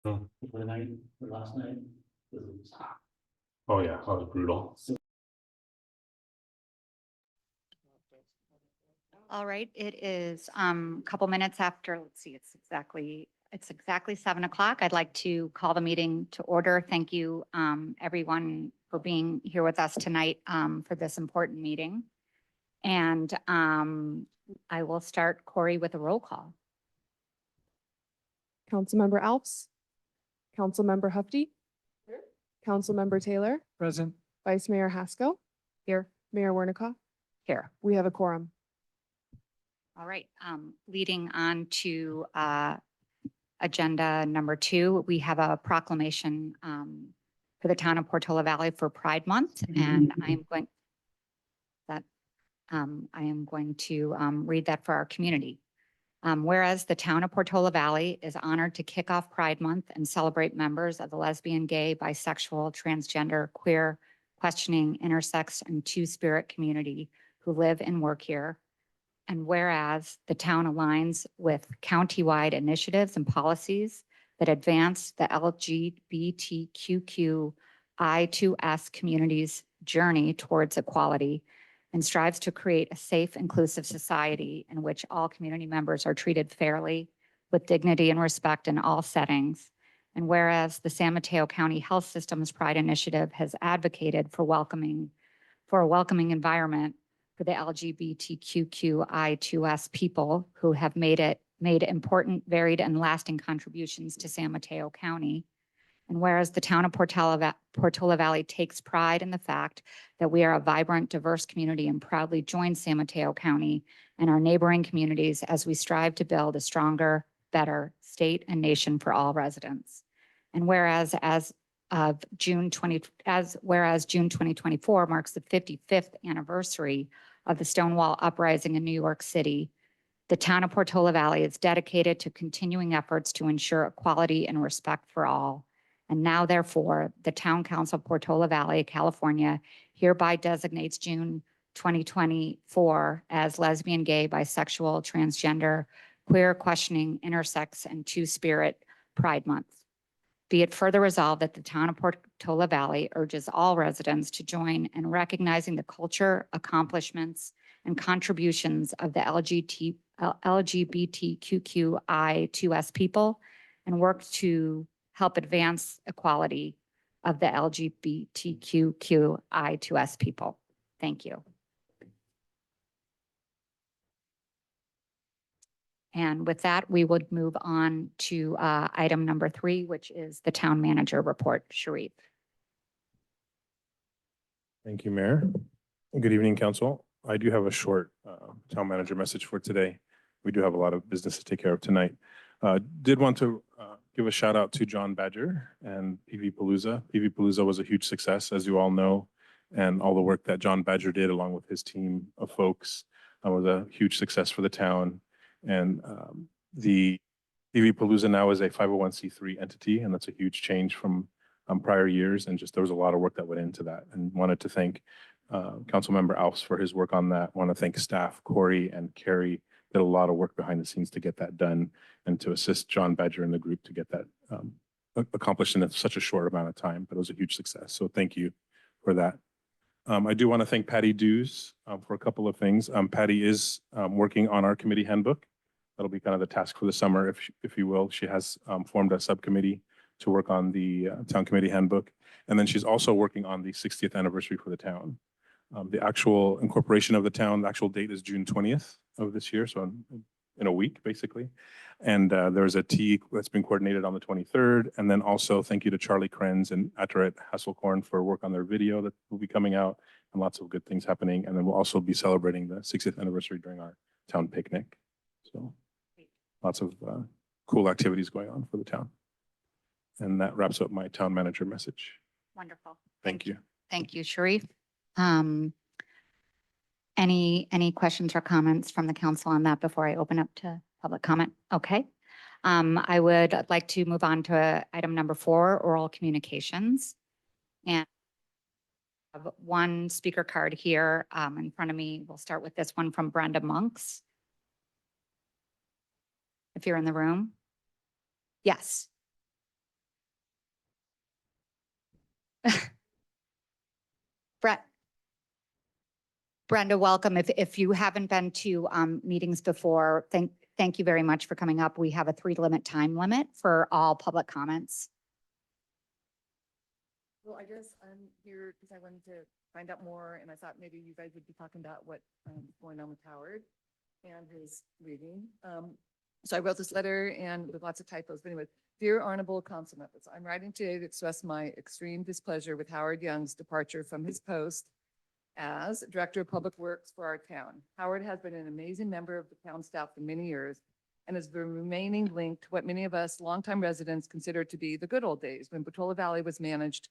Oh, the night, or last night. It was hot. oh yeah, that was brutal. All right, it is a couple minutes after, let's see, it's exactly 7 o'clock. I'd like to call the meeting to order. Thank you, everyone, for being here with us tonight for this important meeting. And I will start, Corey, with a roll call. Councilmember Alves. Councilmember Hufty. Councilmember Taylor. Present. Vice Mayor Haskell. Here. Mayor Wernicott. Here. We have a quorum. All right, leading on to agenda number 2, we have a proclamation for the town of Portola Valley for Pride Month, and I am going to read that for our community. Whereas the town of Portola Valley is honored to kick off Pride Month and celebrate members of the lesbian, gay, bisexual, transgender, queer, questioning, intersex, and two-spirit community who live and work here. And whereas the town aligns with countywide initiatives and policies that advance the LGBTQI2S community's journey towards equality and strives to create a safe, inclusive society in which all community members are treated fairly with dignity and respect in all settings. And whereas the San Mateo County Health Systems Pride Initiative has advocated for a welcoming environment for the LGBTQI2S people who have made important, varied, and lasting contributions to San Mateo County. And whereas the town of Portola Valley takes pride in the fact that we are a vibrant, diverse community and proudly join San Mateo County and our neighboring communities as we strive to build a stronger, better state and nation for all residents. And whereas June 2024 marks the 55th anniversary of the Stonewall Uprising in New York City, the town of Portola Valley is dedicated to continuing efforts to ensure equality and respect for all. And now, therefore, the Town Council of Portola Valley, California, hereby designates June 2024 as Lesbian, Gay, Bisexual, Transgender, Queer, Questioning, Intersex, and Two-Spirit Pride Month. Be it further resolved that the town of Portola Valley urges all residents to join in recognizing the culture, accomplishments, and contributions of the LGBTQI2S people and work to help advance equality of the LGBTQI2S people. Thank you. And with that, we would move on to item number 3, which is the town manager report. Sharif. Thank you, Mayor. Good evening, Council. I do have a short town manager message for today. We do have a lot of business to take care of tonight. Did want to give a shout out to John Badger and PV Palooza. PV Palooza was a huge success, as you all know, and all the work that John Badger did along with his team of folks was a huge success for the town. And the PV Palooza now is a 501c3 entity, and that's a huge change from prior years. And just there was a lot of work that went into that, and wanted to thank Councilmember Alves for his work on that. Want to thank staff, Corey and Carrie, did a lot of work behind the scenes to get that done and to assist John Badger and the group to get that accomplished in such a short amount of time. But it was a huge success. So thank you for that. I do want to thank Patty Dews for a couple of things. Patty is working on our committee handbook. That'll be kind of the task for the summer, if you will. She has formed a subcommittee to work on the town committee handbook. And then she's also working on the 60th anniversary for the town. The actual incorporation of the town, the actual date is June 20th of this year. So in a week, basically. And there's a tea that's been coordinated on the 23rd. And then also thank you to Charlie Krenz and Ateret Hasselkorn for work on their video that will be coming out, and lots of good things happening. And then we'll also be celebrating the 60th anniversary during our town picnic. So lots of cool activities going on for the town. And that wraps up my town manager message. Wonderful. Thank you. Thank you, Sharif. Any questions or comments from the council on that before I open up to public comment? Okay. I would like to move on to item number 4, oral communications. And I have one speaker card here in front of me. We'll start with this one from Brenda Monks. If you're in the room. Yes. Brenda, welcome. If you haven't been to meetings before, thank you very much for coming up. We have a 3 time limit for all public comments. Well, I guess I'm here because I wanted to find out more, and I thought maybe you guys would be talking about what is going on with Howard and his leaving. So I wrote this letter and with lots of typos, but anyway, dear honorable council members, I'm writing today to express my extreme displeasure with Howard Young's departure from his post as Director of Public Works for our town. Howard has been an amazing member of the town staff for many years and has been remaining linked to what many of us longtime residents consider to be the good old days when Portola Valley was managed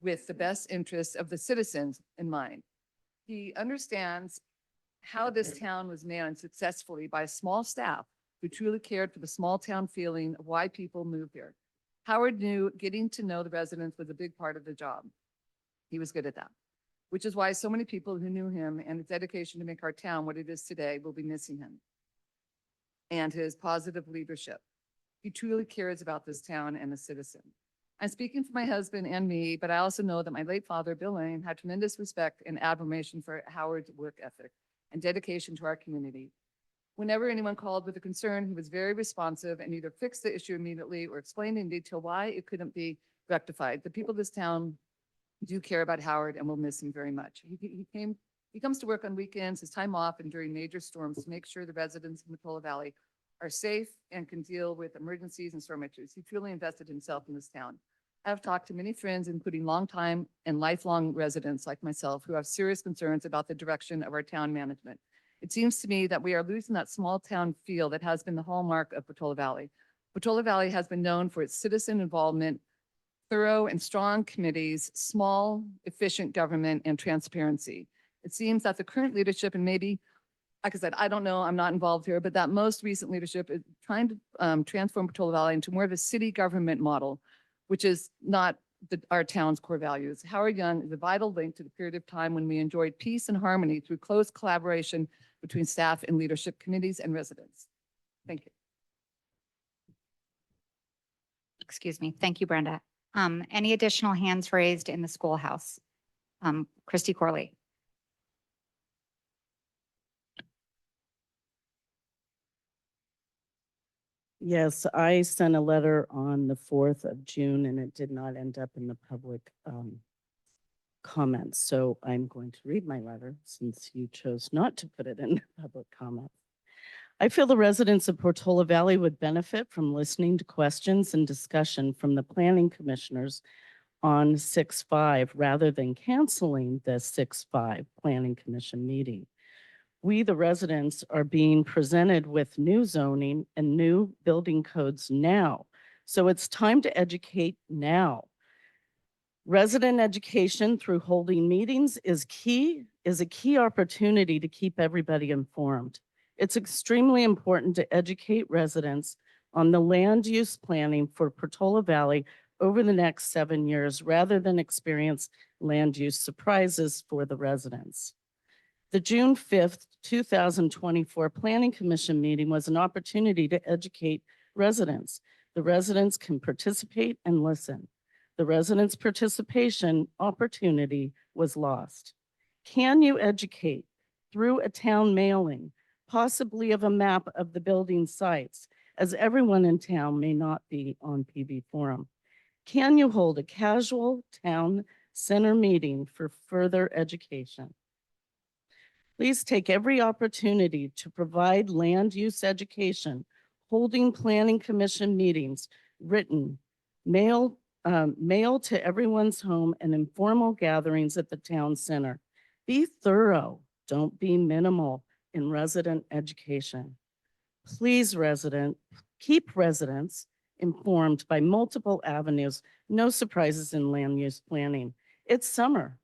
with the best interests of the citizens in mind. He understands how this town was managed successfully by a small staff who truly cared for the small town feeling of why people moved here. Howard knew getting to know the residents was a big part of the job. He was good at that, which is why so many people who knew him and his dedication to make our town what it is today will be missing him and his positive leadership. He truly cares about this town and the citizen. I'm speaking for my husband and me, but I also know that my late father, Bill Lane, had tremendous respect and admiration for Howard's work ethic and dedication to our community. Whenever anyone called with a concern, he was very responsive and either fixed the issue immediately or explained in detail why it couldn't be rectified. The people of this town do care about Howard and will miss him very much. He comes to work on weekends, his time off, and during major storms to make sure the residents in Portola Valley are safe and can deal with emergencies and storm issues. He truly invested himself in this town. I've talked to many friends, including longtime and lifelong residents like myself, who have serious concerns about the direction of our town management. It seems to me that we are losing that small town feel that has been the hallmark of Portola Valley. Portola Valley has been known for its citizen involvement, thorough and strong committees, small, efficient government, and transparency. It seems that the current leadership, and maybe, like I said, I don't know, I'm not involved here, but that most recent leadership is trying to transform Portola Valley into more of a city government model, which is not our town's core values. Howard Young is a vital link to the period of time when we enjoyed peace and harmony through close collaboration between staff and leadership committees and residents. Thank you. Excuse me. Thank you, Brenda. Any additional hands raised in the schoolhouse? Christy Corley. Yes, I sent a letter on the 4th of June and it did not end up in the public comments. So I'm going to read my letter since you chose not to put it in the public comment. I feel the residents of Portola Valley would benefit from listening to questions and discussion from the planning commissioners on 6/5 rather than canceling the 6/5 planning commission meeting. We, the residents, are being presented with new zoning and new building codes now. So it's time to educate now. Resident education through holding meetings is a key opportunity to keep everybody informed. It's extremely important to educate residents on the land use planning for Portola Valley over the next 7 years rather than experience land use surprises for the residents. The June 5th, 2024 Planning Commission meeting was an opportunity to educate residents. The residents can participate and listen. The residents' participation opportunity was lost. Can you educate through a town mailing, possibly of a map of the building sites, as everyone in town may not be on PV Forum? Can you hold a casual town center meeting for further education? Please take every opportunity to provide land use education, holding planning commission meetings, written, mail to everyone's home, and informal gatherings at the town center. Be thorough, don't be minimal in resident education. Please, keep residents informed by multiple avenues, no surprises in land use planning. It's summer.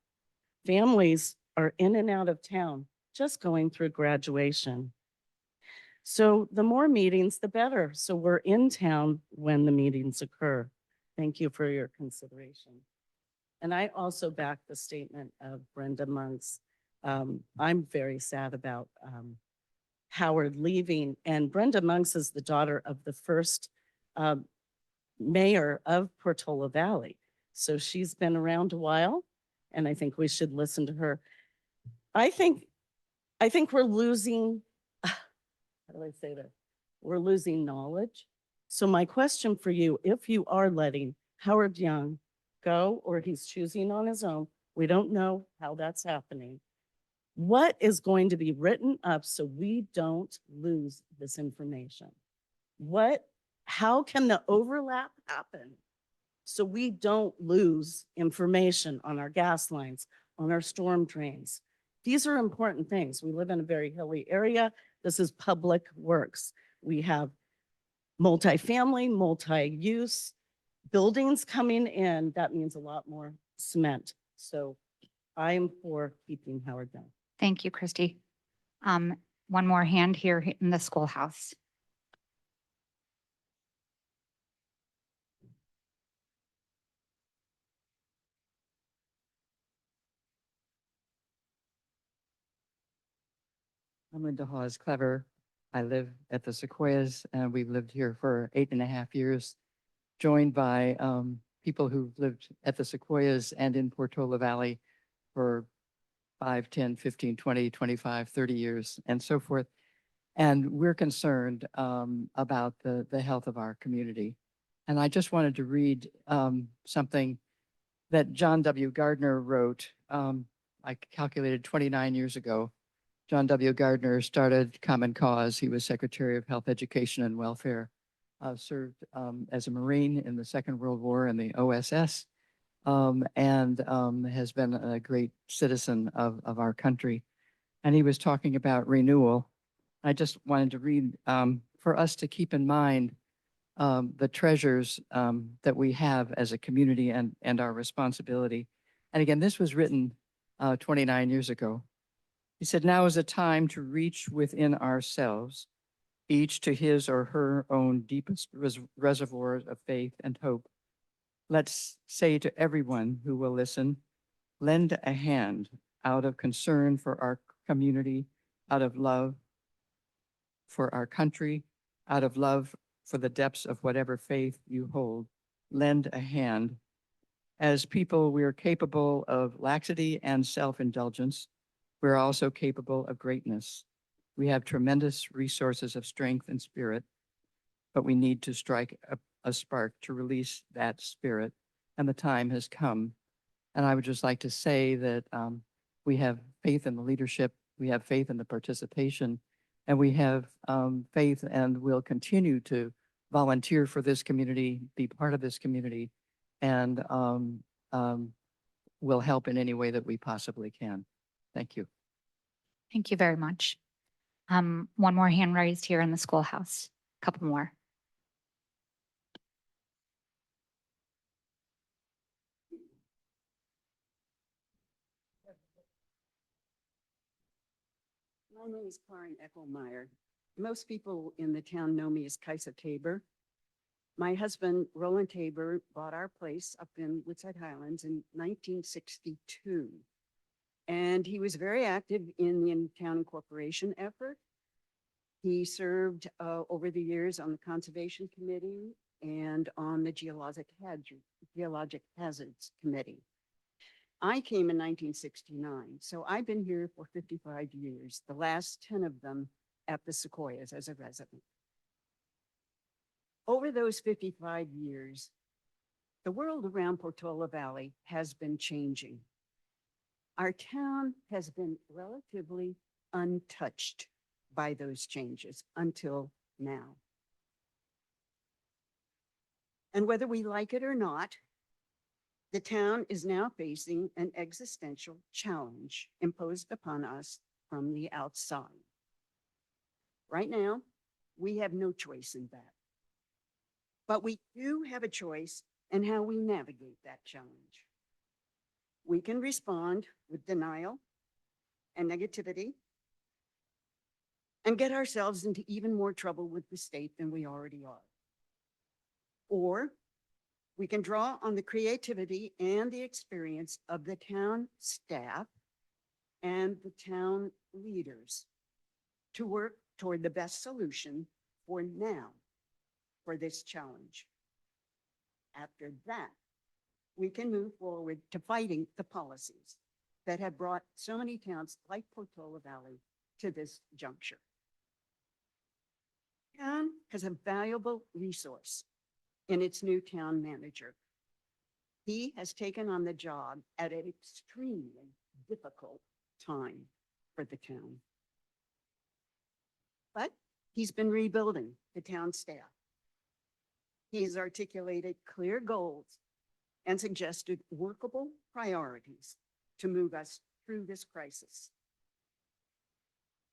Families are in and out of town, just going through graduation. So the more meetings, the better. So we're in town when the meetings occur. Thank you for your consideration. And I also back the statement of Brenda Monks. I'm very sad about Howard leaving, and Brenda Monks is the daughter of the first mayor of Portola Valley. So she's been around a while, and I think we should listen to her. I think we're losing, how do I say that? We're losing knowledge. So my question for you, if you are letting Howard Young go, or he's choosing on his own, we don't know how that's happening. What is going to be written up so we don't lose this information? How can the overlap happen so we don't lose information on our gas lines, on our storm drains? These are important things. We live in a very hilly area. This is public works. We have multifamily, multi-use buildings coming in. That means a lot more cement. So I'm for keeping Howard Young. Thank you, Christy. One more hand here in the schoolhouse. I'm Linda Hawes Clever. I live at the Sequoias, and we've lived here for 8.5 years, joined by people who've lived at the Sequoias and in Portola Valley for 5, 10, 15, 20, 25, 30 years, and so forth. And we're concerned about the health of our community. And I just wanted to read something that John W. Gardner wrote, I calculated 29 years ago. John W. Gardner started Common Cause. He was Secretary of Health, Education, and Welfare, served as a Marine in the Second World War in the OSS, and has been a great citizen of our country. And he was talking about renewal. I just wanted to read for us to keep in mind the treasures that we have as a community and our responsibility. And again, this was written 29 years ago. He said, "Now is a time to reach within ourselves, each to his or her own deepest reservoirs of faith and hope. Let's say to everyone who will listen, lend a hand out of concern for our community, out of love for our country, out of love for the depths of whatever faith you hold. Lend a hand. As people, we are capable of laxity and self-indulgence. We're also capable of greatness. We have tremendous resources of strength and spirit, but we need to strike a spark to release that spirit, and the time has come." And I would just like to say that we have faith in the leadership, we have faith in the participation, and we have faith and will continue to volunteer for this community, be part of this community, and will help in any way that we possibly can. Thank you. Thank you very much. One more hand raised here in the schoolhouse. A couple more. My name is Karen Eckelmeyer. Most people in the town know me as Kaisa Tabor. My husband, Roland Tabor, bought our place up in Woodside Highlands in 1962. And he was very active in the town incorporation effort. He served over the years on the Conservation Committee and on the Geologic Hazards Committee. I came in 1969, so I've been here for 55 years, the last 10 of them at the Sequoias as a resident. Over those 55 years, the world around Portola Valley has been changing. Our town has been relatively untouched by those changes until now. And whether we like it or not, the town is now facing an existential challenge imposed upon us from the outside. Right now, we have no choice in that. But we do have a choice in how we navigate that challenge. We can respond with denial and negativity and get ourselves into even more trouble with the state than we already are. Or we can draw on the creativity and the experience of the town staff and the town leaders to work toward the best solution for now for this challenge. After that, we can move forward to fighting the policies that have brought so many towns like Portola Valley to this juncture. Town has a valuable resource in its new town manager. He has taken on the job at an extremely difficult time for the town. But he's been rebuilding the town staff. He's articulated clear goals and suggested workable priorities to move us through this crisis.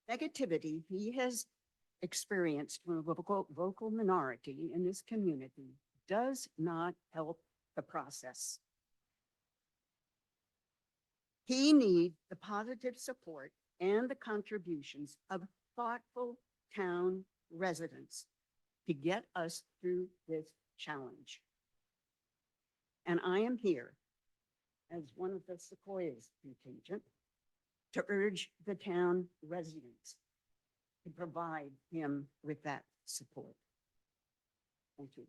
Negativity he has experienced from a vocal minority in this community does not help the process. He needs the positive support and the contributions of thoughtful town residents to get us through this challenge. And I am here as one of the Sequoias contingent to urge the town residents to provide him with that support. Thank you.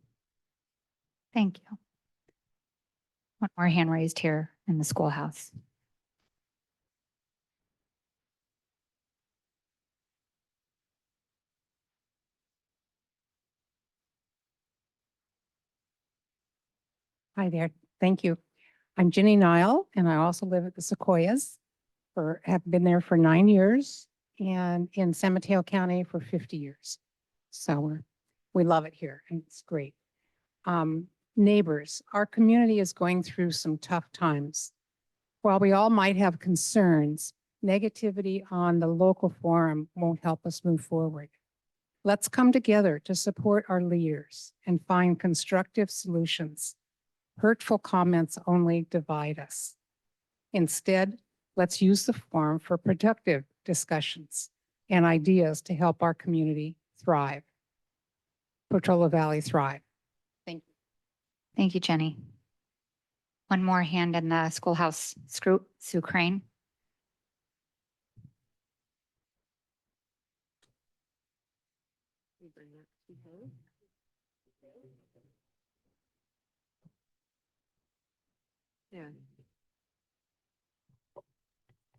Thank you. One more hand raised here in the schoolhouse. Hi there. Thank you. I'm Jenny Nile, and I also live at the Sequoias have been there for 9 years and in San Mateo County for 50 years. So we love it here and it's great. Neighbors, our community is going through some tough times. While we all might have concerns, negativity on the local forum won't help us move forward. Let's come together to support our leaders and find constructive solutions. Hurtful comments only divide us. Instead, let's use the forum for productive discussions and ideas to help our community thrive. Portola Valley thrive. Thank you. Thank you, Jenny. One more hand in the schoolhouse. Sue Crane. Yeah.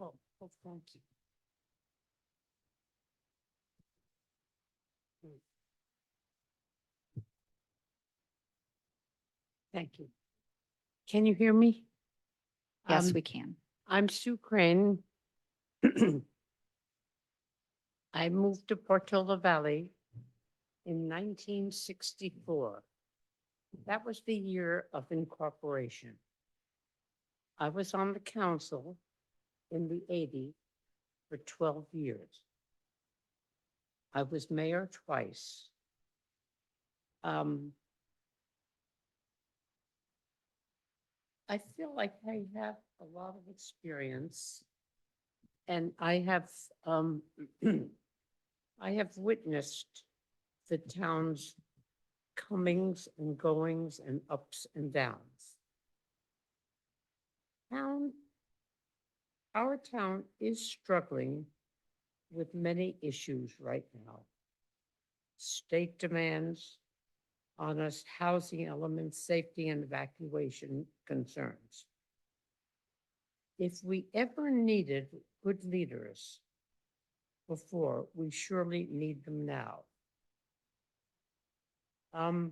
Oh, thank you. Thank you. Can you hear me? Yes, we can. I'm Sue Crane. I moved to Portola Valley in 1964. That was the year of incorporation. I was on the council in the 80s for 12 years. I was mayor twice. I feel like I have a lot of experience and I have I have witnessed the town's comings and goings and ups and downs. Our town is struggling with many issues right now. State demands on us housing elements, safety and evacuation concerns. If we ever needed good leaders before, we surely need them now. Our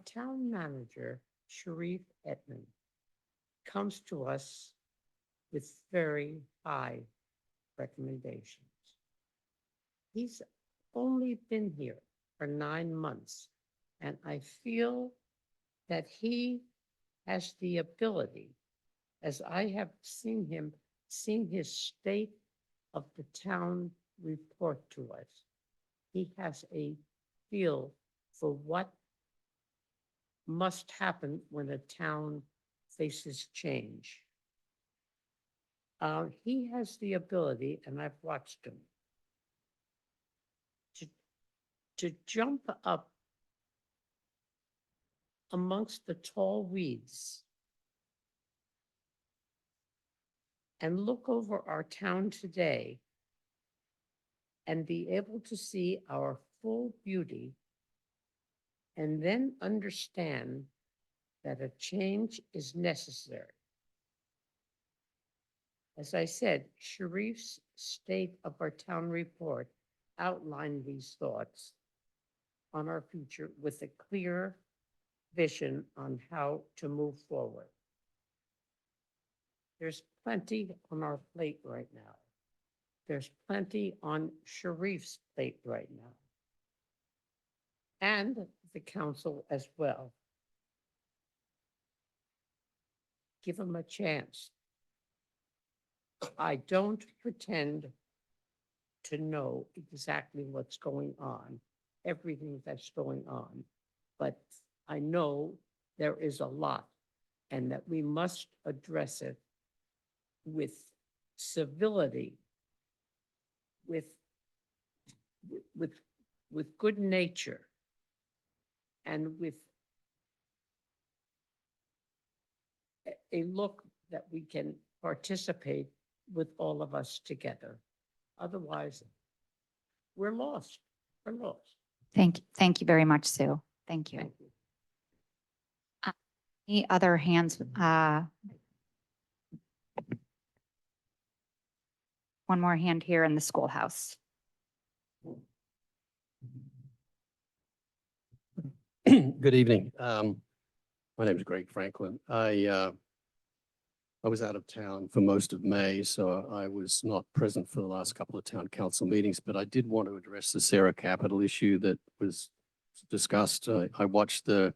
town manager, Sharif Edmond, comes to us with very high recommendations. He's only been here for 9 months, and I feel that he has the ability, as I have seen his state of the town report to us. He has a feel for what must happen when a town faces change. He has the ability, and I've watched him, to jump up amongst the tall weeds and look over our town today and be able to see our full beauty and then understand that a change is necessary. As I said, Sharif's State of Our Town report outlined these thoughts on our future with a clear vision on how to move forward. There's plenty on our plate right now. There's plenty on Sharif's plate right now. And the council as well. Give him a chance. I don't pretend to know exactly what's going on, everything that's going on, but I know there is a lot and that we must address it with civility, with good nature, and with a look that we can participate with all of us together. Otherwise, we're lost. We're lost. Thank you very much, Sue. Thank you. Thank you. Any other hands? One more hand here in the schoolhouse. Good evening. My name is Greg Franklin. I was out of town for most of May, so I was not present for the last couple of town council meetings, but I did want to address the Sarah Capital issue that was discussed. I watched the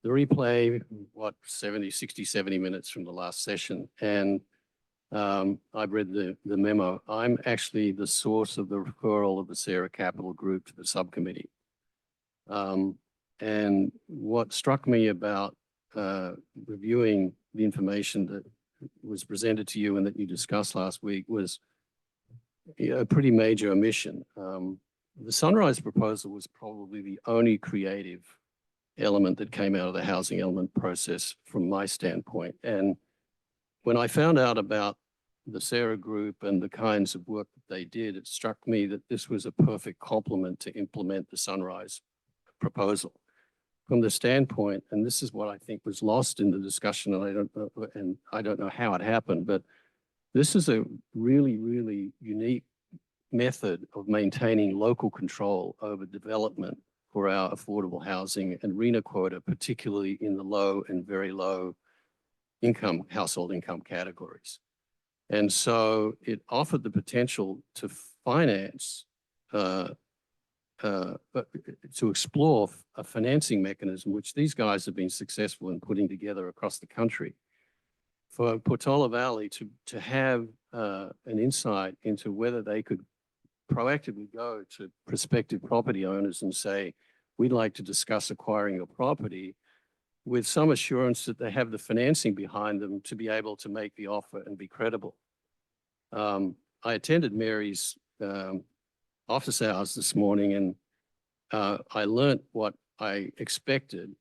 replay, 60, 70 minutes from the last session, and I've read the memo. I'm actually the source of the referral of the Sarah Capital Group to the subcommittee. And what struck me about reviewing the information that was presented to you and that you discussed last week was a pretty major omission. The Sunrise proposal was probably the only creative element that came out of the housing element process from my standpoint. And when I found out about the Sarah Group and the kinds of work that they did, it struck me that this was a perfect complement to implement the Sunrise proposal. From the standpoint, and this is what I think was lost in the discussion, and I don't know how it happened, but this is a really, really unique method of maintaining local control over development for our affordable housing and RENA quota, particularly in the low and very low income, household income categories. And so it offered the potential to finance, to explore a financing mechanism, which these guys have been successful in putting together across the country. For Portola Valley to have an insight into whether they could proactively go to prospective property owners and say, we'd like to discuss acquiring your property with some assurance that they have the financing behind them to be able to make the offer and be credible. I attended Mary's office hours this morning, and I learned what I expected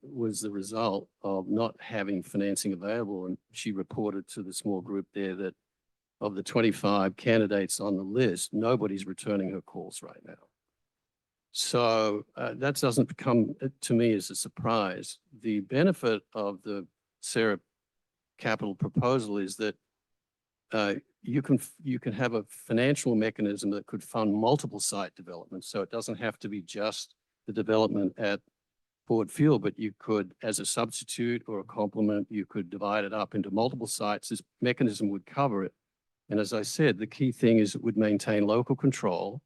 was the result of not having financing available. And she reported to the small group there that of the 25 candidates on the list, nobody's returning her calls right now. So that doesn't come to me as a surprise. The benefit of the Sarah Capital proposal is that you can have a financial mechanism that could fund multiple site developments. So it doesn't have to be just the development at Ford Field, but you could, as a substitute or a complement, you could divide it up into multiple sites. This mechanism would cover it. And as I said, the key thing is it would maintain local control,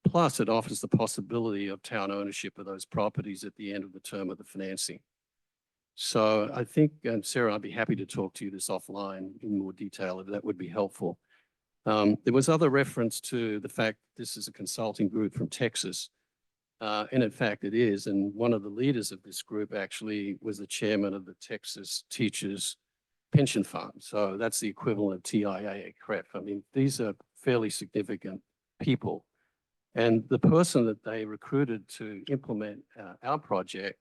plus it offers the possibility of town ownership of those properties at the end of the term of the financing. So I think, Sarah, I'd be happy to talk to you this offline in more detail if that would be helpful. There was other reference to the fact this is a consulting group from Texas. And in fact, it is. And one of the leaders of this group actually was the chairman of the Texas Teachers Pension Fund. So that's the equivalent of TIAA CREF. I mean, these are fairly significant people. And the person that they recruited to implement our project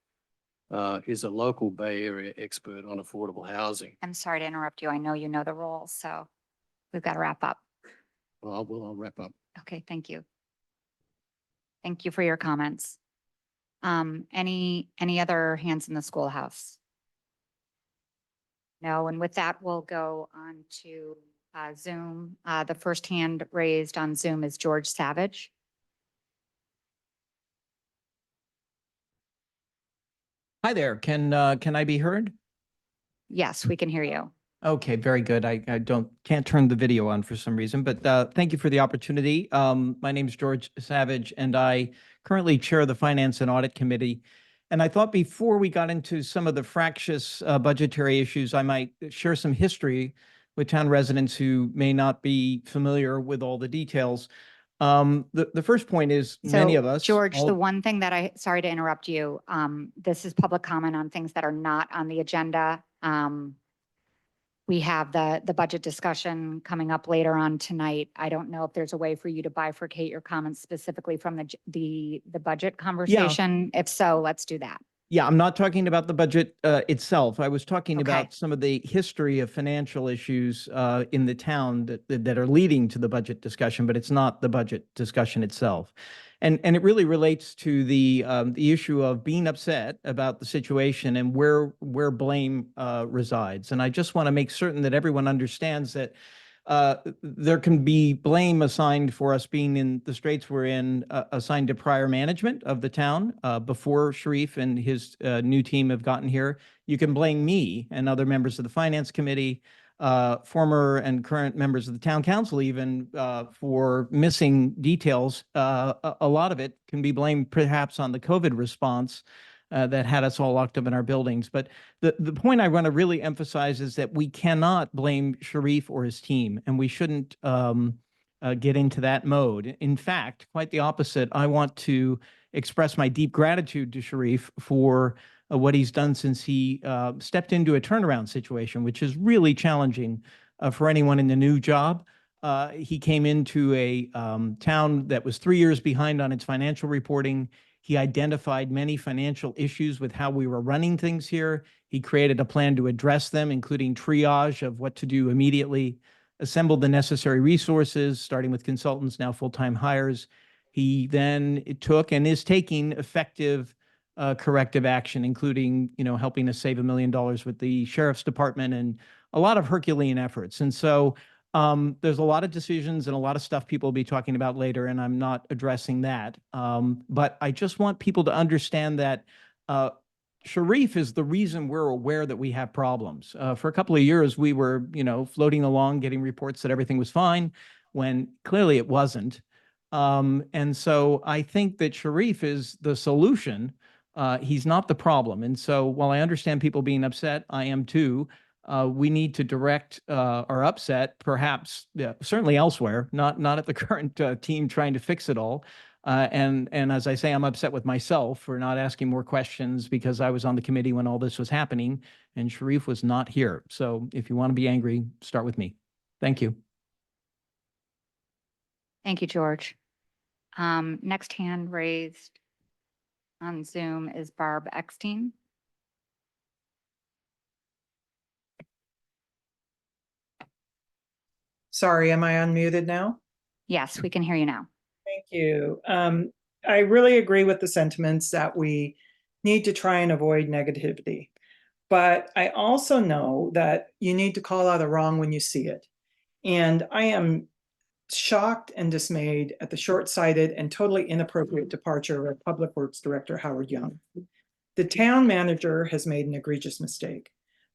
is a local Bay Area expert on affordable housing. I'm sorry to interrupt you. I know you know the rules, so we've got to wrap up. Well, I'll wrap up. Okay, thank you. Thank you for your comments. Any other hands in the schoolhouse? No, and with that, we'll go on to Zoom. The first hand raised on Zoom is George Savage. Hi there. Can I be heard? Yes, we can hear you. Okay, very good. I can't turn the video on for some reason, but thank you for the opportunity. My name is George Savage, and I currently chair the Finance and Audit Committee. And I thought before we got into some of the fractious budgetary issues, I might share some history with town residents who may not be familiar with all the details. The first point is many So, of us. George, all- the one thing that sorry to interrupt you, this is public comment on things that are not on the agenda. We have the budget discussion coming up later on tonight. I don't know if there's a way for you to bifurcate your comments specifically from the budget conversation. If so, let's do that. Yeah, I'm not talking about the budget itself. I was talking Okay. about some of the history of financial issues in the town that are leading to the budget discussion, but it's not the budget discussion itself. And it really relates to the issue of being upset about the situation and where blame resides. And I just want to make certain that everyone understands that there can be blame assigned for us being in the straits we're in, assigned to prior management of the town before Sharif and his new team have gotten here. You can blame me and other members of the Finance Committee, former and current members of the town council even for missing details. A lot of it can be blamed perhaps on the COVID response that had us all locked up in our buildings. But the point I want to really emphasize is that we cannot blame Sharif or his team, and we shouldn't get into that mode. In fact, quite the opposite. I want to express my deep gratitude to Sharif for what he's done since he stepped into a turnaround situation, which is really challenging for anyone in the new job. He came into a town that was 3 years behind on its financial reporting. He identified many financial issues with how we were running things here. He created a plan to address them, including triage of what to do immediately, assembled the necessary resources, starting with consultants, now full-time hires. He then took and is taking effective corrective action, including, helping us save $1 million with the sheriff's department and a lot of Herculean efforts. And so there's a lot of decisions and a lot of stuff people will be talking about later, and I'm not addressing that. But I just want people to understand that Sharif is the reason we're aware that we have problems. For a couple of years, we were, floating along, getting reports that everything was fine, when clearly it wasn't. And so I think that Sharif is the solution. He's not the problem. And so while I understand people being upset, I am too. We need to direct our upset, perhaps, certainly elsewhere, not at the current team trying to fix it all. And as I say, I'm upset with myself for not asking more questions because I was on the committee when all this was happening and Sharif was not here. So if you want to be angry, start with me. Thank you. Thank you, George. Next hand raised on Zoom is Barb Eckstein. Sorry, am I unmuted now? Yes, we can hear you now. Thank you. I really agree with the sentiments that we need to try and avoid negativity. But I also know that you need to call out a wrong when you see it. And I am shocked and dismayed at the short-sighted and totally inappropriate departure of Public Works Director Howard Young. The town manager has made an egregious mistake.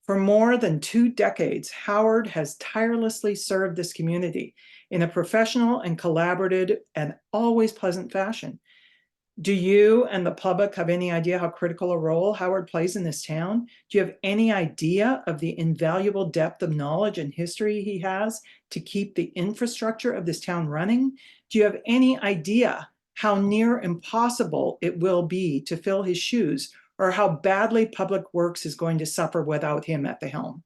For more than 2 decades, Howard has tirelessly served this community in a professional and collaborative and always pleasant fashion. Do you and the public have any idea how critical a role Howard plays in this town? Do you have any idea of the invaluable depth of knowledge and history he has to keep the infrastructure of this town running? Do you have any idea how near impossible it will be to fill his shoes, or how badly Public Works is going to suffer without him at the helm?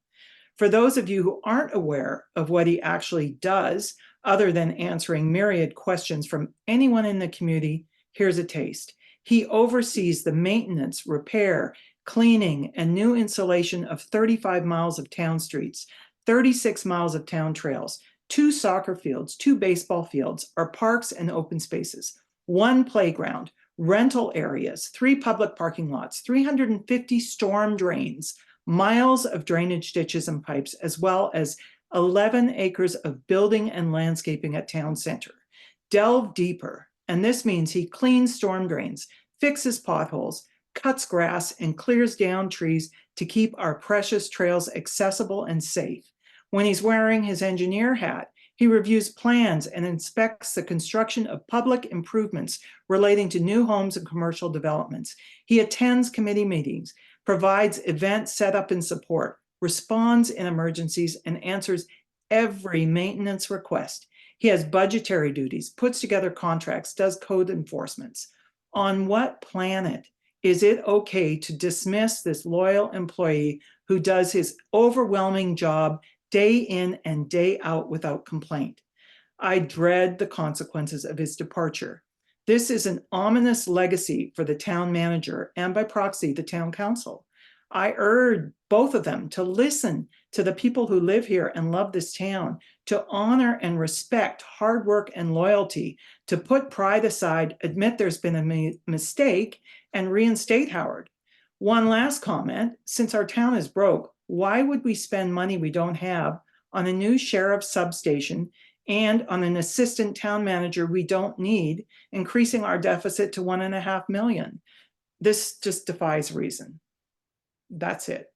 For those of you who aren't aware of what he actually does, other than answering myriad questions from anyone in the community, here's a taste. He oversees the maintenance, repair, cleaning, and new insulation of 35 miles of town streets, 36 miles of town trails, 2 soccer fields, 2 baseball fields, our parks and open spaces, 1 playground, rental areas, 3 public parking lots, 350 storm drains, miles of drainage ditches and pipes, as well as 11 acres of building and landscaping at town center. Delve deeper, and this means he cleans storm drains, fixes potholes, cuts grass, and clears down trees to keep our precious trails accessible and safe. When he's wearing his engineer hat, he reviews plans and inspects the construction of public improvements relating to new homes and commercial developments. He attends committee meetings, provides event setup and support, responds in emergencies, and answers every maintenance request. He has budgetary duties, puts together contracts, does code enforcements. On what planet is it okay to dismiss this loyal employee who does his overwhelming job day in and day out without complaint? I dread the consequences of his departure. This is an ominous legacy for the town manager and by proxy, the town council. I urge both of them to listen to the people who live here and love this town, to honor and respect hard work and loyalty, to put pride aside, admit there's been a mistake, and reinstate Howard. One last comment, since our town is broke, why would we spend money we don't have on a new sheriff's substation and on an assistant town manager we don't need, increasing our deficit to $1.5 million? This just defies reason. That's it.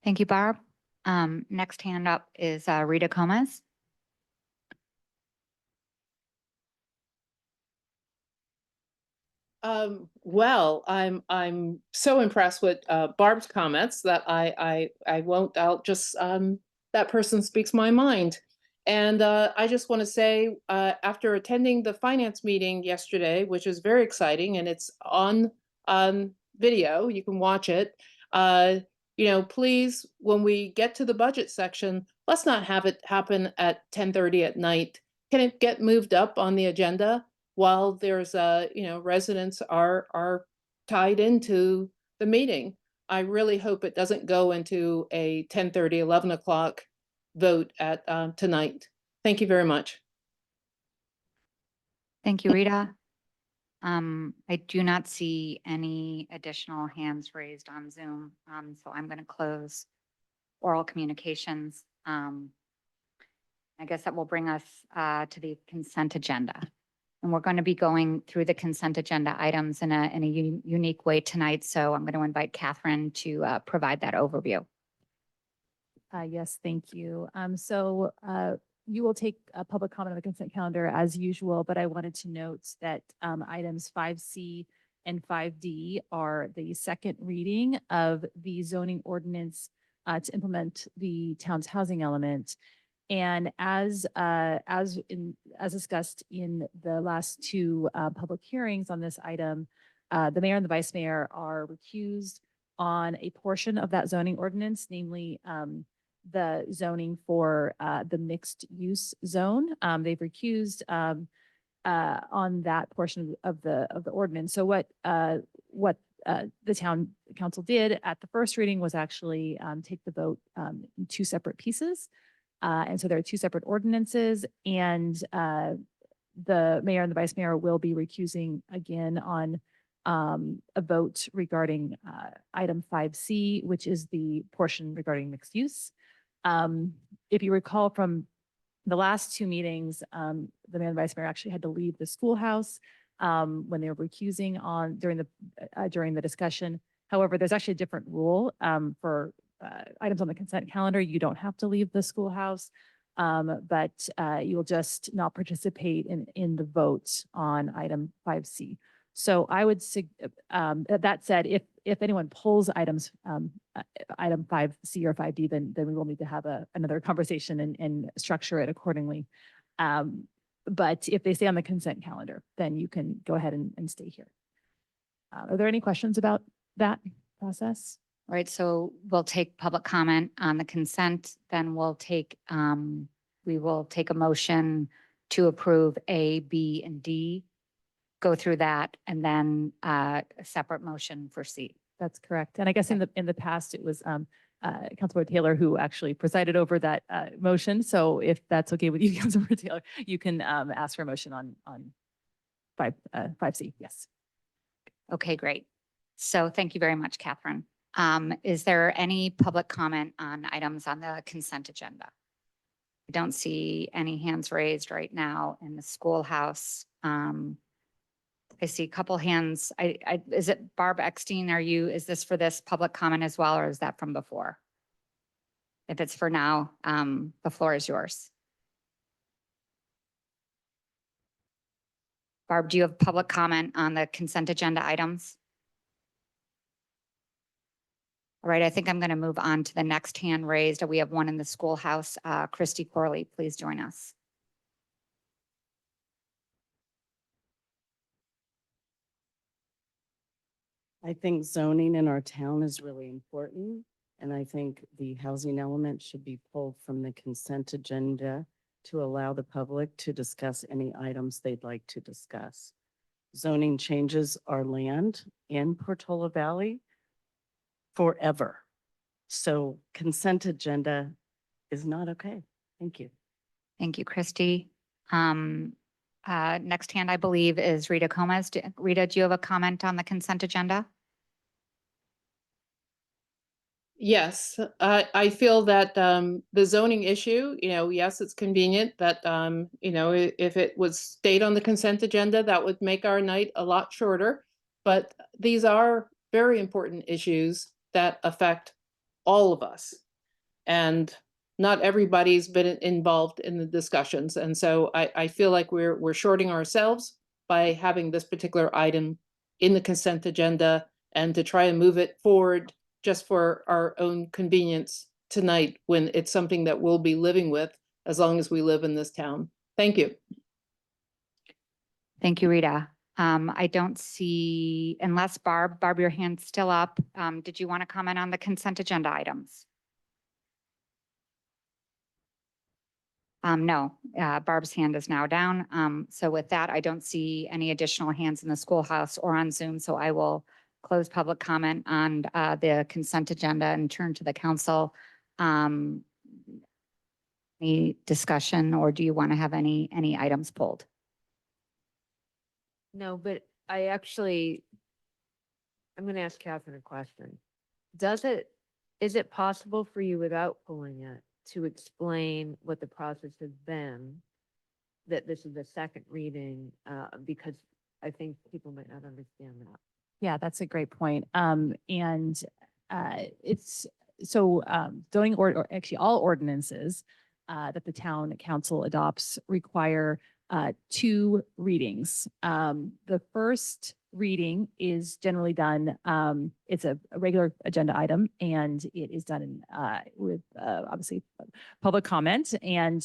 Thank you, Barb. Next hand up is Rita Gomez. Well, I'm so impressed with Barb's comments that I won't, I'll just, that person speaks my mind. And I just want to say, after attending the finance meeting yesterday, which is very exciting, and it's on video, you can watch it. You know, please, when we get to the budget section, let's not have it happen at 10:30 at night. Can it get moved up on the agenda while there's you know, residents are tied into the meeting? I really hope it doesn't go into a 10:30, 11 o'clock vote at tonight. Thank you very much. Thank you, Rita. I do not see any additional hands raised on Zoom, so I'm going to close oral communications. I guess that will bring us to the consent agenda. And we're going to be going through the consent agenda items in a unique way tonight. So I'm going to invite Catherine to provide that overview. Yes, thank you. You will take a public comment on the consent calendar as usual, but I wanted to note that items 5C and 5D are the second reading of the zoning ordinance to implement the town's housing element. And as discussed in the last two public hearings on this item, the mayor and the vice mayor are recused on a portion of that zoning ordinance, namely the zoning for the mixed use zone. They've recused on that portion of the ordinance. So what the town council did at the first reading was actually take the vote in two separate pieces. And so there are two separate ordinances, and the mayor and the vice mayor will be recusing again on a vote regarding item 5C, which is the portion regarding mixed use. If you recall from the last two meetings, the mayor and vice mayor actually had to leave the schoolhouse when they were recusing on during the discussion. However, there's actually a different rule for items on the consent calendar. You don't have to leave the schoolhouse, but you will just not participate in the vote on item 5C. So I would that said, if anyone pulls items item 5C or 5D, then we will need to have another conversation and structure it accordingly. But if they stay on the consent calendar, then you can go ahead and stay here. Are there any questions about that process? All right, so we'll take public comment on the consent, then we will take a motion to approve A, B, and D, go through that, and then a separate motion for C. That's correct. And I guess in the past, it was Councilmember Taylor who actually presided over that motion. So if that's okay with you, Councilmember Taylor, you can ask for a motion on 5C. Yes. Okay, great. So thank you very much, Catherine. Is there any public comment on items on the consent agenda? I don't see any hands raised right now in the schoolhouse. I see a couple hands. Is it Barb Eckstein? Is this for this public comment as well, or is that from before? If it's for now, the floor is yours. Barb, do you have public comment on the consent agenda items? All right, I think I'm going to move on to the next hand raised. We have one in the schoolhouse. Christy Corley, please join us. I think zoning in our town is really important, and I think the housing element should be pulled from the consent agenda to allow the public to discuss any items they'd like to discuss. Zoning changes our land in Portola Valley forever. So consent agenda is not okay. Thank you. Thank you, Christy. Next hand, I believe, is Rita Gomez. Rita, do you have a comment on the consent agenda? Yes, I feel that the zoning issue, yes, it's convenient that, if it was stayed on the consent agenda, that would make our night a lot shorter. But these are very important issues that affect all of us. And not everybody's been involved in the discussions. And so I feel like we're shorting ourselves by having this particular item in the consent agenda and to try and move it forward just for our own convenience tonight when it's something that we'll be living with as long as we live in this town. Thank you. Thank you, Rita. I don't see, unless Barb, your hand's still up. Did you want to comment on the consent agenda items? No, Barb's hand is now down. So with that, I don't see any additional hands in the schoolhouse or on Zoom. So I will close public comment on the consent agenda and turn to the council. Any discussion, or do you want to have any items pulled? No, but I'm going to ask Catherine a question. Is it possible for you without pulling it to explain what the process has been? That this is the second reading, because I think people might not understand that. Yeah, that's a great point. It's so zoning or actually all ordinances that the town council adopts require 2 readings. The first reading is generally done, it's a regular agenda item, and it is done with obviously public comment, and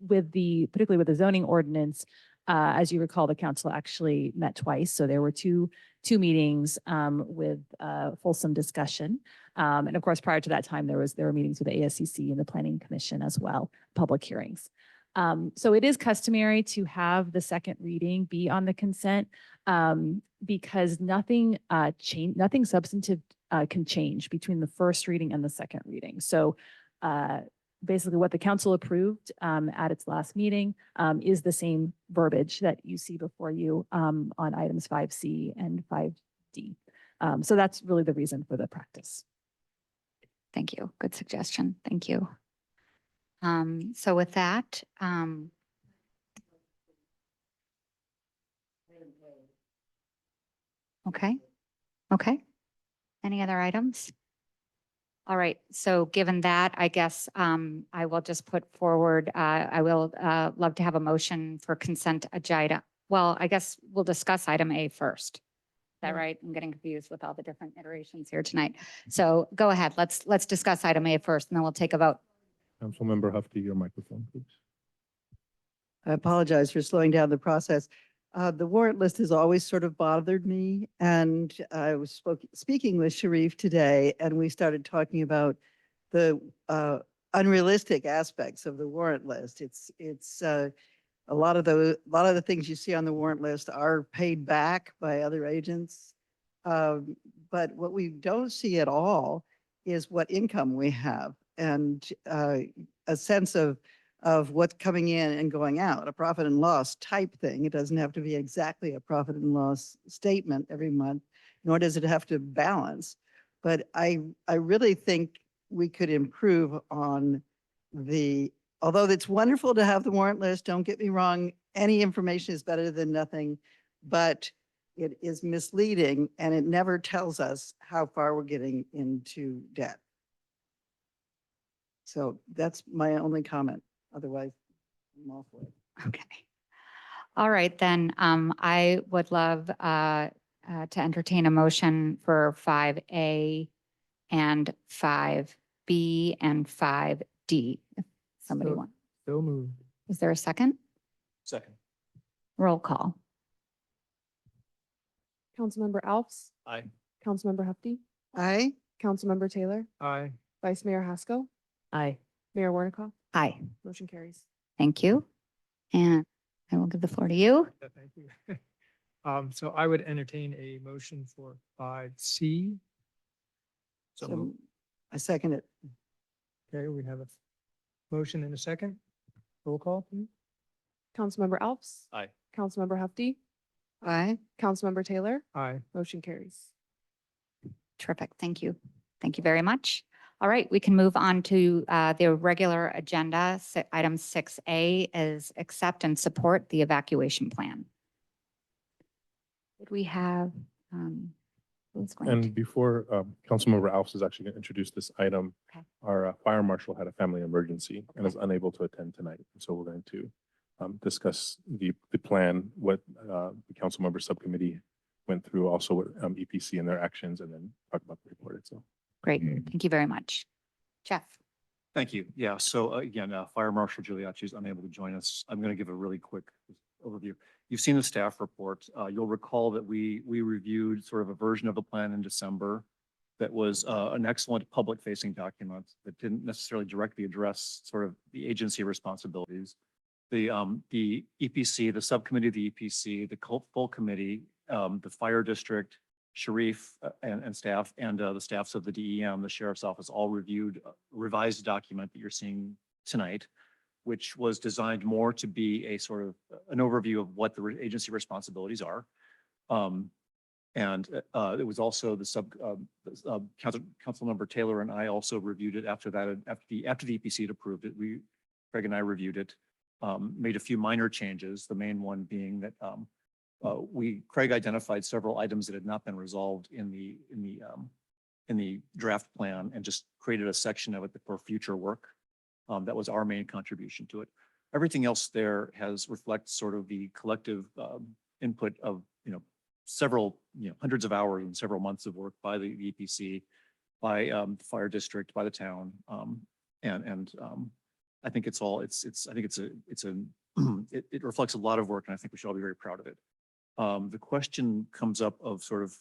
particularly with the zoning ordinance. As you recall, the council actually met twice, so there were two meetings with fulsome discussion. And of course, prior to that time, there were meetings with the ASCC and the Planning Commission as well, public hearings. So it is customary to have the second reading be on the consent because nothing substantive can change between the first reading and the second reading. So basically what the council approved at its last meeting is the same verbiage that you see before you on items 5C and 5D. So that's really the reason for the practice. Thank you. Good suggestion. Thank you. So with that, okay. Any other items? All right, so given that, I guess I will just put forward, I will love to have a motion for consent agenda. Well, I guess we'll discuss item A first. Is that right? I'm getting confused with all the different iterations here tonight. So go ahead, let's discuss item A first, and then we'll take a vote. Councilmember Hufty, your microphone, please. I apologize for slowing down the process. The warrant list has always sort of bothered me, and I was speaking with Sharif today, and we started talking about the unrealistic aspects of the warrant list. It's a lot of the things you see on the warrant list are paid back by other agents, but what we don't see at all is what income we have and a sense of what's coming in and going out, a profit and loss type thing. It doesn't have to be exactly a profit and loss statement every month, nor does it have to balance. But I really think we could improve on although it's wonderful to have the warrant list, don't get me wrong, any information is better than nothing, but it is misleading and it never tells us how far we're getting into debt. So that's my only comment. Otherwise, I'm all for it. Okay. All right, then, I would love to entertain a motion for 5A and 5B and 5D. If somebody wants. So moved. Is there a second? Second. Roll call. Councilmember Alves, Aye. Councilmember Hefty, Aye. Councilmember Taylor, Aye. Vice Mayor Haskell, Aye. Mayor Warnikoff, Aye. motion carries. Thank you. And I will give the floor to you. Thank you. So I would entertain a motion for 5C. So I second it. Okay, we have a motion and a second. Roll call, please. Councilmember Alves. Aye. Councilmember Hefty, Aye. Councilmember Taylor, Aye. motion carries. Terrific. Thank you. Thank you very much. All right, we can move on to the regular agenda. Item 6A is accept and support the evacuation plan. Did we have, who's going to? And before Councilmember Alves is actually going to introduce this item, Okay. our fire marshal had a family emergency and is unable to attend tonight. So we're going to discuss the plan, what the council member subcommittee went through, also what EPC and their actions, and then talk about the report itself. Great. Thank you very much. Jeff. Thank you. Yeah, so again, Fire Marshal Giuliacci is unable to join us. I'm going to give a really quick overview. You've seen the staff report. You'll recall that we reviewed sort of a version of the plan in December that was an excellent public-facing document that didn't necessarily directly address sort of the agency responsibilities. The EPC, the subcommittee of the EPC, the full committee, the fire district, Sharif and staff, and the staffs of the DEM, the sheriff's office, all reviewed a revised document that you're seeing tonight, which was designed more to be a sort of an overview of what the agency responsibilities are. And it was also the Councilmember Taylor and I also reviewed it after that, after the EPC had approved it. Craig and I reviewed it, made a few minor changes, the main one being that Craig identified several items that had not been resolved in the draft plan and just created a section of it for future work. That was our main contribution to it. Everything else there reflects sort of the collective input of, several, hundreds of hours and several months of work by the EPC, by the fire district, by the town. I think it reflects a lot of work, and I think we should all be very proud of it. The question comes up of sort of,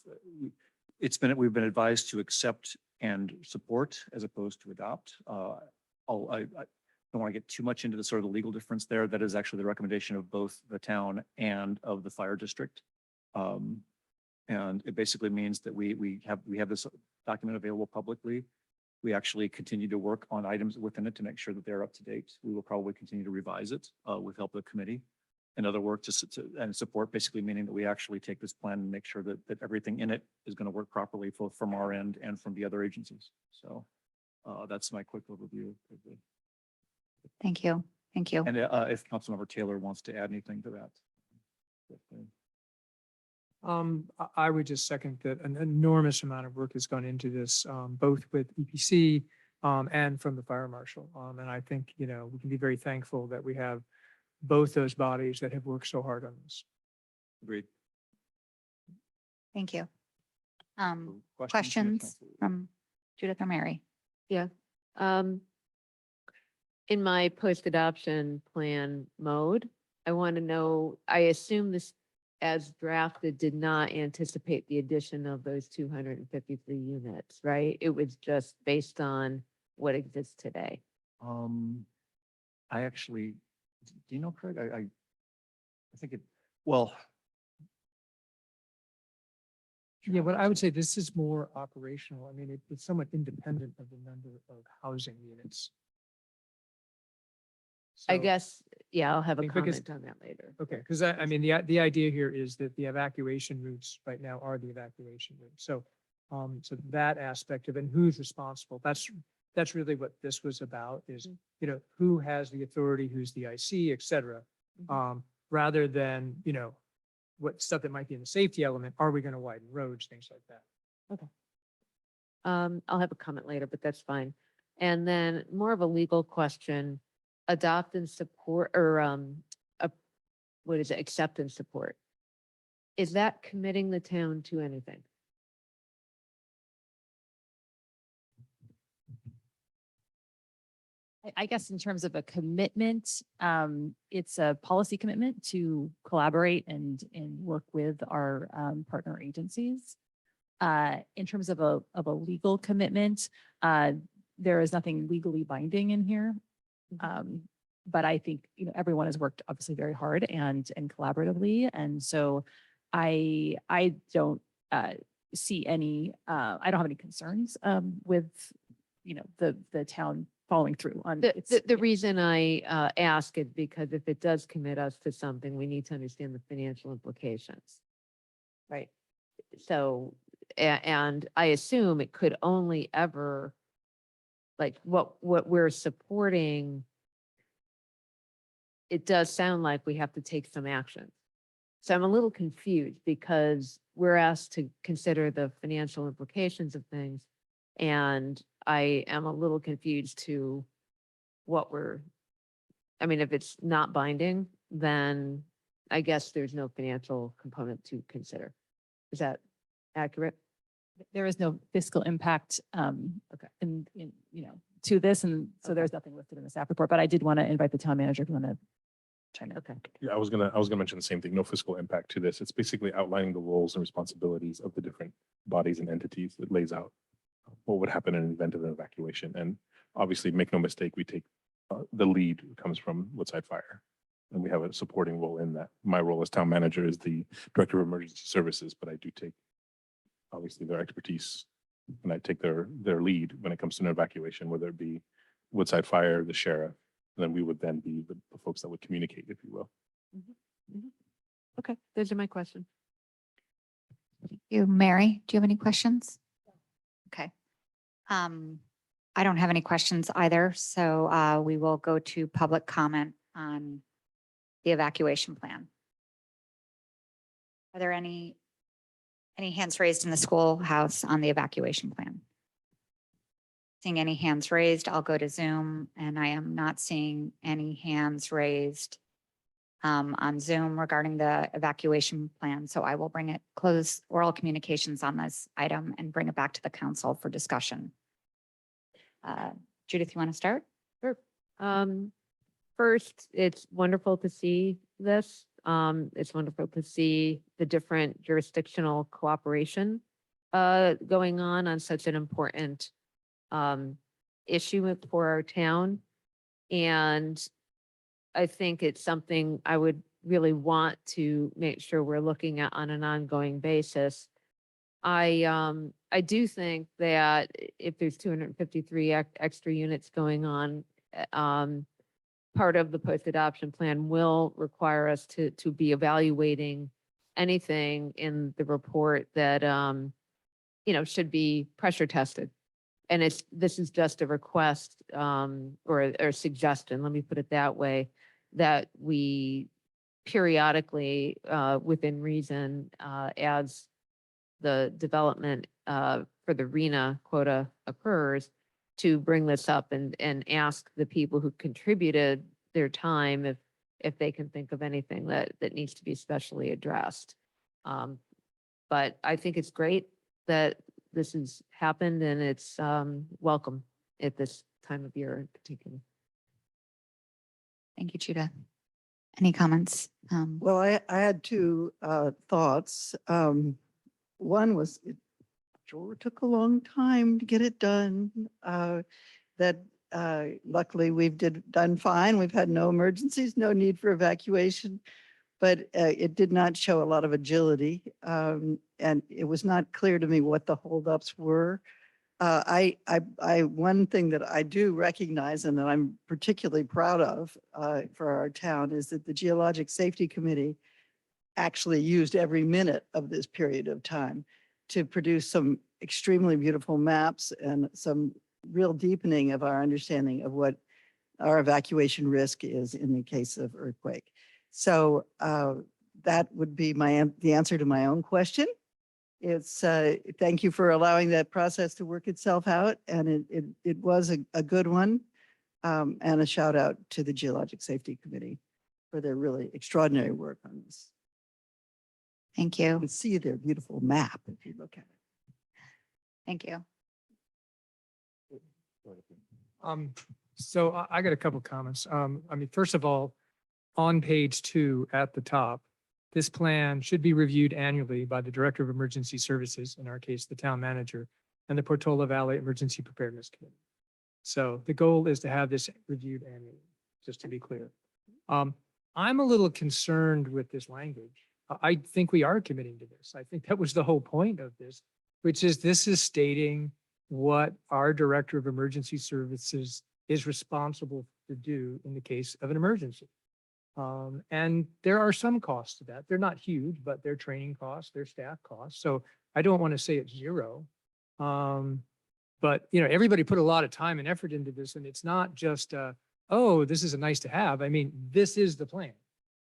we've been advised to accept and support as opposed to adopt. I don't want to get too much into the sort of the legal difference there. That is actually the recommendation of both the town and of the fire district. And it basically means that we have this document available publicly. We actually continue to work on items within it to make sure that they're up to date. We will probably continue to revise it with help of the committee and other work and support, basically meaning that we actually take this plan and make sure that everything in it is going to work properly both from our end and from the other agencies. So that's my quick overview. Thank you. Thank you. And if Councilmember Taylor wants to add anything to that. I would just second that an enormous amount of work has gone into this, both with EPC and from the fire marshal. And I think, we can be very thankful that we have both those bodies that have worked so hard on this. Agreed. Thank you. Questions Questions from Judith or Mary? Yeah. In my post-adoption plan mode, I want to know, I assume this as drafted did not anticipate the addition of those 253 units, right? It was just based on what exists today. I actually, do you know, Craig? I think well. Yeah, but I would say this is more operational. I mean, it's somewhat independent of the number of housing units. I So- guess, yeah, I'll have a Because- comment on that later. Okay, because I mean, the idea here is that the evacuation routes right now are the evacuation routes. So So that aspect of it, and who's responsible, that's really what this was about is, you know, who has the authority, who's the IC, et cetera. Rather than, you know, what stuff that might be in the safety element, are we going to widen roads, things like that. Okay. I'll have a comment later, but that's fine. And then more of a legal question, adopt and support or what is it, accept and support? Is that committing the town to anything? I guess in terms of a commitment, it's a policy commitment to collaborate and work with our partner agencies. In terms of a legal commitment, there is nothing legally binding in here. But I think, you know, everyone has worked obviously very hard and collaboratively. And so I don't see any, I don't have any concerns with, you know, the town following through on The reason I ask is because if it does commit us to something, we need to understand the financial implications. Right? So, and I assume it could only ever, like what we're supporting, it does sound like we have to take some action. So I'm a little confused because we're asked to consider the financial implications of things. And I am a little confused to what I mean, if it's not binding, then I guess there's no financial component to consider. Is that accurate? There is no fiscal impact Okay. in you know, to this, and so there's nothing listed in the staff report, but I did want to invite the town manager if you want to chime in. Okay. Yeah, I was gonna mention the same thing. No fiscal impact to this. It's basically outlining the roles and responsibilities of the different bodies and entities. It lays out what would happen in an event of an evacuation. And obviously, make no mistake, we take the lead comes from Woodside Fire, and we have a supporting role in that. My role as town manager is the director of emergency services, but I do take obviously their expertise and I take their lead when it comes to an evacuation, whether it be Woodside Fire, the sheriff, and then we would then be the folks that would communicate, if you will. Okay, those are my questions. You, Mary, do you have any questions? Okay. I don't have any questions either, so we will go to public comment on the evacuation plan. Are there any hands raised in the schoolhouse on the evacuation plan? Seeing any hands raised, I'll go to Zoom, and I am not seeing any hands raised on Zoom regarding the evacuation plan. So I will close oral communications on this item and bring it back to the council for discussion. Judith, you want to start? Sure. First, it's wonderful to see this. It's wonderful to see the different jurisdictional cooperation going on such an important issue for our town. And I think it's something I would really want to make sure we're looking at on an ongoing basis. I do think that if there's 253 extra units going on, part of the post-adoption plan will require us to be evaluating anything in the report that, you know, should be pressure tested. And this is just a request or a suggestion, let me put it that way, that we periodically, within reason, as the development for the RENA quota occurs, to bring this up and ask the people who contributed their time if they can think of anything that needs to be specially addressed. But I think it's great that this has happened, and it's welcome at this time of year in particular. Thank you, Judith. Any comments? Well, I had two thoughts. One was it sure took a long time to get it done. Luckily we've done fine. We've had no emergencies, no need for evacuation, but it did not show a lot of agility. And it was not clear to me what the holdups were. One thing that I do recognize and that I'm particularly proud of for our town is that the Geologic Safety Committee actually used every minute of this period of time to produce some extremely beautiful maps and some real deepening of our understanding of what our evacuation risk is in the case of earthquake. So that would be the answer to my own question. It's thank you for allowing that process to work itself out, and it was a good one. And a shout out to the Geologic Safety Committee for their really extraordinary work on this. Thank You you. can see their beautiful map if you look at it. Thank you. So I got a couple comments. I mean, first of all, on page 2 at the top, this plan should be reviewed annually by the Director of Emergency Services, in our case, the town manager, and the Portola Valley Emergency Preparedness Committee. So the goal is to have this reviewed annually, just to be clear. I'm a little concerned with this language. I think we are committing to this. I think that was the whole point of this, which is this is stating what our Director of Emergency Services is responsible to do in the case of an emergency. And there are some costs to that. They're not huge, but they're training costs, they're staff costs. So I don't want to say it's zero. But everybody put a lot of time and effort into this, and it's not just, oh, this is a nice to have. I mean, this is the plan.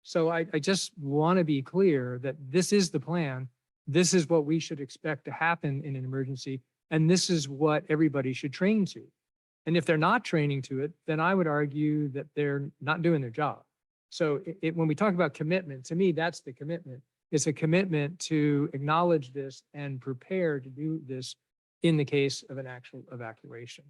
So I just want to be clear that this is the plan. This is what we should expect to happen in an emergency. And this is what everybody should train to. And if they're not training to it, then I would argue that they're not doing their job. So when we talk about commitment, to me, that's the commitment. It's a commitment to acknowledge this and prepare to do this in the case of an actual evacuation.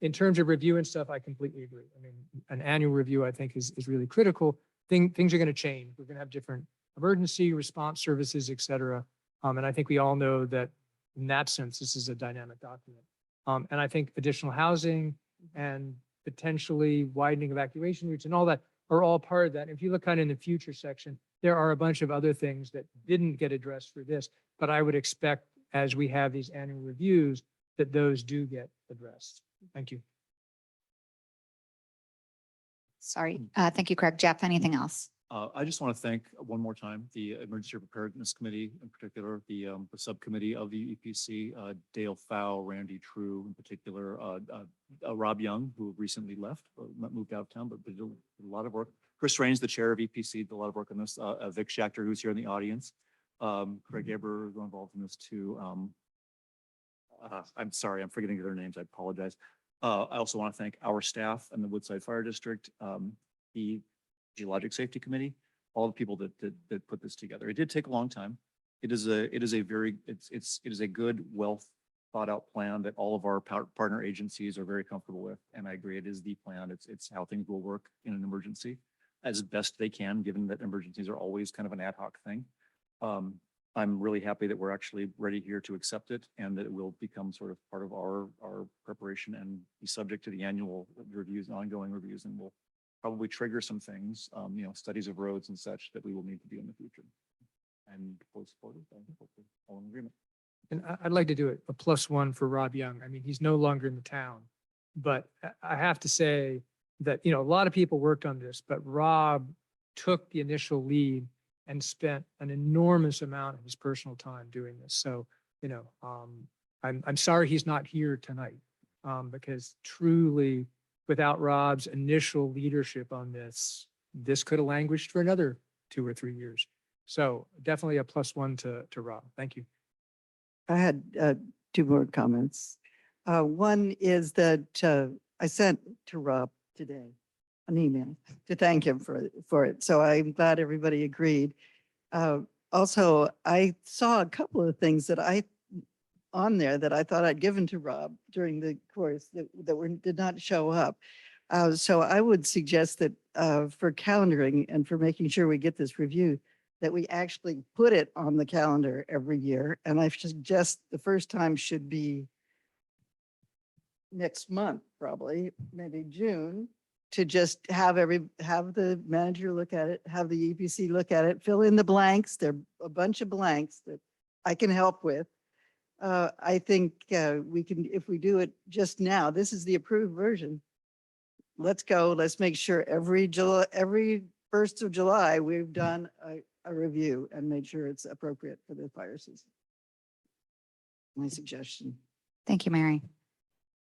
In terms of review and stuff, I completely agree. I mean, an annual review, I think, is really critical. Things are going to change. We're going to have different emergency response services, et cetera. And I think we all know that in that sense, this is a dynamic document. And I think additional housing and potentially widening evacuation routes and all that are all part of that. If you look kind of in the future section, there are a bunch of other things that didn't get addressed for this, but I would expect as we have these annual reviews that those do get addressed. Thank you. Sorry. Thank you, Craig. Jeff, anything else? I just want to thank one more time the Emergency Preparedness Committee, in particular, the subcommittee of the EPC, Dale Fow, Randy True, in particular, Rob Young, who recently left, moved out of town, but did a lot of work. Chris Raines, the chair of EPC, did a lot of work on this. Vic Schachter, who's here in the audience. Craig Eber was involved in this too. I'm sorry, I'm forgetting their names. I apologize. I also want to thank our staff and the Woodside Fire District, the Geologic Safety Committee, all the people that put this together. It did take a long time. It is a good, well thought out plan that all of our partner agencies are very comfortable with. And I agree, it is the plan. It's how things will work in an emergency as best they can, given that emergencies are always kind of an ad hoc thing. I'm really happy that we're actually ready here to accept it and that it will become sort of part of our preparation and be subject to the annual reviews, ongoing reviews, and we'll probably trigger some things, studies of roads and such that we will need to do in the future. And fully supported, I hope we're all in agreement. And I'd like to do a +1 for Rob Young. I mean, he's no longer in the town, but I have to say that, a lot of people worked on this, but Rob took the initial lead and spent an enormous amount of his personal time doing this. So, I'm sorry he's not here tonight, because truly, without Rob's initial leadership on this could have languished for another 2 or 3 years. So definitely a +1 to Rob. Thank you. I had 2 more comments. One is that I sent to Rob today an email to thank him for it. So I'm glad everybody agreed. Also, I saw a couple of things that on there that I thought I'd given to Rob during the course that did not show up. So I would suggest that for calendaring and for making sure we get this review, that we actually put it on the calendar every year. And I suggest the first time should be next month, probably, maybe June, to just have the manager look at it, have the EPC look at it, fill in the blanks. There are a bunch of blanks that I can help with. I think we can, if we do it just now, this is the approved version. Let's go. Let's make sure every 1st of July, we've done a review and made sure it's appropriate for the fire season. my suggestion. Thank you, Mary.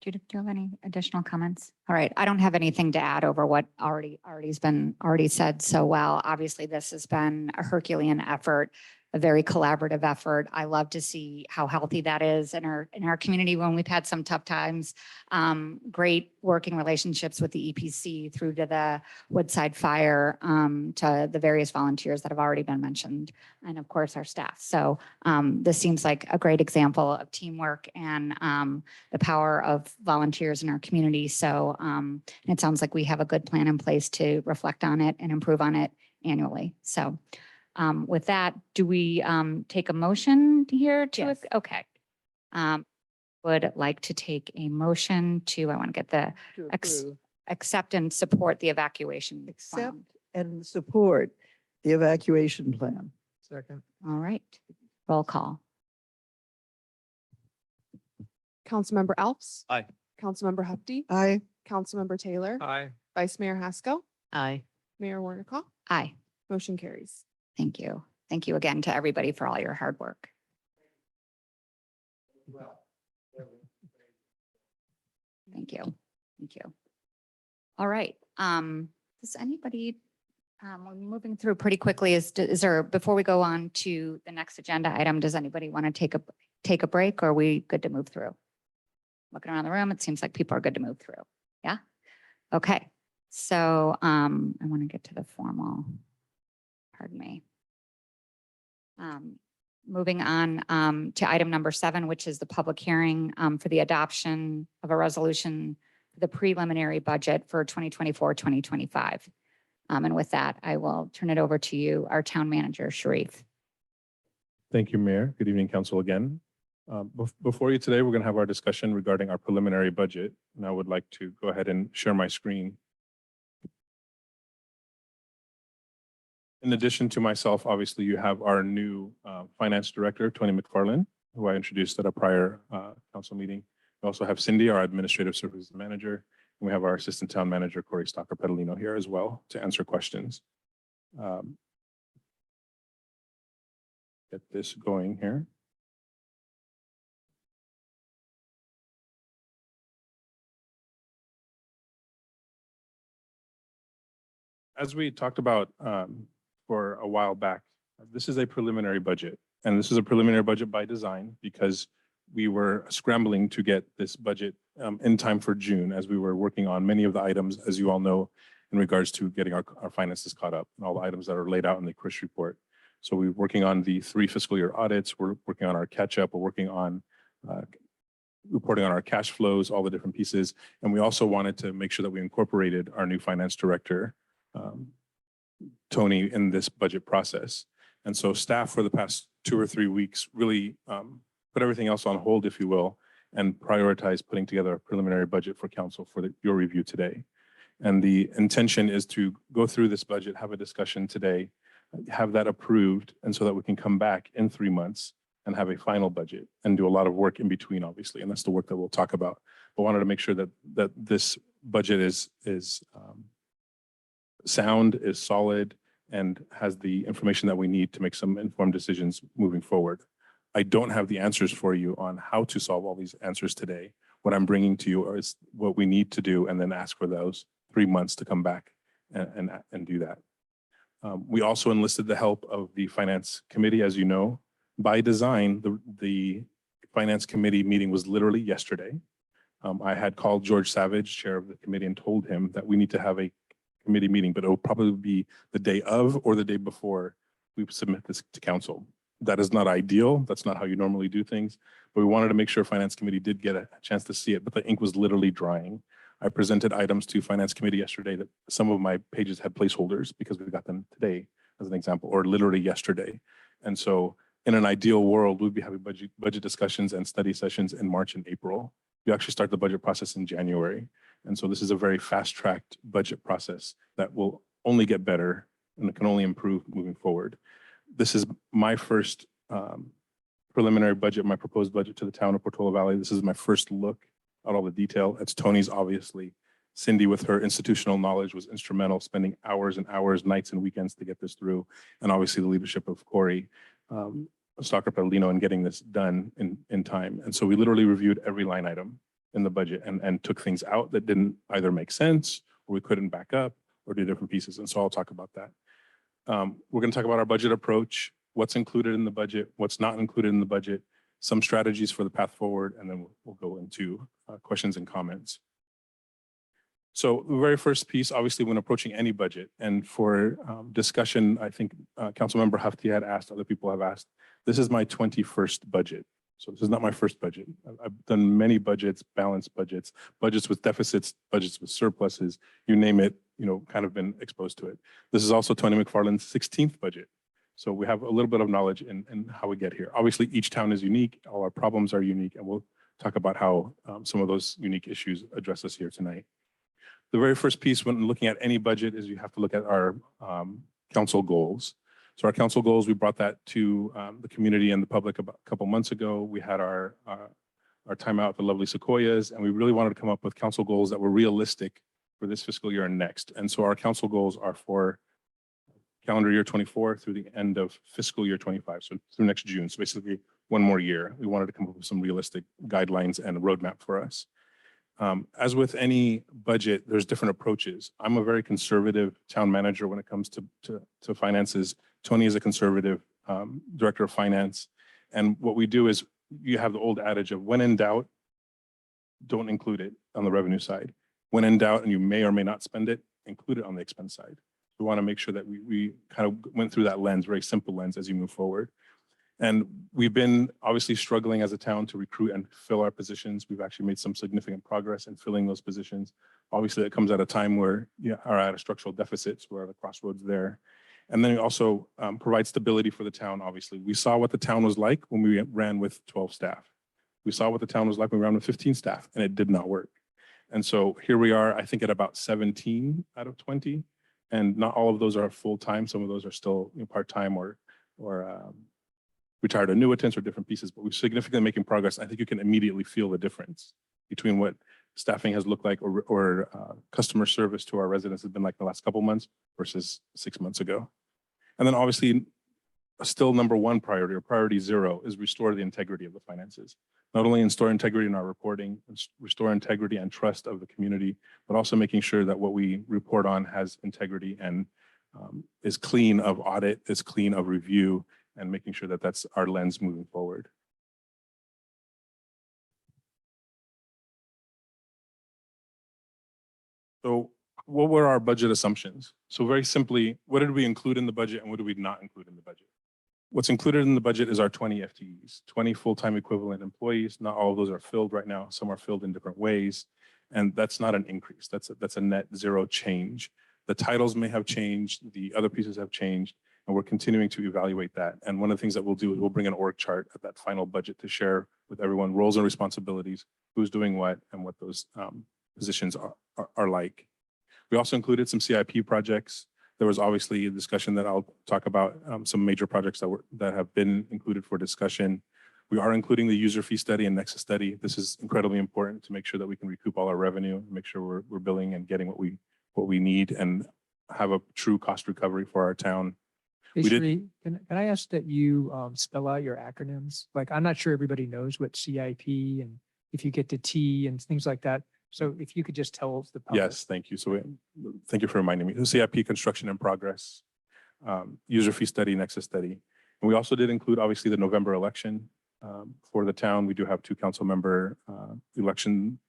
Judith, do you have any additional comments? All right, I don't have anything to add over what already's been said so well. Obviously, this has been a Herculean effort, a very collaborative effort. I love to see how healthy that is in our community when we've had some tough times. Great working relationships with the EPC through to the Woodside Fire, to the various volunteers that have already been mentioned, and of course our staff. So this seems like a great example of teamwork and the power of volunteers in our community. So it sounds like we have a good plan in place to reflect on it and improve on it annually. So with that, do we take a motion here to, Yes. okay. Would like to take a motion to, I want to get the To ex- approve. accept and support the evacuation. Accept plan. and support the evacuation plan. Second. All right, roll call. Councilmember Alves. Aye. Councilmember Hefty. Aye. Councilmember Taylor. Aye. Vice Mayor Haskell. Aye. Mayor Warnicka. Aye, Motion carries. thank you. Thank you again to everybody for all your hard work. Thank you. Thank you. All right. Does anybody, we're moving through pretty quickly. Is there, before we go on to the next agenda item, does anybody want to take a break or are we good to move through? Looking around the room, it seems like people are good to move through. Yeah? Okay. So I want to get to the formal, pardon me. Moving on to item number 7, which is the public hearing for the adoption of a resolution for the preliminary budget for 2024, 2025. And with that, I will turn it over to you, our town manager, Sharif. Thank you, Mayor. Good evening, Council again. Before you today, we're going to have our discussion regarding our preliminary budget. And I would like to go ahead and share my screen. In addition to myself, obviously, you have our new Finance Director, Tony McFarland, who I introduced at a prior council meeting. We also have Cindy, our Administrative Services Manager, and we have our Assistant Town Manager, Corey Stocker-Pedalino, here as well to answer questions. Get this going here. As we talked about for a while back, this is a preliminary budget. And this is a preliminary budget by design because we were scrambling to get this budget in time for June as we were working on many of the items, as you all know, in regards to getting our finances caught up and all the items that are laid out in the CRIS report. So we're working on the 3 fiscal year audits. We're working on our catch up. We're working on reporting on our cash flows, all the different pieces. And we also wanted to make sure that we incorporated our new finance director, Tony, in this budget process. And so staff for the past 2 or 3 weeks really put everything else on hold, if you will, and prioritize putting together a preliminary budget for council for your review today. And the intention is to go through this budget, have a discussion today, have that approved, and so that we can come back in 3 months and have a final budget and do a lot of work in between, obviously. And that's the work that we'll talk about. But wanted to make sure that this budget is sound, is solid, and has the information that we need to make some informed decisions moving forward. I don't have the answers for you on how to solve all these answers today. What I'm bringing to you is what we need to do and then ask for those 3 months to come back and do that. We also enlisted the help of the Finance Committee, as you know. By design, the Finance Committee meeting was literally yesterday. I had called George Savage, chair of the committee, and told him that we need to have a committee meeting, but it will probably be the day of or the day before we submit this to council. That is not ideal. That's not how you normally do things, but we wanted to make sure Finance Committee did get a chance to see it, but the ink was literally drying. I presented items to Finance Committee yesterday that some of my pages had placeholders because we got them today, as an example, or literally yesterday. And so in an ideal world, we'd be having budget discussions and study sessions in March and April. We actually start the budget process in January. And so this is a very fast-tracked budget process that will only get better and it can only improve moving forward. This is my first preliminary budget, my proposed budget to the town of Portola Valley. This is my first look at all the detail. It's Tony's, obviously. Cindy, with her institutional knowledge, was instrumental, spending hours and hours, nights and weekends to get this through. And obviously the leadership of Corey. Stalker Pedalino in getting this done in time. And so we literally reviewed every line item in the budget and took things out that didn't either make sense or we couldn't back up or do different pieces. And so I'll talk about that. We're going to talk about our budget approach, what's included in the budget, what's not included in the budget, some strategies for the path forward, and then we'll go into questions and comments. So the very first piece, obviously, when approaching any budget, and for discussion, I think Councilmember Hafti had asked, other people have asked, this is my 21st budget. So this is not my first budget. I've done many budgets, balanced budgets, budgets with deficits, budgets with surpluses, you name it, kind of been exposed to it. This is also Tony McFarland's 16th budget. So we have a little bit of knowledge in how we get here. Obviously, each town is unique, all our problems are unique, and we'll talk about how some of those unique issues address us here tonight. The very first piece when looking at any budget is you have to look at our council goals. So our council goals, we brought that to the community and the public about a couple months ago. We had our time out at the lovely Sequoias, and we really wanted to come up with council goals that were realistic for this fiscal year and next. And so our council goals are for calendar year 24 through the end of fiscal year 25, so through next June. So basically one more year. We wanted to come up with some realistic guidelines and a roadmap for us. As with any budget, there's different approaches. I'm a very conservative town manager when it comes to finances. Tony is a conservative director of finance. And what we do is you have the old adage of when in doubt, don't include it on the revenue side. When in doubt and you may or may not spend it, include it on the expense side. We want to make sure that we kind of went through that lens, very simple lens as you move forward. And we've been obviously struggling as a town to recruit and fill our positions. We've actually made some significant progress in filling those positions. Obviously, it comes at a time where you are at a structural deficit, so we're at a crossroads there. And then we also provide stability for the town, obviously. We saw what the town was like when we ran with 12 staff. We saw what the town was like when we ran with 15 staff, and it did not work. And so here we are, I think at about 17 out of 20. And not all of those are full-time. Some of those are still part-time or retired annuitants or different pieces, but we're significantly making progress. I think you can immediately feel the difference between what staffing has looked like or customer service to our residents has been like the last couple months versus 6 months ago. And then obviously still number one priority or priority zero is restore the integrity of the finances. Not only restore integrity in our reporting, restore integrity and trust of the community, but also making sure that what we report on has integrity and is clean of audit, is clean of review, and making sure that that's our lens moving forward. So what were our budget assumptions? So very simply, what did we include in the budget and what did we not include in the budget? What's included in the budget is our 20 FTEs, 20 full-time equivalent employees. Not all of those are filled right now. Some are filled in different ways. And that's not an increase. That's a net zero change. The titles may have changed. The other pieces have changed. And we're continuing to evaluate that. And one of the things that we'll do is we'll bring an org chart at that final budget to share with everyone roles and responsibilities, who's doing what, and what those positions are like. We also included some CIP projects. There was obviously a discussion that I'll talk about, some major projects that have been included for discussion. We are including the user fee study and Nexus study. This is incredibly important to make sure that we can recoup all our revenue, make sure we're billing and getting what we need and have a true cost recovery for our town. Hey, Sri, can I ask that you spell out your acronyms? Like, I'm not sure everybody knows what CIP and if you get to T and things like that. So if you could just tell the public. Yes, thank you. So thank you for reminding me. The CIP construction in progress, user fee study, Nexus study. And we also did include obviously the November election for the town. We do have 2 council member election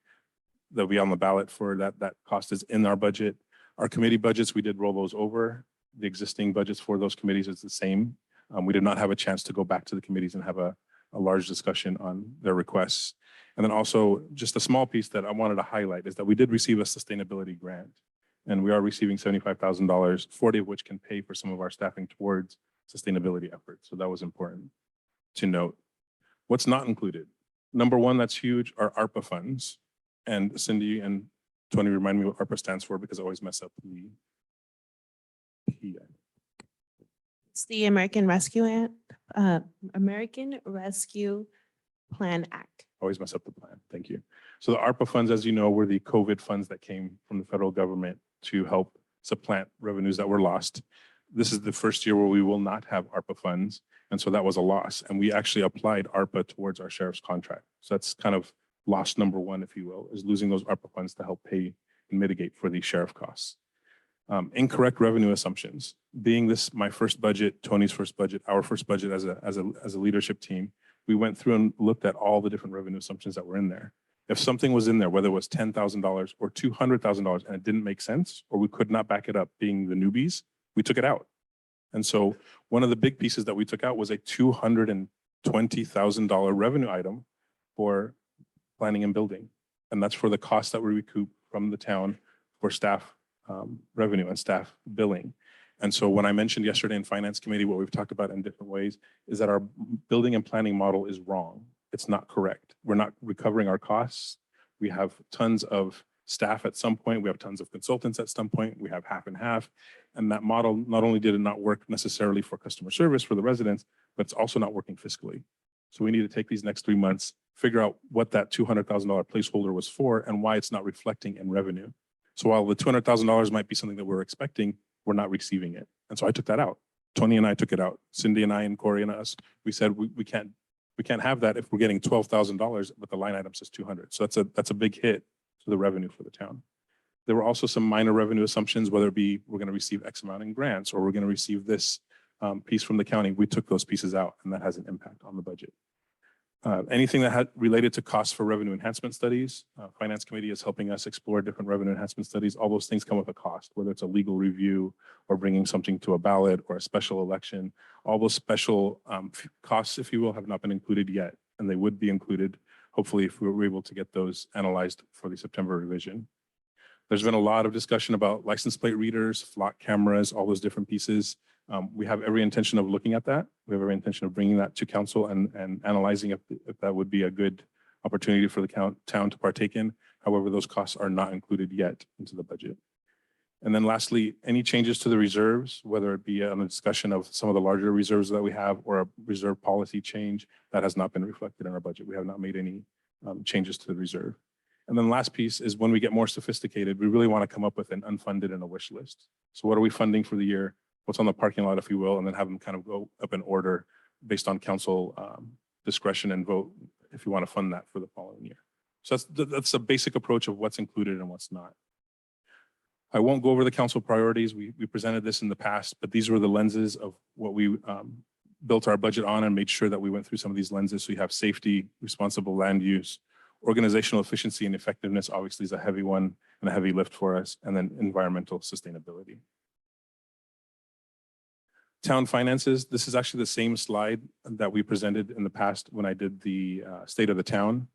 that'll be on the ballot for that. That cost is in our budget. Our committee budgets, we did roll those over. The existing budgets for those committees is the same. We did not have a chance to go back to the committees and have a large discussion on their requests. And then also just a small piece that I wanted to highlight is that we did receive a sustainability grant and we are receiving $75,000, 40 of which can pay for some of our staffing towards sustainability efforts. So that was important to note. What's not included? Number one, that's huge, are ARPA funds. And Cindy and Tony remind me what ARPA stands for because I always mess up the P. It's the American Rescue Plan Act. Always mess up the plan. Thank you. So the ARPA funds, as you know, were the COVID funds that came from the federal government to help supplant revenues that were lost. This is the first year where we will not have ARPA funds. And so that was a loss. And we actually applied ARPA towards our sheriff's contract. So that's kind of loss number one, if you will, is losing those ARPA funds to help pay and mitigate for these sheriff costs. Incorrect revenue assumptions. Being this my first budget, Tony's first budget, our first budget as a leadership team, we went through and looked at all the different revenue assumptions that were in there. If something was in there, whether it was $10,000 or $200,000 and it didn't make sense, or we could not back it up being the newbies, we took it out. And so one of the big pieces that we took out was a $220,000 revenue item for planning and building. And that's for the cost that we recoup from the town for staff revenue and staff billing. And so when I mentioned yesterday in Finance Committee, what we've talked about in different ways is that our building and planning model is wrong. It's not correct. We're not recovering our costs. We have tons of staff at some point. We have tons of consultants at some point. We have half and half. And that model, not only did it not work necessarily for customer service for the residents, but it's also not working fiscally. So we need to take these next 3 months, figure out what that $200,000 placeholder was for and why it's not reflecting in revenue. So while the $200,000 might be something that we're expecting, we're not receiving it. And so I took that out. Tony and I took it out. Cindy and I and Corey and us, we said we can't have that if we're getting $12,000, but the line item says 200. So that's a big hit to the revenue for the town. There were also some minor revenue assumptions, whether it be we're going to receive X amount in grants or we're going to receive this piece from the county. We took those pieces out and that has an impact on the budget. Anything that had related to costs for revenue enhancement studies, Finance Committee is helping us explore different revenue enhancement studies. All those things come with a cost, whether it's a legal review or bringing something to a ballot or a special election. All those special costs, if you will, have not been included yet, and they would be included, hopefully, if we were able to get those analyzed for the September revision. There's been a lot of discussion about license plate readers, flock cameras, all those different pieces. We have every intention of looking at that. We have every intention of bringing that to council and analyzing if that would be a good opportunity for the town to partake in. However, those costs are not included yet into the budget. And then lastly, any changes to the reserves, whether it be on a discussion of some of the larger reserves that we have or a reserve policy change, that has not been reflected in our budget. We have not made any changes to the reserve. And then last piece is when we get more sophisticated, we really want to come up with an unfunded and a wish list. So what are we funding for the year? What's on the parking lot, if you will, and then have them kind of go up in order based on council discretion and vote if you want to fund that for the following year. So that's a basic approach of what's included and what's not. I won't go over the council priorities. We presented this in the past, but these were the lenses of what we built our budget on and made sure that we went through some of these lenses. So you have safety, responsible land use, organizational efficiency and effectiveness obviously is a heavy one and a heavy lift for us, and then environmental sustainability. Town finances, this is actually the same slide that we presented in the past when I did the state of the town.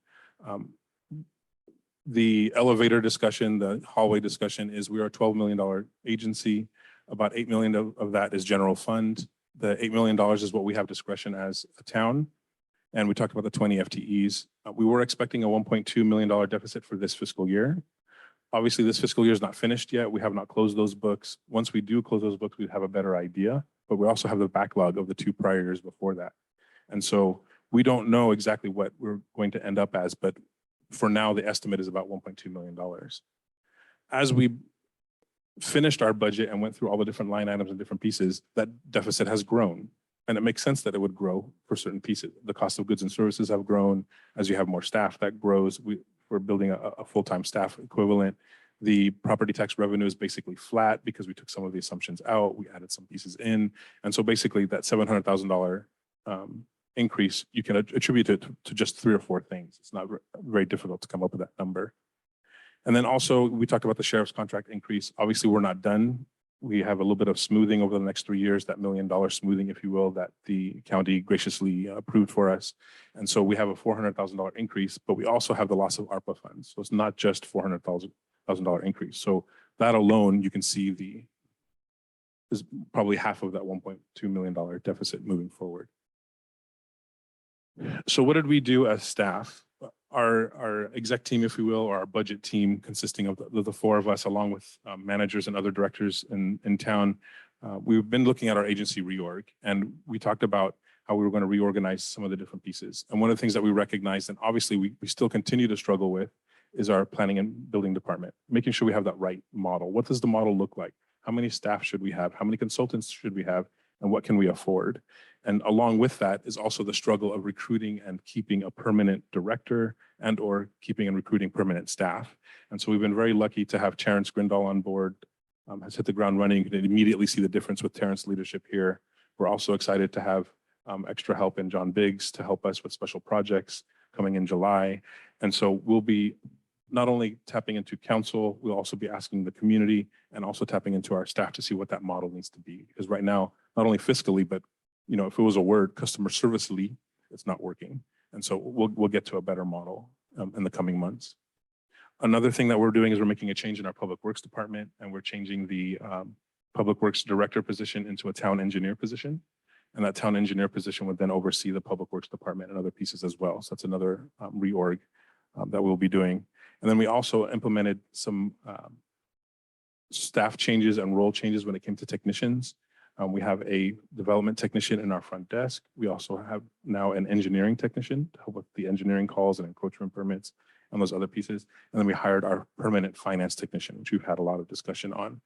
The elevator discussion, the hallway discussion is we are a $12 million agency. About $8 million of that is general fund. The $8 million is what we have discretion as a town. And we talked about the 20 FTEs. We were expecting a $1.2 million deficit for this fiscal year. Obviously, this fiscal year is not finished yet. We have not closed those books. Once we do close those books, we have a better idea, but we also have the backlog of the 2 prior years before that. And so we don't know exactly what we're going to end up as, but for now, the estimate is about $1.2 million. As we finished our budget and went through all the different line items and different pieces, that deficit has grown. And it makes sense that it would grow for certain pieces. The cost of goods and services have grown. As you have more staff, that grows. We're building a full-time staff equivalent. The property tax revenue is basically flat because we took some of the assumptions out. We added some pieces in. And so basically that $700,000 increase, you can attribute it to just 3 or 4 things. It's not very difficult to come up with that number. And then also we talked about the sheriff's contract increase. Obviously, we're not done. We have a little bit of smoothing over the next 3 years, that $1 million smoothing, if you will, that the county graciously approved for us. And so we have a $400,000 increase, but we also have the loss of ARPA funds. So it's not just $400,000 increase. So that alone, you can see is probably half of that $1.2 million deficit moving forward. So what did we do as staff? Our exec team, if you will, or our budget team consisting of the 4 of us, along with managers and other directors in town, we've been looking at our agency reorg, and we talked about how we were going to reorganize some of the different pieces. And one of the things that we recognized, and obviously we still continue to struggle with, is our planning and building department, making sure we have that right model. What does the model look like? How many staff should we have? How many consultants should we have? and what can we afford? And along with that is also the struggle of recruiting and keeping a permanent director and or keeping and recruiting permanent staff. And so we've been very lucky to have Terrence Grindall on board, has hit the ground running. You can immediately see the difference with Terrence's leadership here. We're also excited to have extra help in John Biggs to help us with special projects coming in July. And so we'll be not only tapping into council, we'll also be asking the community and also tapping into our staff to see what that model needs to be. Because right now, not only fiscally, but you know, if it was a word, customer servicely, it's not working. And so we'll get to a better model in the coming months. Another thing that we're doing is we're making a change in our public works department, and we're changing the public works director position into a town engineer position. And that town engineer position would then oversee the public works department and other pieces as well. So that's another reorg that we'll be doing. And then we also implemented some staff changes and role changes when it came to technicians. We have a development technician in our front desk. We also have now an engineering technician to help with the engineering calls and encroachment permits and those other pieces. And then we hired our permanent finance technician, which we've had a lot of discussion on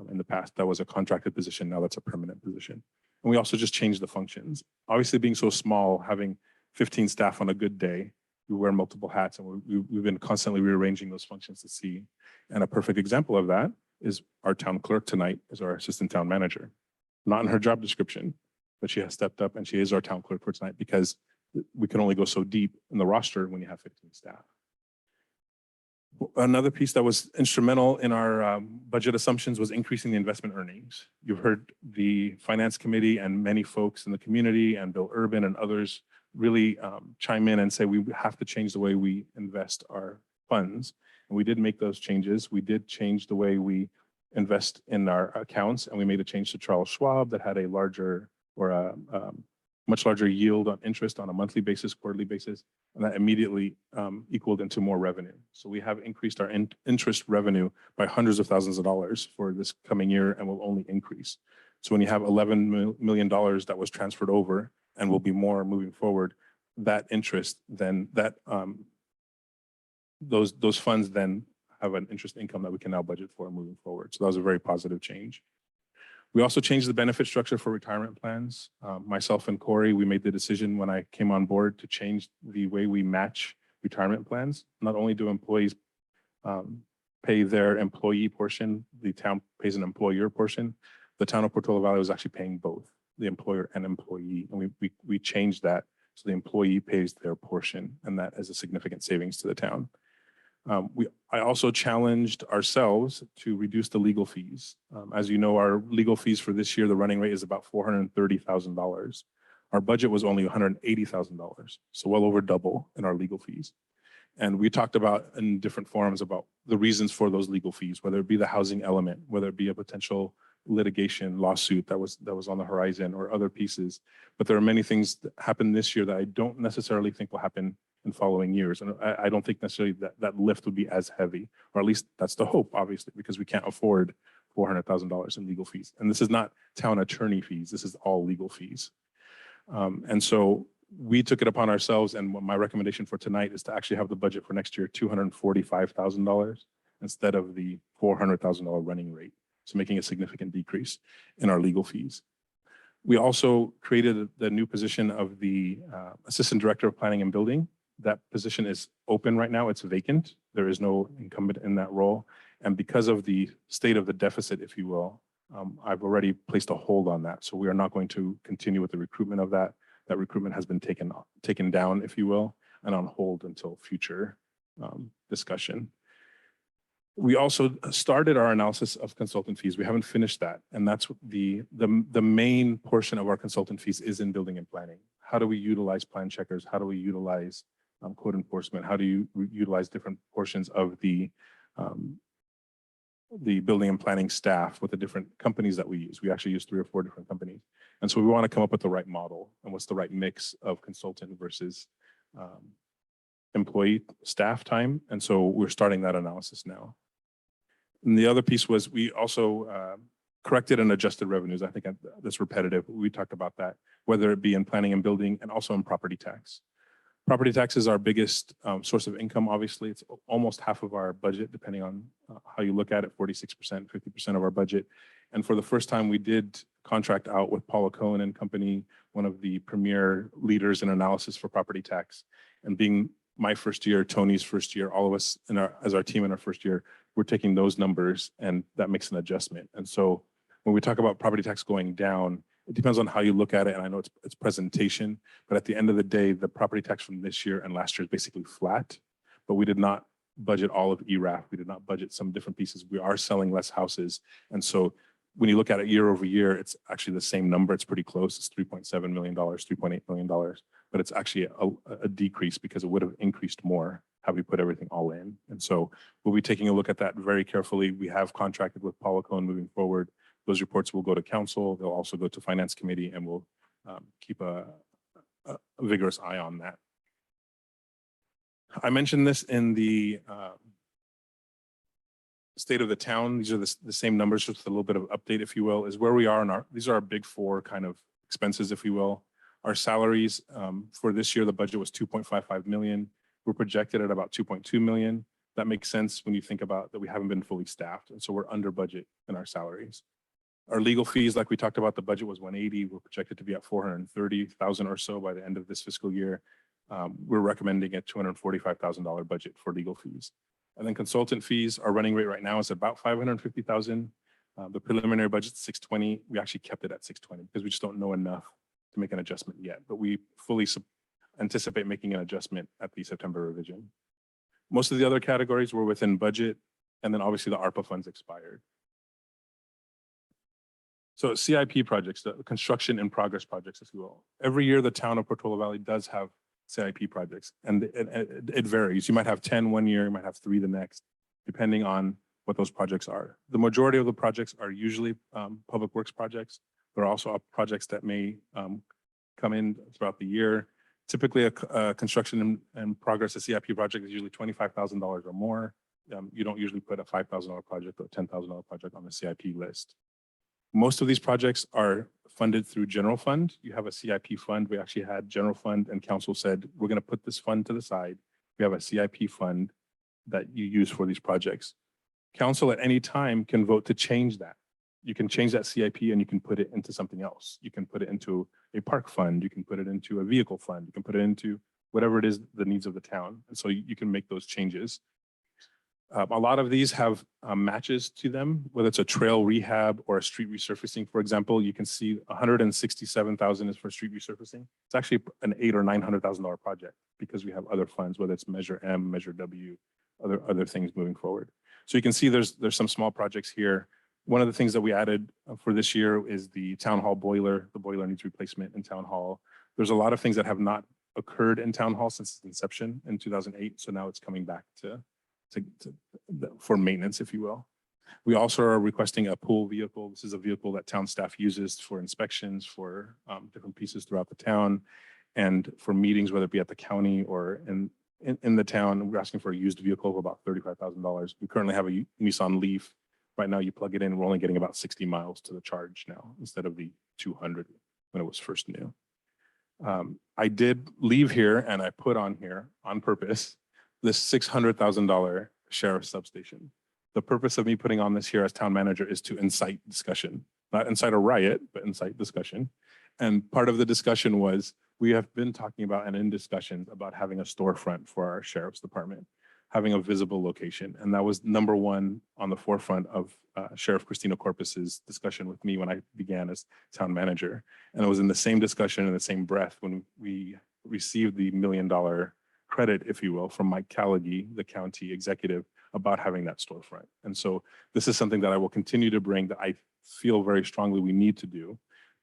in the past. That was a contracted position. Now that's a permanent position. And we also just changed the functions. Obviously, being so small, having 15 staff on a good day, we wear multiple hats, and we've been constantly rearranging those functions to see. And a perfect example of that is our town clerk tonight is our assistant town manager. Not in her job description, but she has stepped up and she is our town clerk for tonight because we can only go so deep in the roster when you have 15 staff. Another piece that was instrumental in our budget assumptions was increasing the investment earnings. You've heard the finance committee and many folks in the community and Bill Urban and others really chime in and say we have to change the way we invest our funds. And we did make those changes. We did change the way we invest in our accounts, and we made a change to Charles Schwab that had a larger or a much larger yield on interest on a monthly basis, quarterly basis, and that immediately equaled into more revenue. So we have increased our interest revenue by hundreds of thousands of dollars for this coming year and will only increase. So when you have $11 million that was transferred over and will be more moving forward, that interest, then that those funds then have an interest income that we can now budget for moving forward. So that was a very positive change. We also changed the benefit structure for retirement plans. Myself and Corey, we made the decision when I came on board to change the way we match retirement plans. Not only do employees pay their employee portion, the town pays an employer portion. The town of Portola Valley was actually paying both, the employer and employee. And we changed that so the employee pays their portion, and that is a significant savings to the town. I also challenged ourselves to reduce the legal fees. As you know, our legal fees for this year, the running rate is about $430,000. Our budget was only $180,000, so well over double in our legal fees. And we talked about in different forums about the reasons for those legal fees, whether it be the housing element, whether it be a potential litigation lawsuit that was on the horizon or other pieces. But there are many things that happened this year that I don't necessarily think will happen in following years. And I don't think necessarily that lift would be as heavy, or at least that's the hope, obviously, because we can't afford $400,000 in legal fees. And this is not town attorney fees, this is all legal fees. And so we took it upon ourselves, and my recommendation for tonight is to actually have the budget for next year $245,000 instead of the $400,000 running rate. So making a significant decrease in our legal fees. We also created the new position of the Assistant Director of Planning and Building. That position is open right now, it's vacant. There is no incumbent in that role. And because of the state of the deficit, if you will, I've already placed a hold on that. So we are not going to continue with the recruitment of that. That recruitment has been taken down, if you will, and on hold until future discussion. We also started our analysis of consultant fees. We haven't finished that. And that's the main portion of our consultant fees is in building and planning. How do we utilize plan checkers? How do we utilize code enforcement? How do you utilize different portions of the building and planning staff with the different companies that we use? We actually use 3 or 4 different companies. And so we want to come up with the right model and what's the right mix of consultant versus employee staff time. And so we're starting that analysis now. And the other piece was we also corrected and adjusted revenues. I think that's repetitive. We talked about that, whether it be in planning and building and also in property tax. Property tax is our biggest source of income. Obviously, it's almost half of our budget, depending on how you look at it, 46%, 50% of our budget. And for the first time, we did contract out with Paula Cohen and Company, one of the premier leaders in analysis for property tax. And being my first year, Tony's first year, all of us as our team in our first year, we're taking those numbers and that makes an adjustment. And so when we talk about property tax going down, it depends on how you look at it. And I know it's presentation, but at the end of the day, the property tax from this year and last year is basically flat, but we did not budget all of ERAF. We did not budget some different pieces. We are selling less houses. And so when you look at it year over year, it's actually the same number. It's pretty close. It's $3.7 million, $3.8 million, but it's actually a decrease because it would have increased more had we put everything all in. And so we'll be taking a look at that very carefully. We have contracted with Paula Cohen moving forward. Those reports will go to council. They'll also go to finance committee and we'll keep a vigorous eye on that. I mentioned this in the state of the town. These are the same numbers, just a little bit of update, if you will, is where we are in these are our big four kind of expenses, if you will. Our salaries for this year, the budget was 2.55 million. We're projected at about 2.2 million. That makes sense when you think about that we haven't been fully staffed. And so we're under budget in our salaries. Our legal fees, like we talked about, the budget was 180. We're projected to be at 430,000 or so by the end of this fiscal year. We're recommending a $245,000 budget for legal fees. And then consultant fees, our running rate right now is about 550,000. The preliminary budget is 620. We actually kept it at 620 because we just don't know enough to make an adjustment yet, but we fully anticipate making an adjustment at the September revision. Most of the other categories were within budget, and then obviously the ARPA funds expired. So CIP projects, the construction in progress projects, if you will. Every year, the town of Portola Valley does have CIP projects, and it varies. You might have 10 one year, you might have 3 the next, depending on what those projects are. The majority of the projects are usually public works projects. There are also projects that may come in throughout the year. Typically, a construction in progress, a CIP project is usually $25,000 or more. You don't usually put a $5,000 project or a $10,000 project on the CIP list. Most of these projects are funded through general fund. You have a CIP fund. We actually had general fund and council said, we're going to put this fund to the side. We have a CIP fund that you use for these projects. Council at any time can vote to change that. You can change that CIP and you can put it into something else. You can put it into a park fund. You can put it into a vehicle fund. You can put it into whatever it is, the needs of the town. And so you can make those changes. A lot of these have matches to them, whether it's a trail rehab or a street resurfacing. For example, you can see 167,000 is for street resurfacing. It's actually an $800,000 or $900,000 project because we have other funds, whether it's Measure M, Measure W, other things moving forward. So you can see there's some small projects here. One of the things that we added for this year is the town hall boiler. The boiler needs replacement in town hall. There's a lot of things that have not occurred in town hall since its inception in 2008. So now it's coming back for maintenance, if you will. We also are requesting a pool vehicle. This is a vehicle that town staff uses for inspections for different pieces throughout the town and for meetings, whether it be at the county or in the town. We're asking for a used vehicle of about $35,000. We currently have a Nissan Leaf. Right now you plug it in, we're only getting about 60 miles to the charge now instead of the 200 when it was first new. I did leave here and I put on here on purpose this $600,000 sheriff substation. The purpose of me putting on this here as town manager is to incite discussion, not incite a riot, but incite discussion. And part of the discussion was we have been talking about and in discussions about having a storefront for our sheriff's department, having a visible location. And that was number one on the forefront of Sheriff Christina Corpus's discussion with me when I began as town manager. And it was in the same discussion in the same breath when we received the $1 million credit, if you will, from Mike Callaghy, the county executive, about having that storefront. And so this is something that I will continue to bring that I feel very strongly we need to do.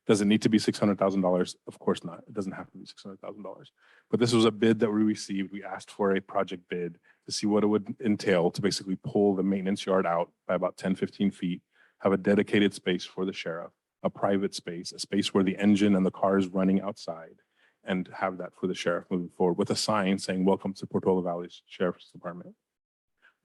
Does it need to be $600,000? Of course not. It doesn't have to be $600,000. But this was a bid that we received. We asked for a project bid to see what it would entail to basically pull the maintenance yard out by about 10, 15 feet, have a dedicated space for the sheriff, a private space, a space where the engine and the car is running outside, and have that for the sheriff moving forward with a sign saying, welcome to Portola Valley's Sheriff's Department.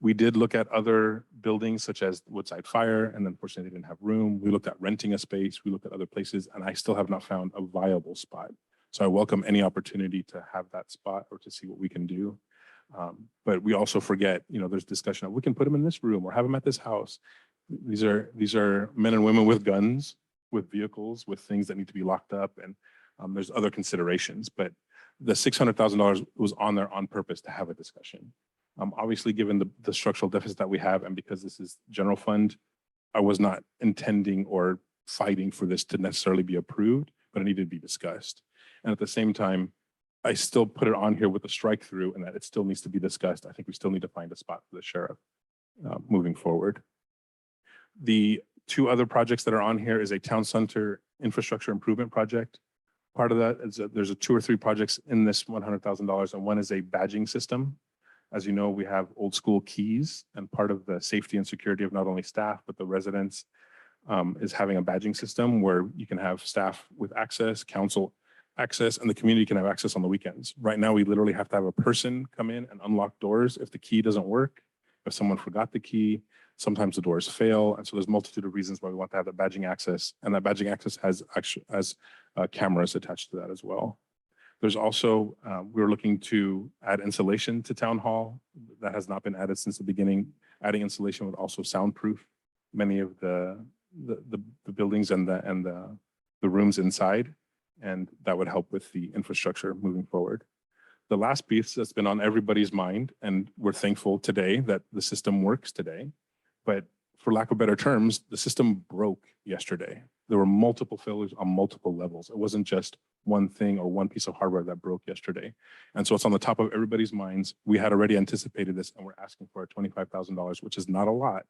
We did look at other buildings such as Woodside Fire, and unfortunately they didn't have room. We looked at renting a space, we looked at other places, and I still have not found a viable spot So I welcome any opportunity to have that spot or to see what we can do. But we also forget, there's discussion of we can put them in this room or have them at this house. These are men and women with guns, with vehicles, with things that need to be locked up, and there's other considerations. But the $600,000 was on there on purpose to have a discussion. Obviously, given the structural deficit that we have, and because this is general fund, I was not intending or fighting for this to necessarily be approved, but it needed to be discussed. And at the same time, I still put it on here with a strike through and that it still needs to be discussed. I think we still need to find a spot for the sheriff moving forward. The two other projects that are on here is a town center infrastructure improvement project. Part of that is that there's 2 or 3 projects in this $100,000, and one is a badging system. As you know, we have old school keys, and part of the safety and security of not only staff, but the residents is having a badging system where you can have staff with access, council access, and the community can have access on the weekends. Right now, we literally have to have a person come in and unlock doors if the key doesn't work, if someone forgot the key. Sometimes the doors fail, and so there's a multitude of reasons why we want to have that badging access, and that badging access has cameras attached to that as well. There's also, we're looking to add insulation to town hall. That has not been added since the beginning. Adding insulation would also soundproof many of the buildings and the rooms inside, and that would help with the infrastructure moving forward. The last piece that's been on everybody's mind, and we're thankful today that the system works today, but for lack of better terms, the system broke yesterday. There were multiple failures on multiple levels. It wasn't just one thing or one piece of hardware that broke yesterday. And so it's on the top of everybody's minds. We had already anticipated this, and we're asking for $25,000, which is not a lot,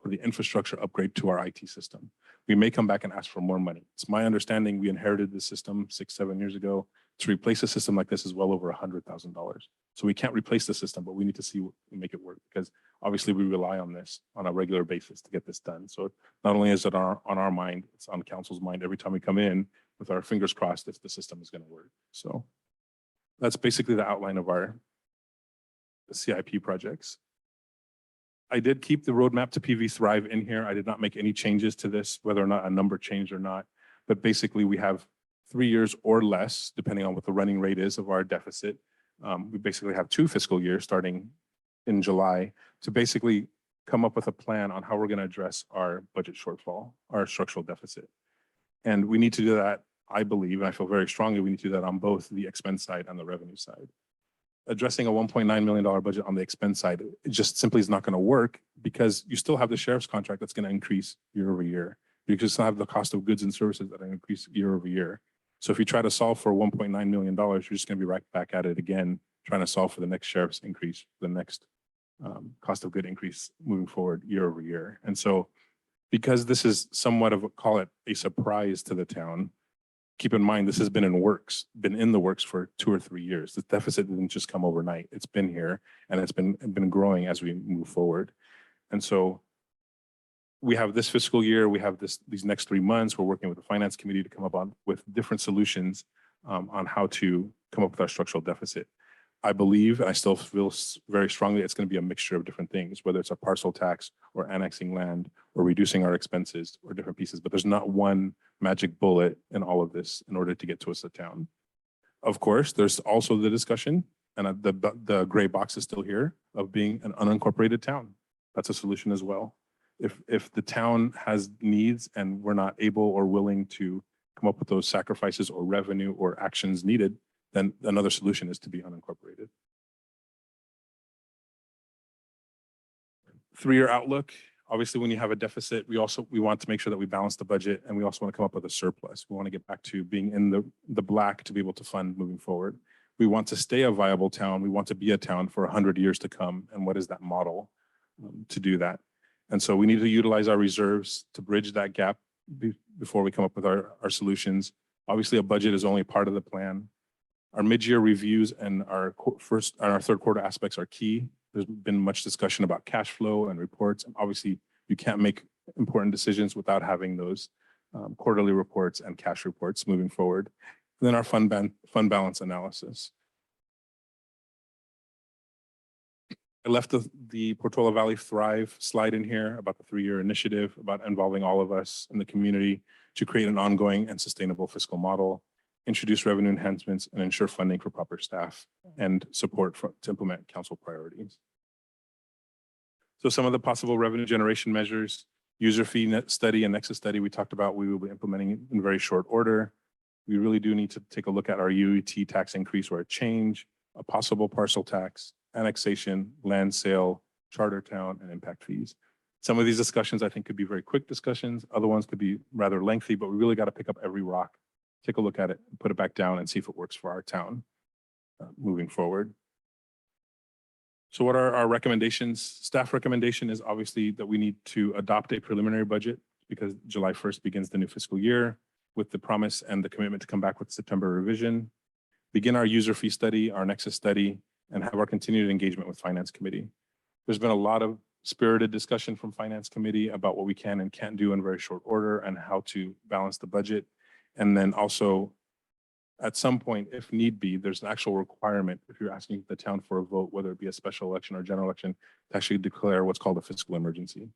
for the infrastructure upgrade to our IT system. We may come back and ask for more money. It's my understanding we inherited the system 6-7 years ago. To replace a system like this is well over $100,000. So we can't replace the system, but we need to see what we make it work, because obviously we rely on this on a regular basis to get this done. So not only is it on our mind, it's on council's mind every time we come in with our fingers crossed if the system is going to work. So that's basically the outline of our CIP projects. I did keep the roadmap to PV Thrive in here. I did not make any changes to this, whether or not a number changed or not. But basically we have 3 years or less, depending on what the running rate is of our deficit. We basically have 2 fiscal years starting in July to basically come up with a plan on how we're going to address our budget shortfall, our structural deficit. And we need to do that, I believe, and I feel very strongly we need to do that on both the expense side and the revenue side. Addressing a $1.9 million budget on the expense side, it just simply is not going to work, because you still have the sheriff's contract that's going to increase year over year. You just have the cost of goods and services that increase year over year. So if you try to solve for $1.9 million, you're just going to be right back at it again, trying to solve for the next sheriff's increase, the next cost of good increase moving forward year over year. And so because this is somewhat of, call it a surprise to the town, keep in mind, this has been in the works for 2 or 3 years. The deficit didn't just come overnight. It's been here, and it's been growing as we move forward. And so we have this fiscal year, we have these next 3 months, we're working with the finance committee to come up with different solutions on how to come up with our structural deficit. I believe, and I still feel very strongly, it's going to be a mixture of different things, whether it's a parcel tax or annexing land or reducing our expenses or different pieces, but there's not one magic bullet in all of this in order to get to us a town. Of course, there's also the discussion, and the gray box is still here, of being an unincorporated town. That's a solution as well. If the town has needs and we're not able or willing to come up with those sacrifices or revenue or actions needed, then another solution is to be unincorporated. 3-year outlook. Obviously, when you have a deficit, we want to make sure that we balance the budget, and we also want to come up with a surplus. We want to get back to being in the black to be able to fund moving forward. We want to stay a viable town. We want to be a town for 100 years to come. And what is that model to do that? And so we need to utilize our reserves to bridge that gap before we come up with our solutions. Obviously, a budget is only part of the plan. Our mid-year reviews and our third quarter aspects are key. There's been much discussion about cash flow and reports. And obviously, you can't make important decisions without having those quarterly reports and cash reports moving forward. And then our fund balance analysis. I left the Portola Valley Thrive slide in here about the 3-year initiative, about involving all of us in the community to create an ongoing and sustainable fiscal model. introduce revenue enhancements, and ensure funding for proper staff and support to implement council priorities. So some of the possible revenue generation measures, user fee net study and nexus study we talked about, we will be implementing in very short order. We really do need to take a look at our UET tax increase or a change, a possible parcel tax, annexation, land sale, charter town, and impact fees. Some of these discussions I think could be very quick discussions. Other ones could be rather lengthy, but we really got to pick up every rock, take a look at it, put it back down and see if it works for our town moving forward. So what are our recommendations? Staff recommendation is obviously that we need to adopt a preliminary budget because July 1st begins the new fiscal year with the promise and the commitment to come back with September revision, begin our user fee study, our nexus study, and have our continued engagement with Finance Committee. There's been a lot of spirited discussion from Finance Committee about what we can and can't do in very short order and how to balance the budget. And then also at some point, if need be, there's an actual requirement if you're asking the town for a vote, whether it be a special election or general election, to actually declare what's called a fiscal emergency.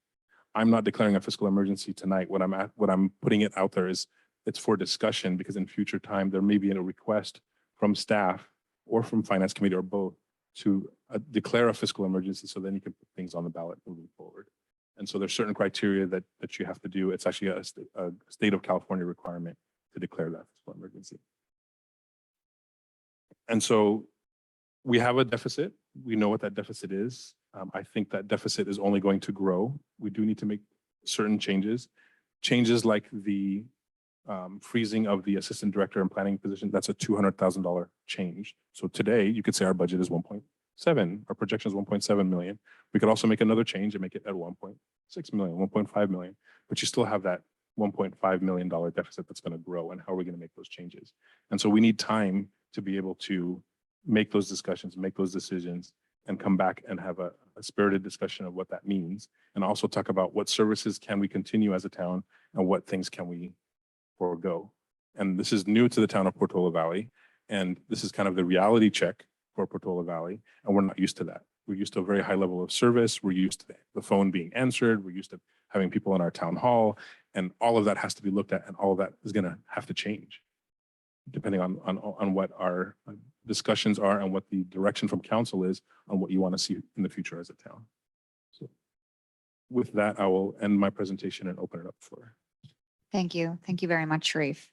I'm not declaring a fiscal emergency tonight. What I'm putting it out there is it's for discussion because in future time, there may be a request from staff or from Finance Committee or both to declare a fiscal emergency so then you can put things on the ballot moving forward. And so there's certain criteria that you have to do. It's actually a state of California requirement to declare that fiscal emergency. And so we have a deficit. We know what that deficit is. I think that deficit is only going to grow. We do need to make certain changes. Changes like the freezing of the assistant director and planning position, that's a $200,000 change. So today you could say our budget is 1.7, our projection is 1.7 million. We could also make another change and make it at 1.6 million, 1.5 million, but you still have that $1.5 million deficit that's going to grow. And how are we going to make those changes? And so we need time to be able to make those discussions, make those decisions, and come back and have a spirited discussion of what that means. And also talk about what services can we continue as a town and what things can we forego. And this is new to the town of Portola Valley. And this is kind of the reality check for Portola Valley. And we're not used to that. We're used to a very high level of service. We're used to the phone being answered. We're used to having people in our town hall. And all of that has to be looked at. And all of that is going to have to change depending on what our discussions are and what the direction from council is on what you want to see in the future as a town. So with that, I will end my presentation and open it up for. Thank you. Thank you very much, Sharif.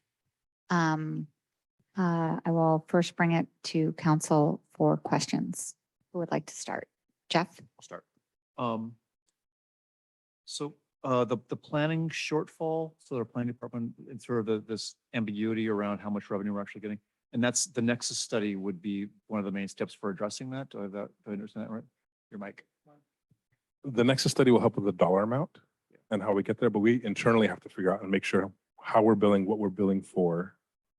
I will first bring it to council for questions. Who would like to start? Jeff? I'll start. So the planning shortfall, so the planning department, and sort of this ambiguity around how much revenue we're actually getting. And that's the Nexus study would be one of the main steps for addressing that. Do I understand that right? Your mic. The Nexus study will help with the dollar amount and how we get there, but we internally have to figure out and make sure how we're billing, what we're billing for,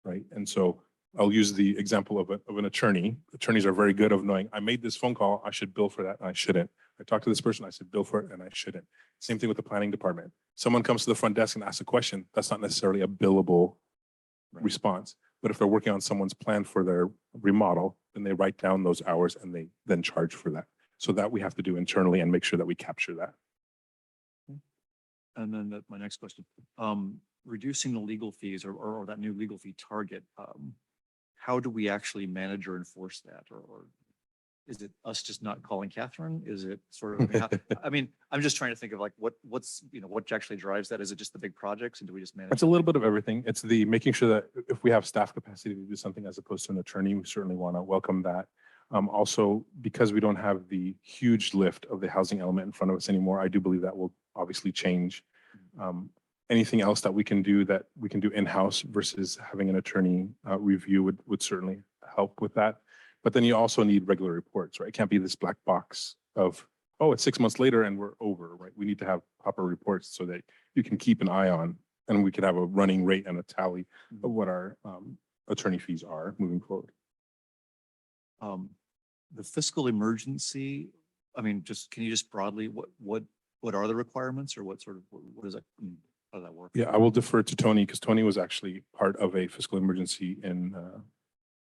right? And so I'll use the example of an attorney. Attorneys are very good of knowing, I made this phone call, I should bill for that, and I shouldn't. I talked to this person, I said bill for it, and I shouldn't. Same thing with the planning department. Someone comes to the front desk and asks a question, that's not necessarily a billable response. But if they're working on someone's plan for their remodel, then they write down those hours and they then charge for that. So that we have to do internally and make sure that we capture that. And then my next question, reducing the legal fees or that new legal fee target, how do we actually manage or enforce that? Or is it us just not calling Catherine? Is it sort of, I mean, I'm just trying to think of like what's, what actually drives that? Is it just the big projects and do we just manage? It's a little bit of everything. It's the making sure that if we have staff capacity to do something as opposed to an attorney, we certainly want to welcome that. Also, because we don't have the huge lift of the housing element in front of us anymore, I do believe that will obviously change. Anything else that we can do in-house versus having an attorney review would certainly help with that. But then you also need regular reports, right? It can't be this black box of, oh, it's 6 months later and we're over, right? We need to have proper reports so that you can keep an eye on and we could have a running rate and a tally of what our attorney fees are moving forward. The fiscal emergency, I mean, can you just broadly, what are the requirements or what does that, how does that work? Yeah, I will defer to Tony because Tony was actually part of a fiscal emergency in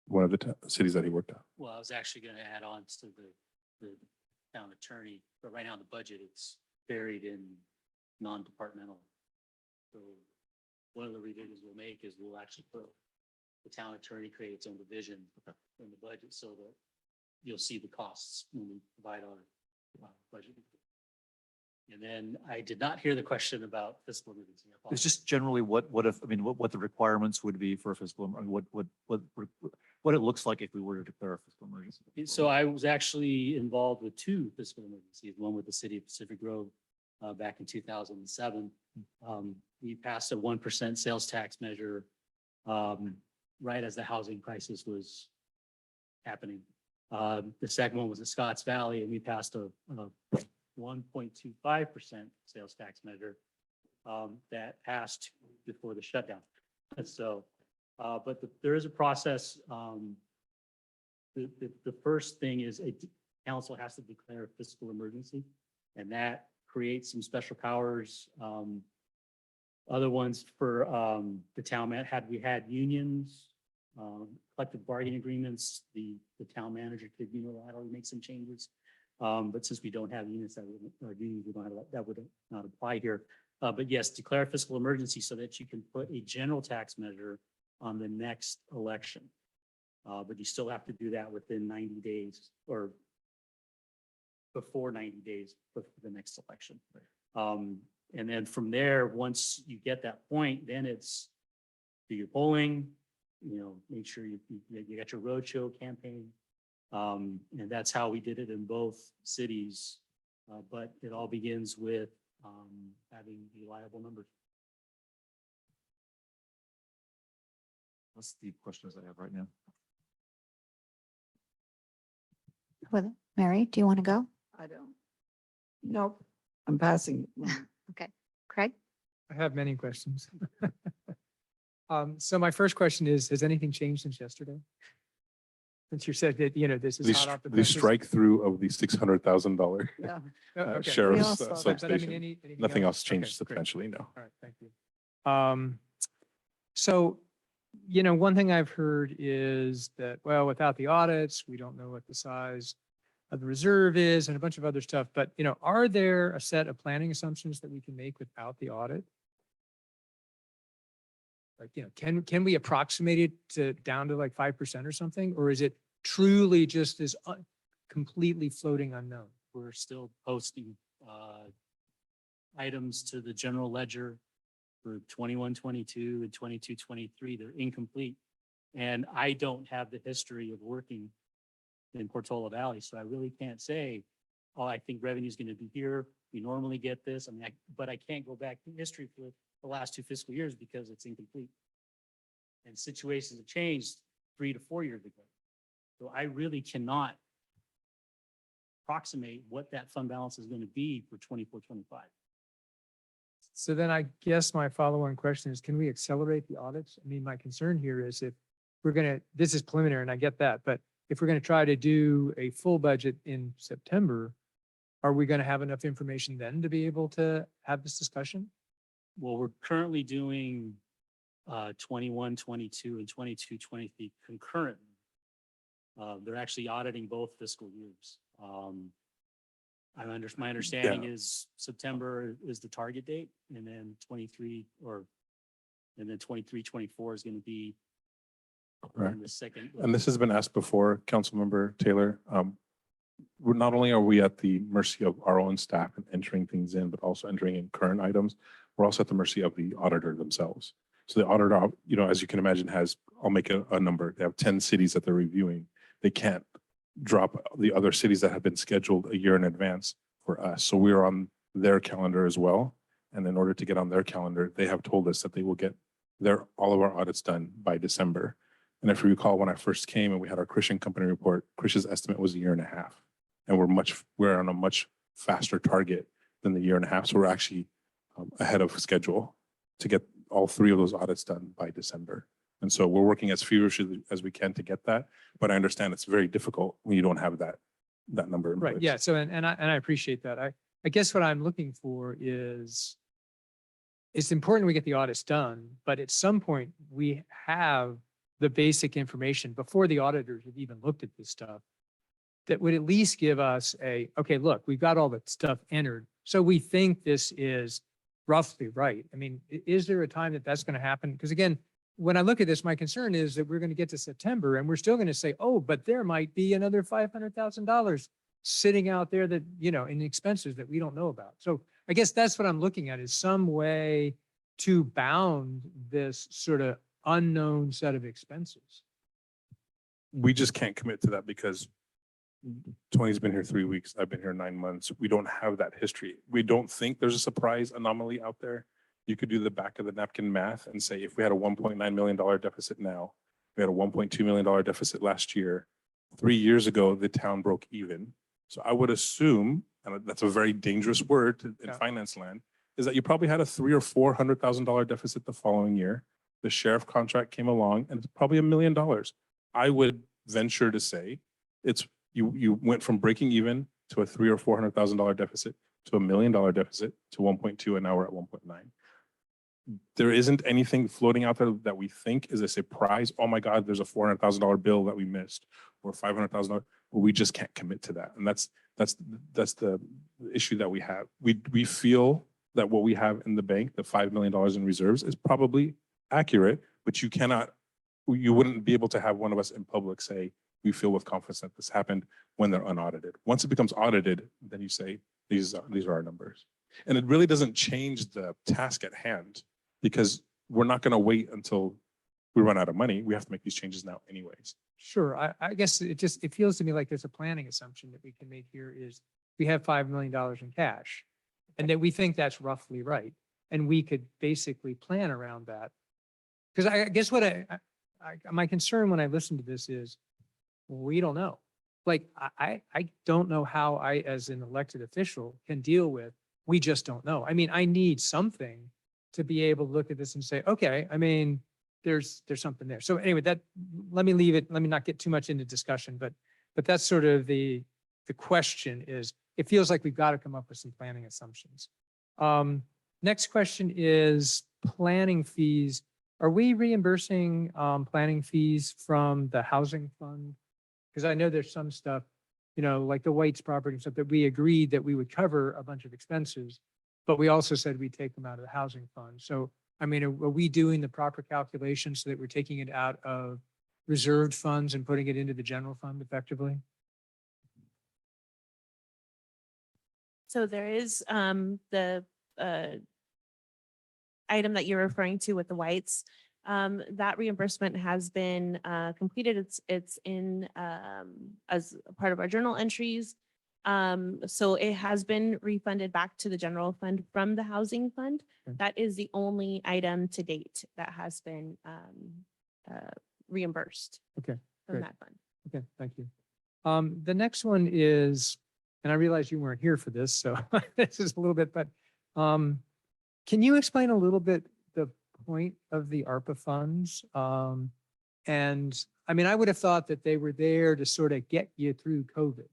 one of the cities that he worked at. Well, I was actually going to add on to the town attorney, but right now in the budget, it's buried in non-departmental. So one of the revisions we'll make is we'll actually put the town attorney create its own division in the budget so that you'll see the costs when we provide our budget. And then I did not hear the question about fiscal emergency. I It's apologize. just generally what if, I mean, what the requirements would be for a fiscal, I mean, what it looks like if we were to declare a fiscal emergency. So I was actually involved with two fiscal emergencies, one with the city of Pacific Grove back in 2007. We passed a 1% sales tax measure right as the housing crisis was happening. The second one was at Scotts Valley, and we passed a 1.25% sales tax measure that passed before the shutdown. And so, but there is a process. The first thing is council has to declare a fiscal emergency, and that creates some special powers. Other ones for the town we had unions, collective bargaining agreements, the town manager could unilaterally make some changes. But since we don't have unions that would not apply here. But yes, declare a fiscal emergency so that you can put a general tax measure on the next election. But you still have to do that within 90 days or before 90 days for the next election. And then from there, once you get that point, then it's do your polling, make sure you got your roadshow campaign. And that's how we did it in both cities. But it all begins with having reliable numbers. That's the questions I have right now. Well, Mary, do you want to go? I don't. Nope, I'm passing. Okay. Craig? I have many questions. So my first question is, has anything changed since yesterday? Since you said that, this is The hot off the the presses. strike through of the $600,000 Yeah. Oh, okay. sheriff's saw that. But I mean, substation. anything Nothing else Okay, changed great. substantially, no. All right, thank you. So, one thing I've heard is that, well, without the audits, we don't know what the size of the reserve is and a bunch of other stuff. But, are there a set of planning assumptions that we can make without the audit? Like, can we approximate it down to like 5% or something? Or is it truly just this completely floating unknown? We're still posting items to the general ledger for 21, 22 and 22, 23. They're incomplete. And I don't have the history of working in Portola Valley, so I really can't say, oh, I think revenue is going to be here. We normally get this. I mean, but I can't go back in history for the last 2 fiscal years because it's incomplete. And situations have changed 3 to 4 years ago. So I really cannot approximate what that fund balance is going to be for 24, 25. So then I guess my follow-on question is, can we accelerate the audits? I mean, my concern here is if we're this is preliminary and I get that, but if we're going to try to do a full budget in September, are we going to have enough information then to be able to have this discussion? Well, we're currently doing 21, 22 and 22, 23 concurrently. They're actually auditing both fiscal years. My understanding is September is the target date, and then 23 and then 23, 24 is going to be Correct. in the second. And this has been asked before, Councilmember Taylor. Not only are we at the mercy of our own staff and entering things in, but also entering in current items, we're also at the mercy of the auditor themselves. So the auditor, as you can imagine, I'll make a number. They have 10 cities that they're reviewing. They can't drop the other cities that have been scheduled a year in advance for us. So we're on their calendar as well. And in order to get on their calendar, they have told us that they will get all of our audits done by December. And if you recall, when I first came and we had our Christian company report, Chris's estimate was 1.5 years. And we're on a much faster target than the 1.5 years. So we're actually ahead of schedule to get all 3 of those audits done by December. And so we're working as feverishly as we can to get that. But I understand it's very difficult when you don't have that number in Right, place. yeah, so, and I appreciate that. I guess what I'm looking for is, it's important we get the audits done, but at some point, we have the basic information before the auditors have even looked at this stuff that would at least give us okay, look, we've got all the stuff entered, so we think this is roughly right. I mean, is there a time that that's going to happen? Because again, when I look at this, my concern is that we're going to get to September and we're still going to say, oh, but there might be another $500,000 sitting out there that, you know, in expenses that we don't know about. So I guess that's what I'm looking at, is some way to bound this sort of unknown set of expenses. We just can't commit to that because Tony's been here 3 weeks. I've been here 9 months. We don't have that history. We don't think there's a surprise anomaly out there. You could do the back of the napkin math and say, if we had a $1.9 million deficit now, we had a $1.2 million deficit last year. 3 years ago, the town broke even. So I would assume, and that's a very dangerous word in finance land, is that you probably had a $300,000 or $400,000 deficit the following year. The sheriff contract came along and it's probably $1 million. I would venture to say you went from breaking even to a $300,000 or $400,000 deficit to $1 million deficit to 1.2, and now we're at 1.9. There isn't anything floating out there that we think is a surprise. Oh my God, there's a $400,000 bill that we missed, or $500,000, but we just can't commit to that. And that's the issue that we have. We feel that what we have in the bank, the $5 million in reserves, is probably accurate, but you wouldn't be able to have one of us in public say, we feel with confidence that this happened, when they're unaudited. Once it becomes audited, then you say, these are our numbers. And it really doesn't change the task at hand, because we're not going to wait until we run out of money. We have to make these changes now anyways. Sure. I guess it feels to me like there's a planning assumption that we can make here is we have $5 million in cash and that we think that's roughly right. And we could basically plan around that. Because I guess what my concern when I listen to this is we don't know. Like, I don't know how I, as an elected official, can deal with, we just don't know. I mean, I need something to be able to look at this and say, okay, I mean, there's something there. So anyway, let me leave it. Let me not get too much into discussion, but that's sort of the question is, it feels like we've got to come up with some planning assumptions. Next question is planning fees. Are we reimbursing planning fees from the housing fund? Because I know there's some stuff, you know, like the White's property and stuff that we agreed that we would cover a bunch of expenses, but we also said we'd take them out of the housing fund. So, I mean, are we doing the proper calculations so that we're taking it out of reserved funds and putting it into the general fund effectively? So there is the item that you're referring to with the Whites. That reimbursement has been completed. It's in as a part of our journal entries. So it has been refunded back to the general fund from the housing fund. That is the only item to date that has been reimbursed Okay. from Great. that fund. Okay, thank you. The next one is, and I realize you weren't here for this, so this is a little bit, but can you explain a little bit the point of the ARPA funds? And I mean, I would have thought that they were there to sort of get you through COVID,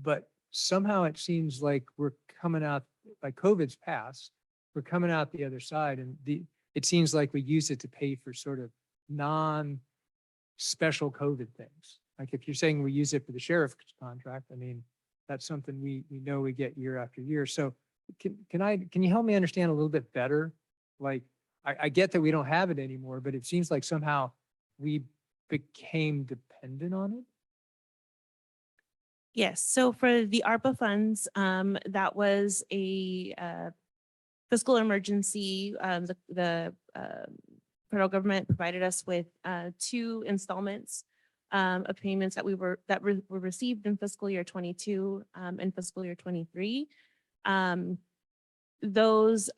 but somehow it seems like we're coming out, like COVID's passed, we're coming out the other side, and it seems like we use it to pay for sort of non-special COVID things. Like if you're saying we use it for the sheriff's contract, I mean, that's something we know we get year after year. So can you help me understand a little bit better? Like, I get that we don't have it anymore, but it seems like somehow we became dependent on it. Yes, so for the ARPA funds, that was a fiscal emergency. The federal government provided us with 2 installments of payments that were received in fiscal year 22 and fiscal year 23. Those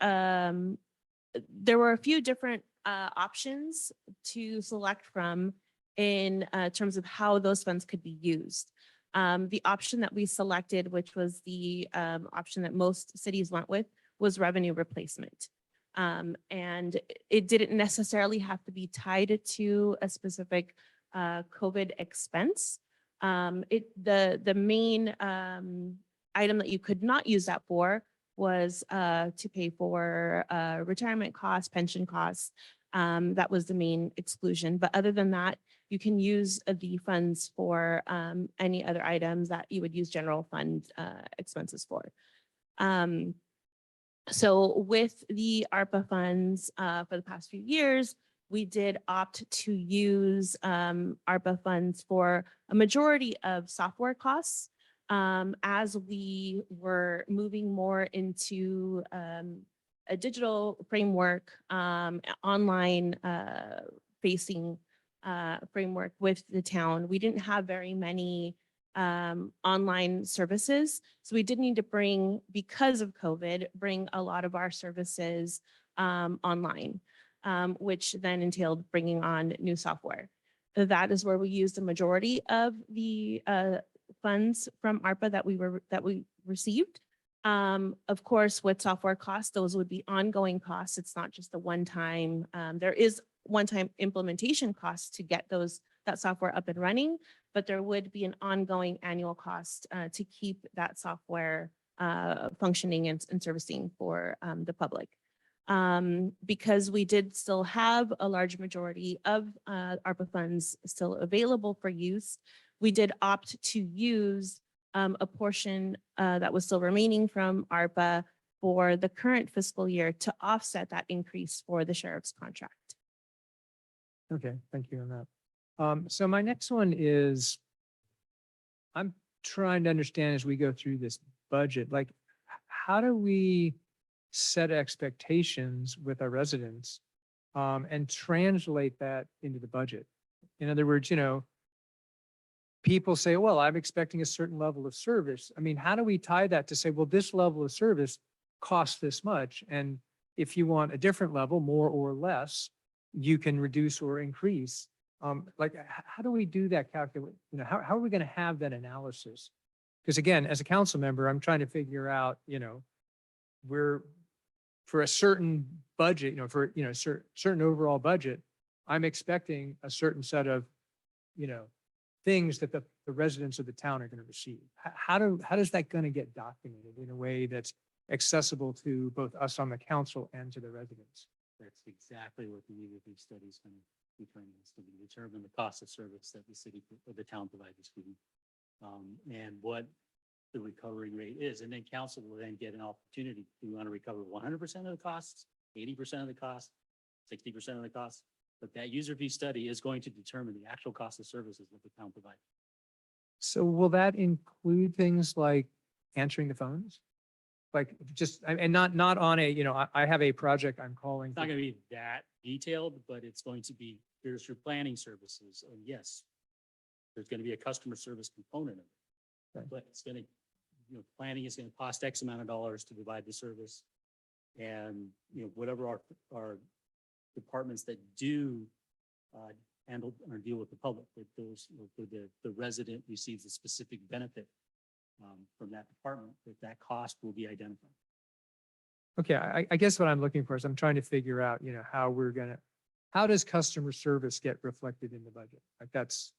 there were a few different options to select from in terms of how those funds could be used. The option that we selected, which was the option that most cities went with, was revenue replacement. And it didn't necessarily have to be tied to a specific COVID expense. The main item that you could not use that for was to pay for retirement costs, pension costs. That was the main exclusion. But other than that, you can use the funds for any other items that you would use general fund expenses for. So with the ARPA funds for the past few years, we did opt to use ARPA funds for a majority of software costs as we were moving more into a digital framework, online facing framework with the town. We didn't have very many online services. So we did need to bring, because of COVID, bring a lot of our services online, which then entailed bringing on new software. That is where we used the majority of the funds from ARPA that we received. Of course, with software costs, those would be ongoing costs. It's not just a one-time. There is one-time implementation costs to get that software up and running, but there would be an ongoing annual cost to keep that software functioning and servicing for the public. Because we did still have a large majority of ARPA funds still available for use, we did opt to use a portion that was still remaining from ARPA for the current fiscal year to offset that increase for the sheriff's contract. Okay, thank you on that. So my next one is, I'm trying to understand as we go through this budget, like, how do we set expectations with our residents and translate that into the budget? In other words, people say, well, I'm expecting a certain level of service. I mean, how do we tie that to say, well, this level of service costs this much, and if you want a different level, more or less, you can reduce or increase. How do we do that calculate? How are we going to have that analysis? Because again, as a council member, I'm trying to figure out, we're for a certain budget, certain overall budget, I'm expecting a certain set of, things that the residents of the town are going to receive. How does that going to get documented in a way that's accessible to both us on the council and to the residents? That's exactly what the UV study is going to be trying to determine the cost of service that the city or the town provides the student, and what the recovery rate is. And then council will then get an opportunity. Do you want to recover 100% of the costs, 80% of the cost, 60% of the cost? But that user fee study is going to determine the actual cost of services that the town provides. So will that include things like answering the phones? Like and not on a, I have a project I'm calling. It's not going to be that detailed, but it's going to be, here's your planning services. And yes, there's going to be a customer service component of it. Okay. But it's going to, planning is going to cost X amount of dollars to provide the service. And, whatever our departments that do handle or deal with the public, that those, the resident receives a specific benefit from that department, that cost will be identified. Okay, I guess what I'm looking for is I'm trying to figure out, how does customer service get reflected in the budget? Like that's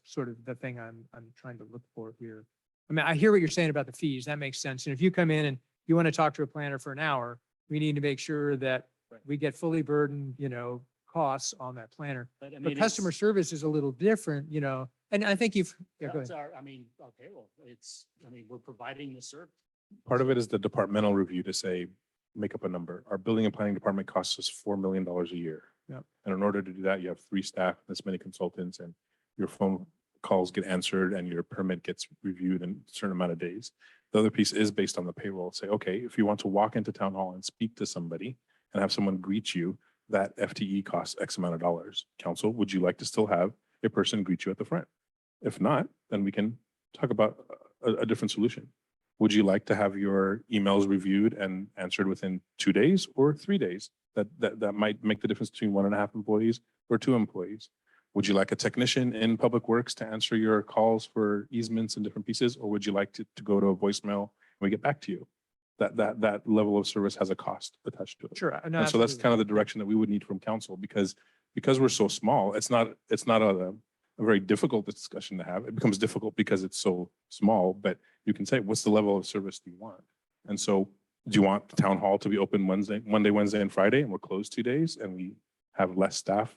sort of the thing I'm trying to look for here. I mean, I hear what you're saying about the fees. That makes sense. And if you come in and you want to talk to a planner for an hour, we need to make sure that we get fully burdened, costs on that planner. But, But customer service is a little different, and I think you've, go ahead. That's our, we're providing the service. Part of it is the departmental review to say, make up a number. Our building and planning department costs us $4 million a year. Yep. And in order to do that, you have 3 staff, this many consultants, and your phone calls get answered and your permit gets reviewed in a certain amount of days. The other piece is based on the payroll. Say, okay, if you want to walk into town hall and speak to somebody and have someone greet you, that FTE costs X amount of dollars. Council, would you like to still have a person greet you at the front? If not, then we can talk about a different solution. Would you like to have your emails reviewed and answered within 2 days or 3 days? That might make the difference between 1.5 employees or 2 employees. Would you like a technician in Public Works to answer your calls for easements and different pieces? Or would you like to go to a voicemail and we get back to you? That level of service has a cost attached to it. Sure. And so that's kind of the direction that we would need from council, because we're so small, it's not a very difficult discussion to have. It becomes difficult because it's so small, but you can say, what's the level of service do you want? And so do you want the town hall to be open Monday, Wednesday, and Friday, and we're closed 2 days and we have less staff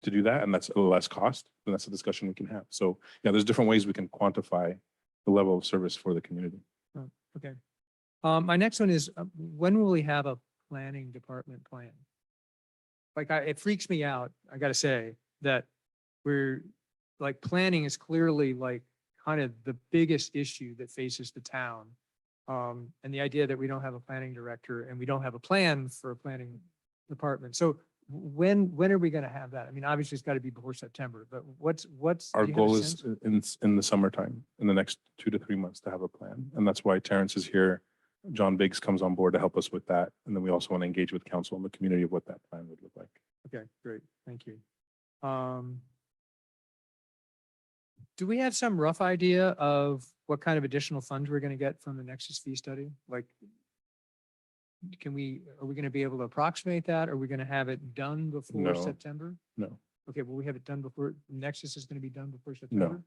to do that, and that's a little less cost? Then that's a discussion we can have. So yeah, there's different ways we can quantify the level of service for the community. Okay. My next one is, when will we have a planning department plan? like, it freaks me out, I gotta say, that we're, like, planning is clearly like kind of the biggest issue that faces the town. And the idea that we don't have a planning director and we don't have a plan for a planning department. So when are we gonna have that? I mean, obviously it's gotta be before September, but what's? Our do you have a goal is sense? in the summertime, in the next 2 to 3 months to have a plan. And that's why Terrence is here. John Biggs comes on board to help us with that. And then we also want to engage with council and the community of what that plan would look like. Okay, great, thank you. Do we have some rough idea of what kind of additional funds we're gonna get from the Nexus fee study? Like, are we gonna be able to approximate that? Are we gonna have it done before No. September? No, Okay, will we have it done before, Nexus is gonna be done before September?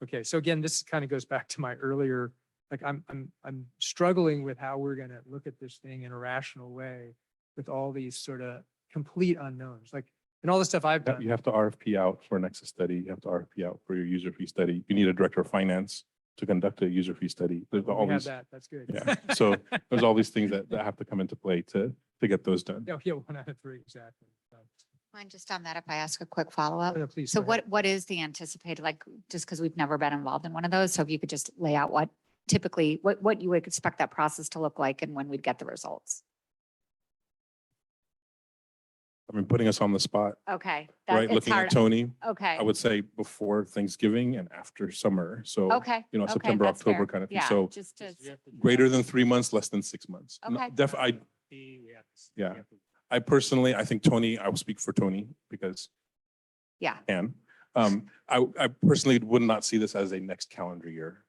Okay, so again, this kind of goes back to my earlier, like, I'm struggling with how we're gonna look at this thing in a rational way with all these sort of complete unknowns, like, and all the stuff I've done. you have to RFP out for a Nexus study. You have to RFP out for your user fee study. You need a director of finance to conduct a user fee study. There's all We have these, that, that's good. yeah. So there's all these things that have to come into play to get those done. Yeah, yeah, 1 out of 3, exactly. Mind just on that, if I ask a quick follow-up? No, please. So go ahead. what is the anticipated, like, just because we've never been involved in one of those, so if you could just lay out what typically, what you would expect that process to look like and when we'd get the results? I mean, putting us on the spot, Okay. right? it's Looking hard. at Tony, Okay. I would say before Thanksgiving and after summer. So, Okay. you know, okay, September, that's October fair. kind of thing. Yeah, So just to, greater than 3 months, less than 6 months. Okay. Yeah. I personally, I think Tony, I will speak for Tony because yeah. can. I personally would not see this as a next calendar year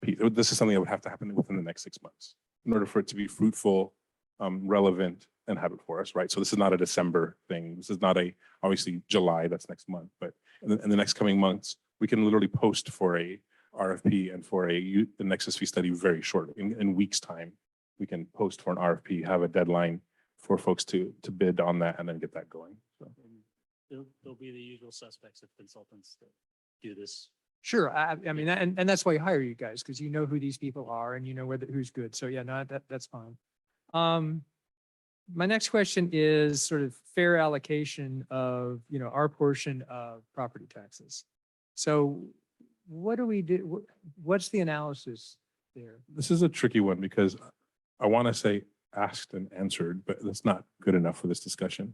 piece. This is something that would have to happen within the next 6 months in order for it to be fruitful, relevant, and have it for us, right? So this is not a December thing. This is not obviously July, that's next month, but in the next coming months, we can literally post for a RFP and for the Nexus fee study very shortly. In weeks' time, we can post for an RFP, have a deadline for folks to bid on that and then get that going. So. There'll be the usual suspects of consultants that do this. Sure, I mean, and that's why you hire you guys, because you know who these people are and you know who's good. So yeah, no, that's fine. My next question is sort of fair allocation of, our portion of property taxes. So what do we do? What's the analysis there? This is a tricky one because I want to say asked and answered, but that's not good enough for this discussion.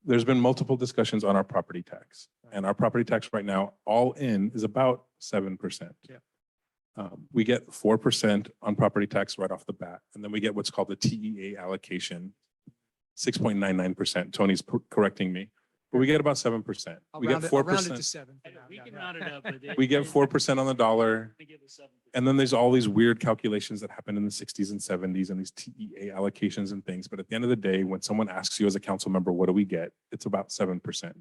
There's been multiple discussions on our property tax, and our property tax right now, all in, is about 7%. Yeah. We get 4% on property tax right off the bat, and then we get what's called the TEA allocation, 6.99%. Tony's correcting me, but we get about 7%. We get I'll round it to 4%. 7. for now, We yeah, can no. round it up, but. We get 4% on the dollar. I think it was 7%. And then there's all these weird calculations that happen in the 60s and 70s and these TEA allocations and things. But at the end of the day, when someone asks you as a council member, what do we get? It's about 7%.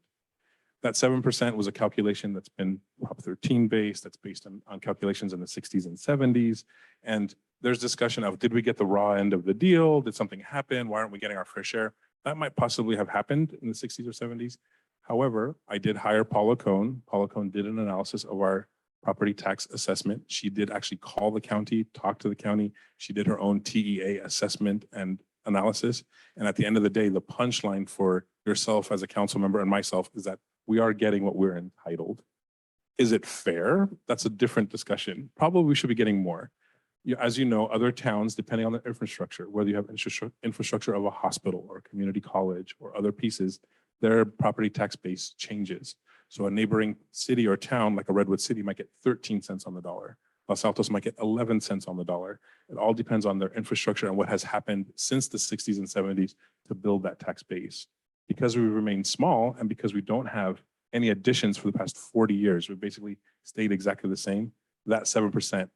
That 7% was a calculation that's been Prop 13 based, that's based on calculations in the 60s and 70s. And there's discussion of, did we get the raw end of the deal? Did something happen? Why aren't we getting our fair share? That might possibly have happened in the 60s or 70s. However, I did hire Paula Cohn. Paula Cohn did an analysis of our property tax assessment. She did actually call the county, talk to the county. She did her own TEA assessment and analysis. And at the end of the day, the punchline for yourself as a council member and myself is that we are getting what we're entitled. Is it fair? That's a different discussion. Probably we should be getting more. As you know, other towns, depending on the infrastructure, whether you have infrastructure of a hospital or a community college or other pieces, their property tax base changes. So a neighboring city or town like a Redwood City might get 13 cents on the dollar. Los Altos might get 11 cents on the dollar. It all depends on their infrastructure and what has happened since the 60s and 70s to build that tax base. Because we remain small and because we don't have any additions for the past 40 years, we've basically stayed exactly the same. That 7%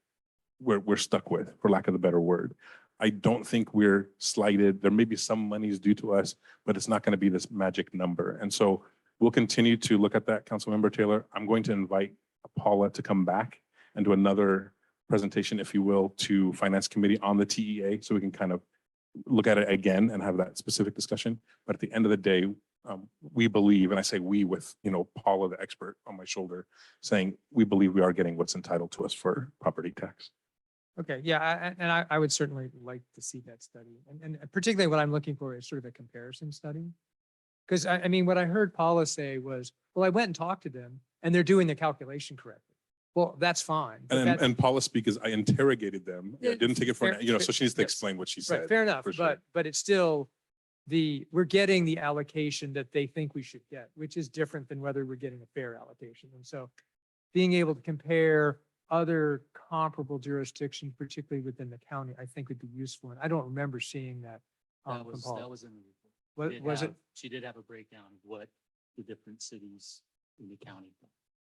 we're stuck with, for lack of a better word. I don't think we're slighted. There may be some monies due to us, but it's not going to be this magic number. And so we'll continue to look at that, Councilmember Taylor. I'm going to invite Paula to come back and do another presentation, if you will, to Finance Committee on the TEA, so we can kind of look at it again and have that specific discussion. But at the end of the day, we believe, and I say we with, Paula, the expert on my shoulder, saying we believe we are getting what's entitled to us for property tax. Okay, yeah, and I would certainly like to see that study. And particularly what I'm looking for is sort of a comparison study. Because I mean, what I heard Paula say was, well, I went and talked to them and they're doing the calculation correctly. Well, that's fine. but And, that- and Paula speak is I interrogated them. I Yeah, didn't take it for, fair- so she needs to yes. explain what she Right, said. fair enough, for sure. but it's still we're getting the allocation that they think we should get, which is different than whether we're getting a fair allocation. And so being able to compare other comparable jurisdictions, particularly within the county, I think would be useful. And I don't remember seeing that. That from was, Paula. that was in the report. What Did was it? have- She did have a breakdown of what the different cities in the county.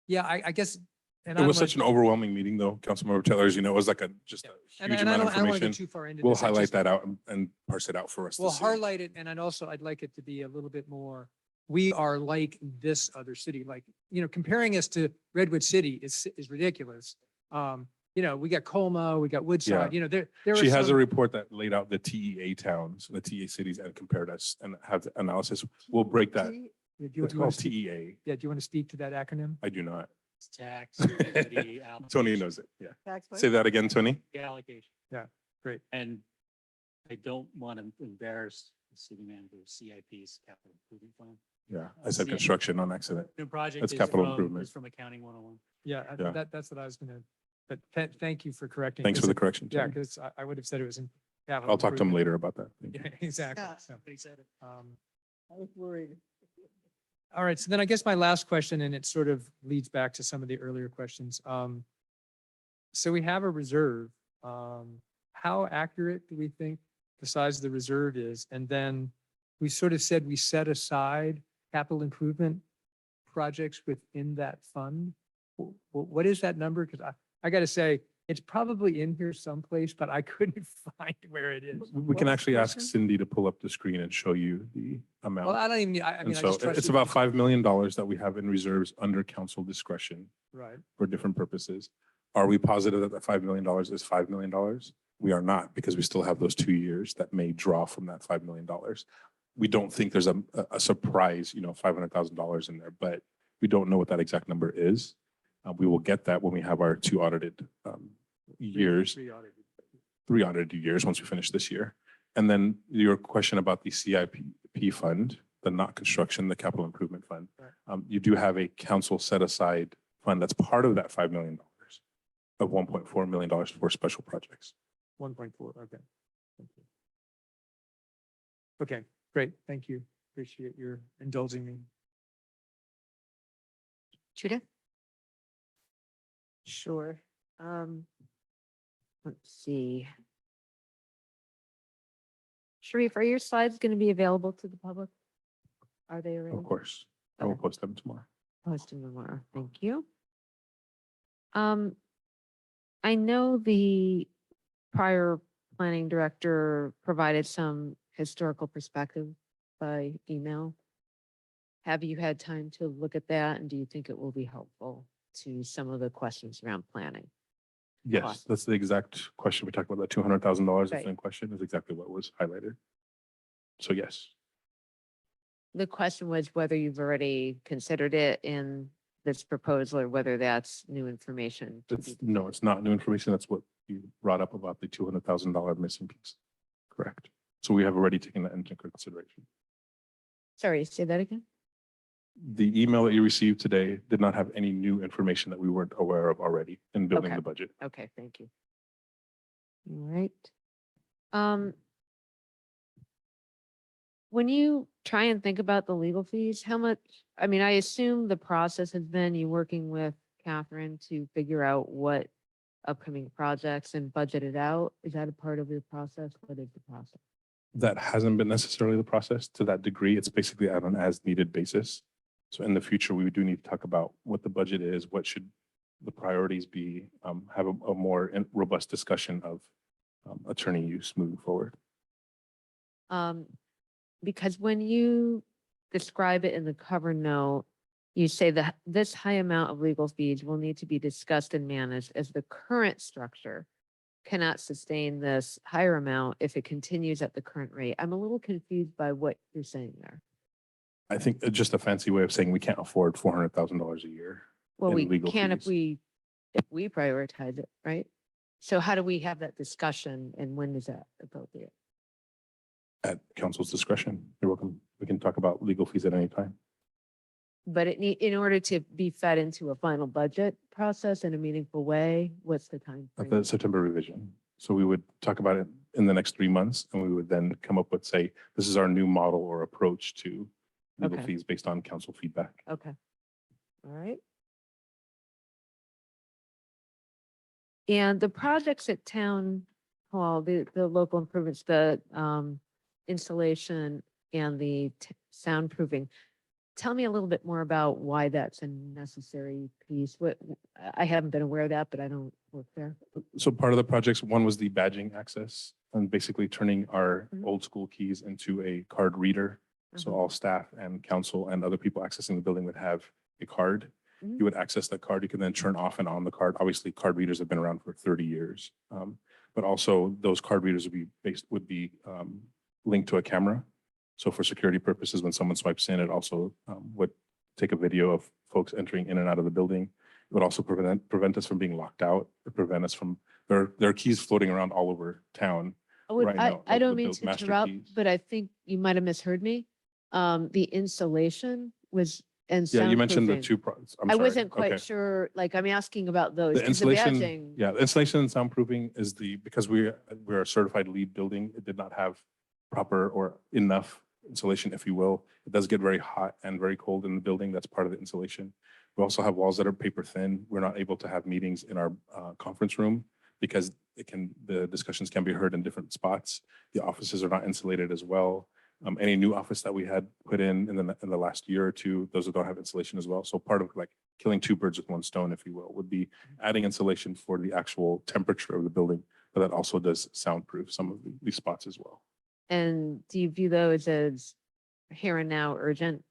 Yeah, I guess. And It I was don't such an overwhelming meeting though, Councilmember Taylor, as you know, it was like just a And huge and I amount of don't want to get information. too far into We'll this. I highlight just- that out and parse it out for us to We'll see. highlight it, and I'd like it to be a little bit more, we are like this other city, like, comparing us to Redwood City is ridiculous. We got Colma, we got Woodside, there are She has a some- report that laid out the TEA towns, the TEA cities and compared us and have the analysis. We'll break that. Do you- It's do you wanna called speak- TEA. Yeah, do you want to speak to that acronym? I do not. It's tax. equity, Tony allocation, knows it. Yeah. Tax Say that again, Tony. the Allocation. Yeah, great. And I don't want to embarrass the city manager, CIP's capital improvement plan. Yeah, I said Yeah. construction on accident. The project That's is capital from, improvement. is from accounting 101. Yeah, Yeah. that's what I was gonna, but thank you for correcting. Thanks for the 'cause correction. Yeah, Tony. because I would have said it was in. capital I'll talk to him improvement. later about that. Thank you. Yeah, exactly. Yeah. So, He said it. I was worried. All right, so then I guess my last question, and it sort of leads back to some of the earlier questions. So we have a reserve. How accurate do we think the size of the reserve is? And then we sort of said we set aside capital improvement projects within that fund. What is that number? Because I got to say, it's probably in here someplace, but I couldn't find where it is. We can actually ask Cindy to pull up the screen and show you the amount. Well, I don't even, I And mean, I so just trust it's you. about $5 million that we have in reserves under council discretion Right. for different purposes. Are we positive that the $5 million is $5 million? We are not, because we still have those 2 years that may draw from that $5 million. We don't think there's a surprise, $500,000 in there, but we don't know what that exact number is. We will get that when we have our 2 audited years, Three 3 audited. audited years once we finish this year. And then your question about the CIP fund, the not construction, the capital improvement fund. Right. You do have a council set aside fund that's part of that $5 million of $1.4 million for special projects. 1.4, okay. Thank you. Okay, great, thank you. Appreciate your indulging me. Judith? Sure. Let's see. Sharif, are your slides going to be available to the public? Are they already? Of course, I will Okay. post them tomorrow. Post them tomorrow. Thank you. I know the prior planning director provided some historical perspective by email. Have you had time to look at that, and do you think it will be helpful to some of the questions around planning? Yes, Awesome. that's the exact question we talked about. The $200,000, the Right. same question is exactly what was highlighted. So yes, The question was whether you've already considered it in this proposal or whether that's new information. to be- no, it's not new information. That's what you brought up about the $200,000 missing piece. Correct. So we have already taken that into consideration. Sorry, say that again? The email that you received today did not have any new information that we weren't aware of already in building Okay. the budget. Okay, thank you. All right. When you try and think about the legal fees, how much, I mean, I assume the process has been you working with Catherine to figure out what upcoming projects and budget it out. Is that a part of the process? What is the process? That hasn't been necessarily the process to that degree. It's basically on an as-needed basis. So in the future, we do need to talk about what the budget is, what should the priorities be, have a more robust discussion of attorney use moving forward. Because when you describe it in the cover note, you say that this high amount of legal fees will need to be discussed and managed as the current structure cannot sustain this higher amount if it continues at the current rate. I'm a little confused by what you're saying there. I think it's just a fancy way of saying we can't afford $400,000 a year. Well, in we legal can fees. if we prioritize it, right? So how do we have that discussion and when is that appropriate? At council's discretion, you're welcome. We can talk about legal fees at any time. But in order to be fed into a final budget process in a meaningful way, what's the time At frame? the September revision. So we would talk about it in the next 3 months, and we would then come up with, say, this is our new model or approach to legal Okay. fees based on council feedback. Okay. All right. And the projects at town hall, the local improvements, the installation and the soundproofing. Tell me a little bit more about why that's a necessary piece. What, I haven't been aware of that, but I don't work there. So part of the projects, one was the badging access and basically turning our Mhm. old school keys into a card reader. So Mhm. all staff and council and other people accessing the building would have a card. Mhm. You would access that card. You can then turn off and on the card. Obviously, card readers have been around for 30 years. But also those card readers would be linked to a camera. So for security purposes, when someone swipes in, it also would take a video of folks entering in and out of the building. It would also prevent us from being locked out, or prevent us from, there are keys floating around all over town. right now, I don't with mean those to master interrupt, keys. but I think you might have misheard me. The installation was, and Yeah, you mentioned the soundproofing. two, I'm I sorry. wasn't Okay. quite sure, like, I'm asking about those. The 'cause installation, badging- yeah, the installation and soundproofing is because we're a certified lead building, it did not have proper or enough insulation, if you will. It does get very hot and very cold in the building. That's part of the insulation. We also have walls that are paper thin. We're not able to have meetings in our conference room because the discussions can be heard in different spots. The offices are not insulated as well. Any new office that we had put in the last year or two, those don't have insulation as well. So part of like killing two birds with one stone, if you will, would be adding insulation for the actual temperature of the building, but that also does soundproof some of these spots as well. And do you view those as here and now urgent?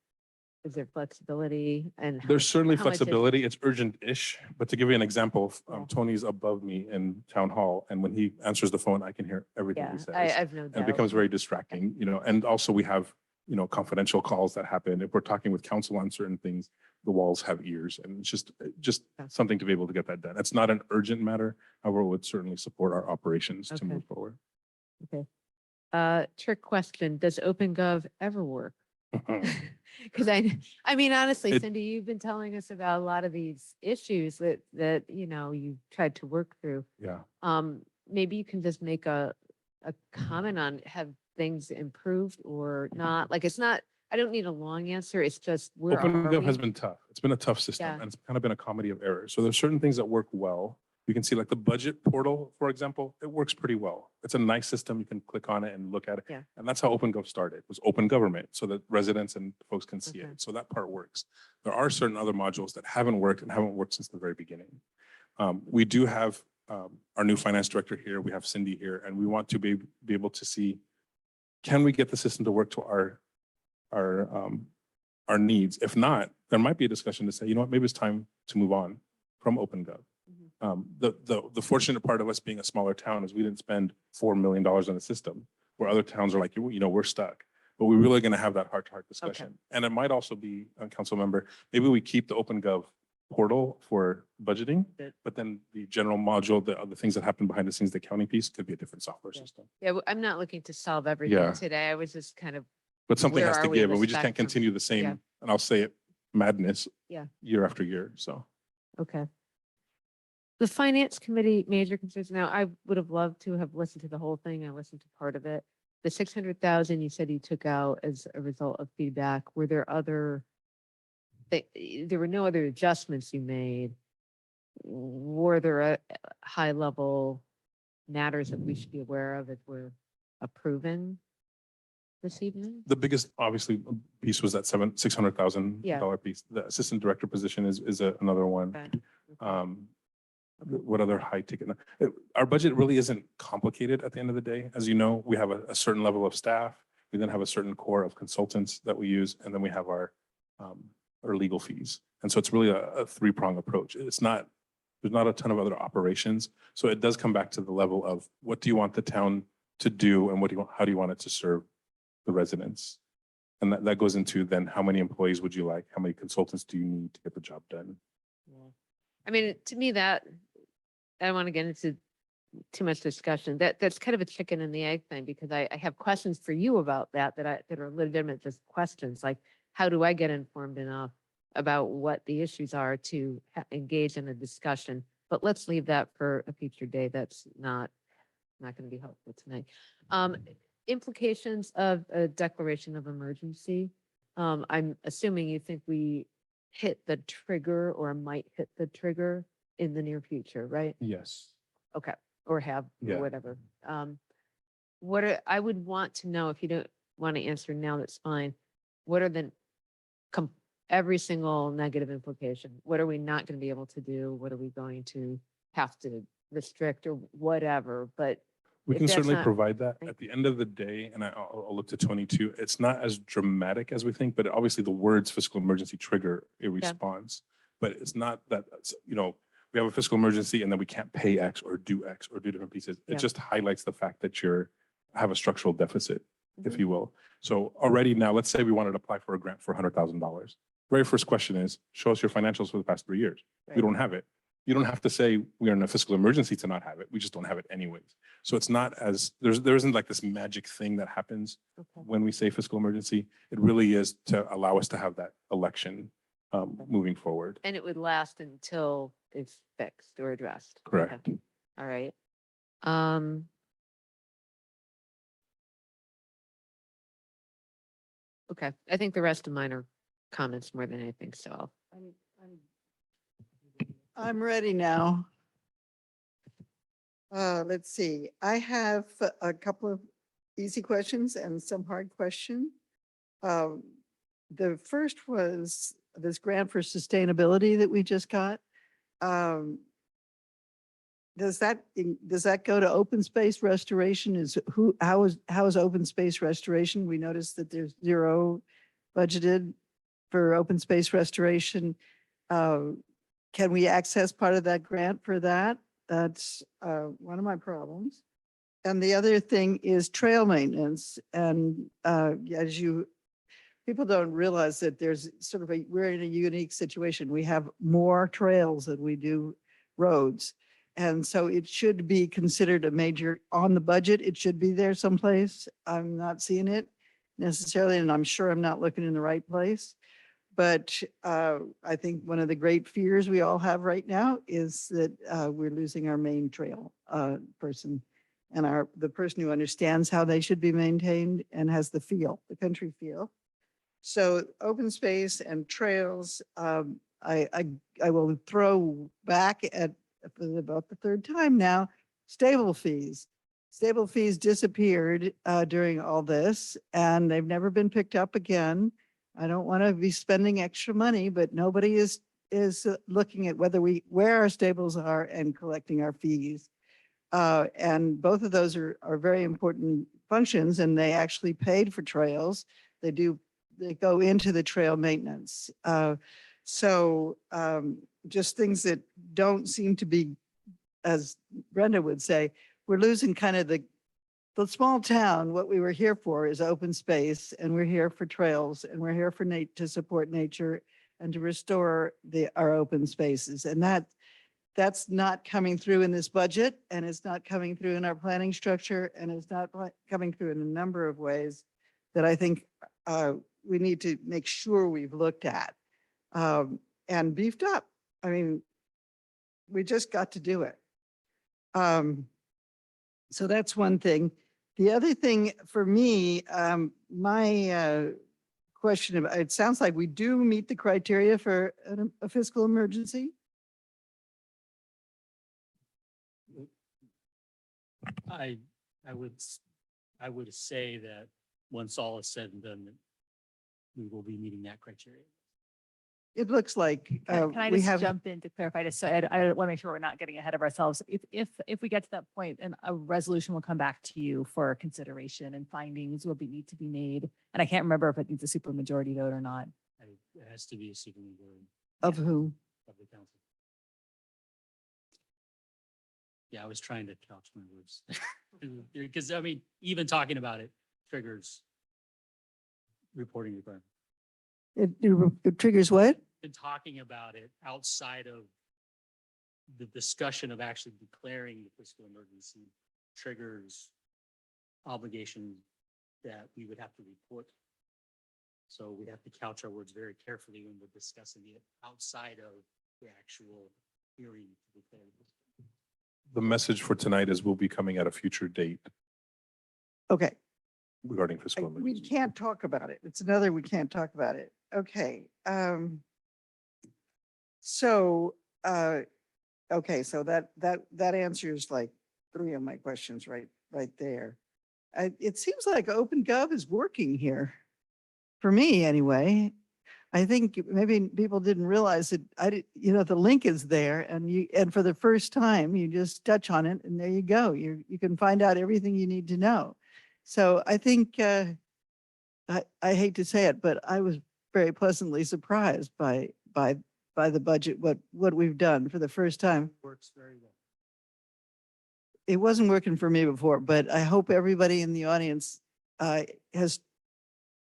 Is there flexibility and? There's certainly how much is- flexibility. It's urgent-ish, but to give you an example, Yeah. Tony's above me in town hall, and when he answers the phone, I can hear everything Yeah, he says. I've no And doubt. it becomes very distracting, and also we have, confidential calls that happen. If we're talking with council on certain things, the walls have ears, and it's just Yeah. something to be able to get that done. It's not an urgent matter, however, it would certainly support our operations to Okay. move forward. Okay. Trick question, does OpenGov ever work? Because I mean, honestly, It- Cindy, you've been telling us about a lot of these issues that you tried to work through. Yeah. Maybe you can just make a comment on have things improved or not? Like, it's not, I don't need a long answer. It's just where are OpenGov has we? been tough. It's been a tough system, Yeah. and it's kind of been a comedy of errors. So there's certain things that work well. You can see like the budget portal, for example, it works pretty well. It's a nice system. You can click on it and look at it. Yeah. And that's how OpenGov started, was open government, so that residents and folks can see Okay. it. So that part works. There are certain other modules that haven't worked and haven't worked since the very beginning. We do have our new finance director here. We have Cindy here, and we want to be able to see, can we get the system to work to our needs? If not, there might be a discussion to say, you know what, maybe it's time to move on from OpenGov. The fortunate part of us being a smaller town is we didn't spend $4 million on the system, where other towns are like, we're stuck. But we're really going to have that heart-to-heart discussion. And it might also be, council member, maybe we keep the OpenGov portal for budgeting, Good. but then the general module, the other things that happen behind the scenes, the accounting piece could be a different software Yeah. system. Yeah, I'm not looking to solve everything Yeah. today. I was just kind of, But something Where has are to we in give, the and we just can't spectrum? continue the same, Yeah. and I'll say it, madness yeah, year after year, so. okay. The finance committee major concerns. Now, I would have loved to have listened to the whole thing. I listened to part of it. The 600,000 you said you took out as a result of feedback. Were there there were no other adjustments you made? Were there high level matters that we should be aware of as we're approving this evening? The biggest, obviously, piece was that $600,000 Yeah. piece. The assistant director position is another one. Okay. What other high ticket? Our budget really isn't complicated at the end of the day. As you know, we have a certain level of staff. We then have a certain core of consultants that we use, and then we have our legal fees. And so it's really a three-prong approach. There's not a ton of other operations. So it does come back to the level of what do you want the town to do, and how do you want it to serve the residents? And that goes into then how many employees would you like? How many consultants do you need to get the job done? Yeah. I mean, to me, that I don't want to get into too much discussion. That's kind of a chicken and the egg thing, because I have questions for you about that that are legitimate just questions, like how do I get informed enough about what the issues are to engage in a discussion? But let's leave that for a future day. That's not going to be helpful tonight. Implications of a declaration of emergency. I'm assuming you think we hit the trigger or might hit the trigger in the near future, right? Yes. Okay, or have, Yeah. or whatever. I would want to know, if you don't want to answer now, that's fine. What are every single negative implication? What are we not going to be able to do? What are we going to have to restrict or whatever? But We if can that's certainly not- provide that. At the end of the day, and I'll look to 22, it's not as dramatic as we think, but obviously the words fiscal emergency trigger a response. But it's not that, we have a fiscal emergency and then we can't pay X or do different pieces. It Yeah. just highlights the fact that have a structural deficit, if Mhm. you will. So already now, let's say we wanted to apply for a grant for $100,000. Very first question is, show us your financials for the past 3 years. We Right. don't have it. You don't have to say we are in a fiscal emergency to not have it. We just don't have it anyways. So it's not as, there isn't like this magic thing that happens Okay. when we say fiscal emergency. It really is to allow us to have that election moving forward. And it would last until it's fixed or addressed. Okay. Correct. All right. Okay, I think the rest of mine are comments more than anything, so I'm ready now. Let's see. I have a couple of easy questions and some hard questions. The first was this grant for sustainability that we just got. Does that go to open space restoration? How is open space restoration? We noticed that there's zero budgeted for open space restoration. Can we access part of that grant for that? That's one of my problems. And the other thing is trail maintenance. And people don't realize that there's we're in a unique situation. We have more trails than we do roads. And so it should be considered a major on the budget. It should be there someplace. I'm not seeing it necessarily, and I'm sure I'm not looking in the right place. But I think one of the great fears we all have right now is that we're losing our main trail person and the person who understands how they should be maintained and has the country feel. So open space and trails, I will throw back at for about the third time now, stable fees. Stable fees disappeared during all this and they've never been picked up again. I don't want to be spending extra money, but nobody is looking at where our stables are and collecting our fees. And both of those are very important functions and they actually paid for trails. They go into the trail maintenance. So just things that don't seem to be, as Brenda would say, we're losing kind of the small town. What we were here for is open space and we're here for trails and we're here to support nature and to restore our open spaces. And that's not coming through in this budget and it's not coming through in our planning structure and it's not coming through in a number of ways that I think we need to make sure we've looked at and beefed up. I mean, we just got to do it. So that's one thing. The other thing for me, my question about, it sounds like we do meet the criteria for a fiscal emergency. I would say that once all is said and done, that we will be meeting that criteria. It looks like Can I we just have. jump in to clarify this? So I want to make sure we're not getting ahead of ourselves. If we get to that point, and a resolution will come back to you for consideration and findings will need to be made. And I can't remember if it needs a supermajority vote or not. It has to be a supermajority Of who? of the council. Yeah, I was trying to couch my words. Because I mean, even talking about it triggers reporting requirement. It triggers what? Been talking about it outside of the discussion of actually declaring the fiscal emergency triggers obligation that we would have to report. So we have to couch our words very carefully when we're discussing it outside of the actual hearing to declare this. The message for tonight is we'll be coming at a future date Okay, regarding fiscal emergency. we can't talk about it. It's another, we can't talk about it. Okay. So, okay, so that answers like 3 of my questions right there. It seems like OpenGov is working here. For me, anyway. I think maybe people didn't realize that the link is there and for the first time, you just touch on it and there you go. You can find out everything you need to know. So I think, I hate to say it, but I was very pleasantly surprised by the budget, what we've done for the first time. Works very well. It wasn't working for me before, but I hope everybody in the audience has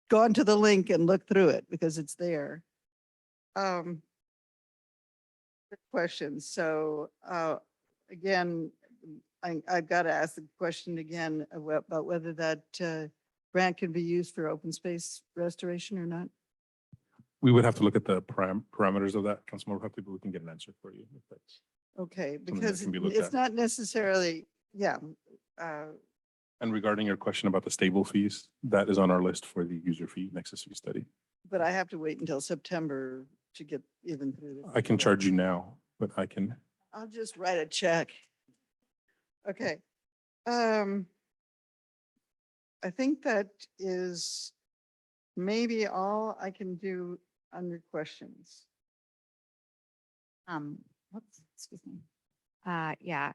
gone to the link and looked through it because it's there. Good question. So again, I've got to ask the question again about whether that grant can be used for open space restoration or not. We would have to look at the parameters of that, Councilmember Huffley, but we can get an answer for you. If that's Okay, that because can be looked it's at. not necessarily, yeah. And regarding your question about the stable fees, that is on our list for the user fee nexus fee study. But I have to wait until September to get even through this. I can charge you now, but I can, I'll just write a check. Okay. I think that is maybe all I can do under questions. Whoops, excuse me. Yeah,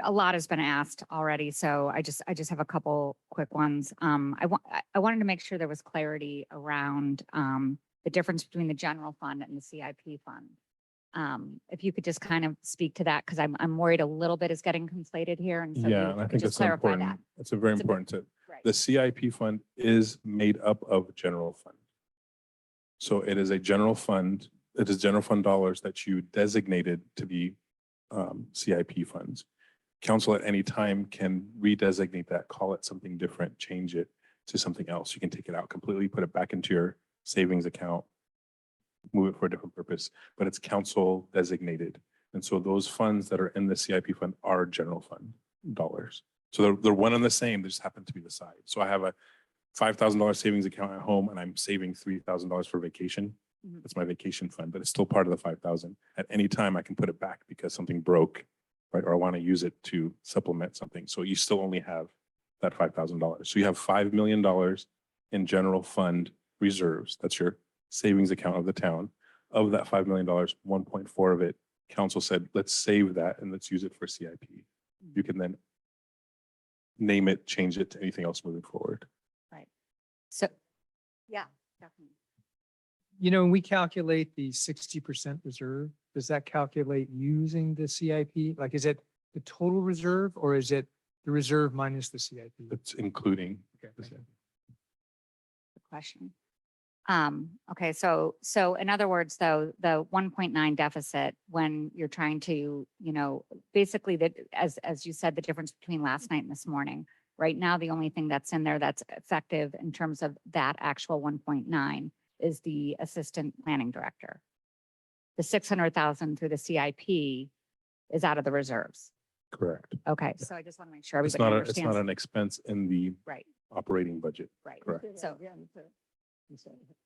a lot has been asked already, so I just have a couple quick ones. I wanted to make sure there was clarity around the difference between the general fund and the CIP fund. If you could just kind of speak to that, because I'm worried a little bit is getting conflated here, and so yeah, you and I could think just that's clarify important. that. It's a very It's a- important tip. Right. The CIP fund is made up of general fund. So it is a general fund, it is general fund dollars that you designated to be CIP funds. Council at any time can redesignate that, call it something different, change it to something else. You can take it out completely, put it back into your savings account, move it for a different purpose, but it's council designated. And so those funds that are in the CIP fund are general fund dollars. So they're one and the same, they just happen to be the side. So I have a $5,000 savings account at home and I'm saving $3,000 for vacation. Mhm. That's my vacation fund, but it's still part of the 5,000. At any time, I can put it back because something broke, right? Or I want to use it to supplement something. So you still only have that $5,000. So you have $5 million in general fund reserves. That's your savings account of the town. Of that $5 million, 1.4 of it, council said, let's save that and let's use it for CIP. You can then name it, change it to anything else moving forward. Right. So, yeah, definitely. When we calculate the 60% reserve, does that calculate using the CIP? Like, is it the total reserve or is it the reserve minus the CIP? It's including. Okay, the thank you. Good question. Okay, so in other words, though, the 1.9 deficit, when you're trying to, basically that, as you said, the difference between last night and this morning, right now, the only thing that's in there that's effective in terms of that actual 1.9 is the assistant planning director. The 600,000 through the CIP is out of the reserves. Correct. Okay, so I just want to make sure It's everybody not it's not understands. an expense in the Right, operating budget. right. Correct. So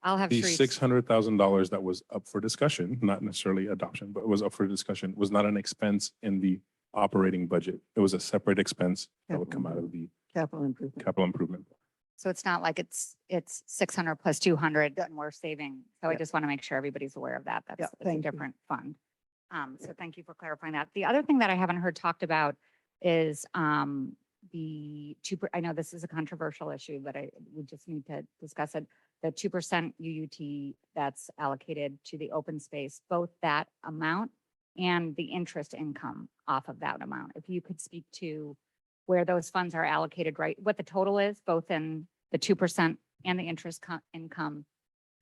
I'll have The Sharice. $600,000 that was up for discussion, not necessarily adoption, but it was up for discussion, was not an expense in the operating budget. It was a separate expense that would come out of the Capital improvement. capital improvement. So it's not like it's 600 plus 200 Yeah. and we're saving. So I Yeah. just want to make sure everybody's aware of that. That's Yeah, it's a thank you. different fund. So thank you for clarifying that. The other thing that I haven't heard talked about is the I know this is a controversial issue, but we just need to discuss it. The 2% UUT that's allocated to the open space, both that amount and the interest income off of that amount. If you could speak to where those funds are allocated, right? What the total is, both in the 2% and the interest income,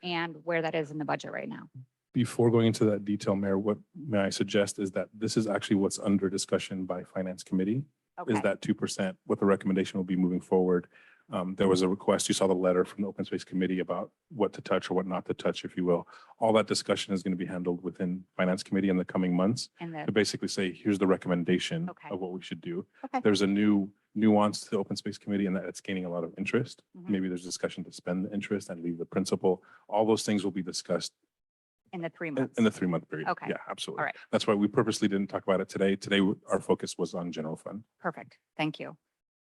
and where that is in the budget right now. Before going into that detail, Mayor, what may I suggest is that this is actually what's under discussion by Finance Committee. Is Okay. that 2%, what the recommendation will be moving forward. There was a request, you saw the letter from the Open Space Committee about what to touch or what not to touch, if you will. All that discussion is going to be handled within Finance Committee in the coming months And to the, basically say, here's the recommendation Okay. of what we should do. Okay. There's a new nuance to the Open Space Committee and that it's gaining a lot of interest. Mhm. Maybe there's discussion to spend the interest and leave the principal. All those things will be discussed in the 3 in months. in the 3-month period. Okay. Yeah, absolutely. All right. That's why we purposely didn't talk about it today. Today, our focus was on general fund. Perfect. Thank you.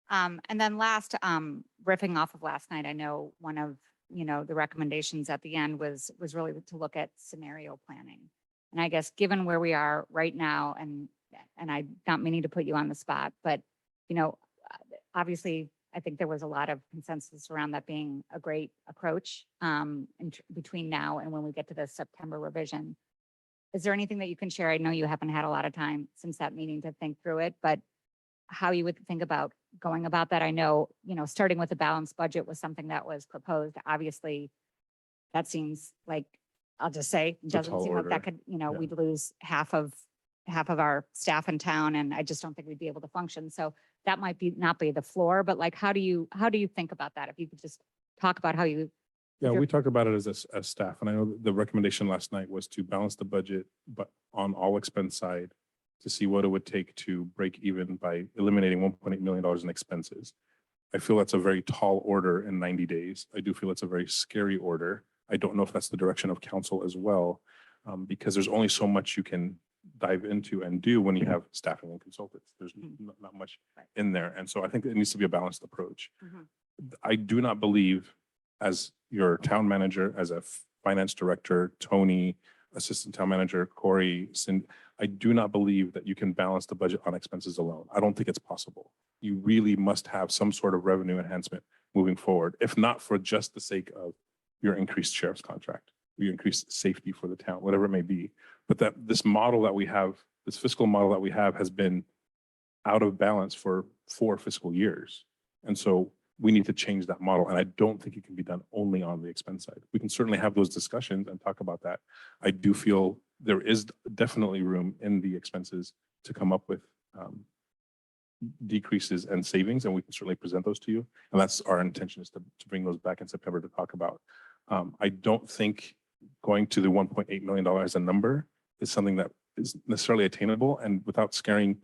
And then last, riffing off of last night, I know one of, the recommendations at the end was really to look at scenario planning. And I guess given where we are right now, and I'm not meaning to put you on the spot, but, obviously, I think there was a lot of consensus around that being a great approach between now and when we get to the September revision. Is there anything that you can share? I know you haven't had a lot of time since that meeting to think through it, but how you would think about going about that? I know, starting with a balanced budget was something that was proposed. Obviously, that seems like, I'll just say, It's a doesn't tall seem like that order. could, Yeah. we'd lose half of our staff in town, and I just don't think we'd be able to function. So that might be not be the floor, but like, how do you think about that? If you could just talk about how you. Yeah, Sure. we talked about it as staff, and I know the recommendation last night was to balance the budget, but on all expense side, to see what it would take to break even by eliminating $1.8 million in expenses. I feel that's a very tall order in 90 days. I do feel it's a very scary order. I don't know if that's the direction of council as well, because there's only so much you can dive into and do when you have staffing and consultants. There's not much Right. in there. And so I think it needs to be a balanced approach. Mhm. I do not believe, as your town manager, as a finance director, Tony, assistant town manager, Corey, I do not believe that you can balance the budget on expenses alone. I don't think it's possible. You really must have some sort of revenue enhancement moving forward, if not for just the sake of your increased sheriff's contract, your increased safety for the town, whatever it may be. But that this model that we have, this fiscal model that we have has been out of balance for 4 fiscal years. And so we need to change that model. And I don't think it can be done only on the expense side. We can certainly have those discussions and talk about that. I do feel there is definitely room in the expenses to come up with decreases and savings, and we can certainly present those to you. And that's our intention, is to bring those back in September to talk about. I don't think going to the $1.8 million as a number is something that is necessarily attainable and without scaring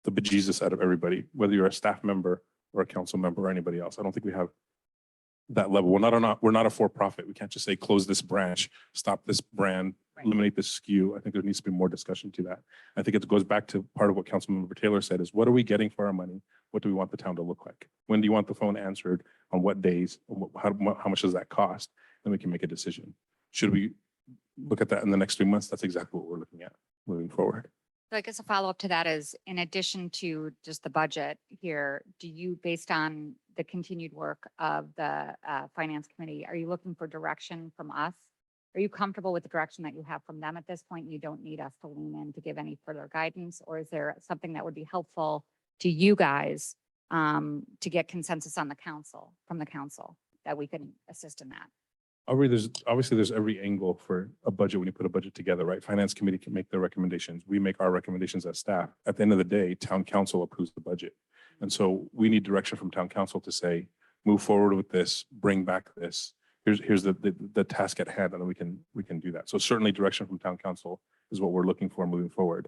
the bejesus out of everybody, whether you're a staff member or a council member or anybody else. I don't think we have that level. We're not a for-profit. We can't just say, close this branch, stop this brand, Right. eliminate this SKU. I think there needs to be more discussion to that. I think it goes back to part of what Councilmember Taylor said, is what are we getting for our money? What do we want the town to look like? When do you want the phone answered? On what days? How much does that cost? Then we can make a decision. Should we look at that in the next 3 months? That's exactly what we're looking at moving forward. So I guess a follow-up to that is, in addition to just the budget here, do you, based on the continued work of the Finance Committee, are you looking for direction from us? Are you comfortable with the direction that you have from them at this point? You don't need us to lean in to give any further guidance, or is there something that would be helpful to you guys to get consensus on from the council, that we can assist in that? Obviously, there's every angle for a budget when you put a budget together, right? Finance Committee can make their recommendations. We make our recommendations as staff. At the end of the day, town council approves the budget. And so we need direction from town council to say, move forward with this, bring back this. Here's the task at hand, and then we can do that. So certainly direction from town council is what we're looking for moving forward.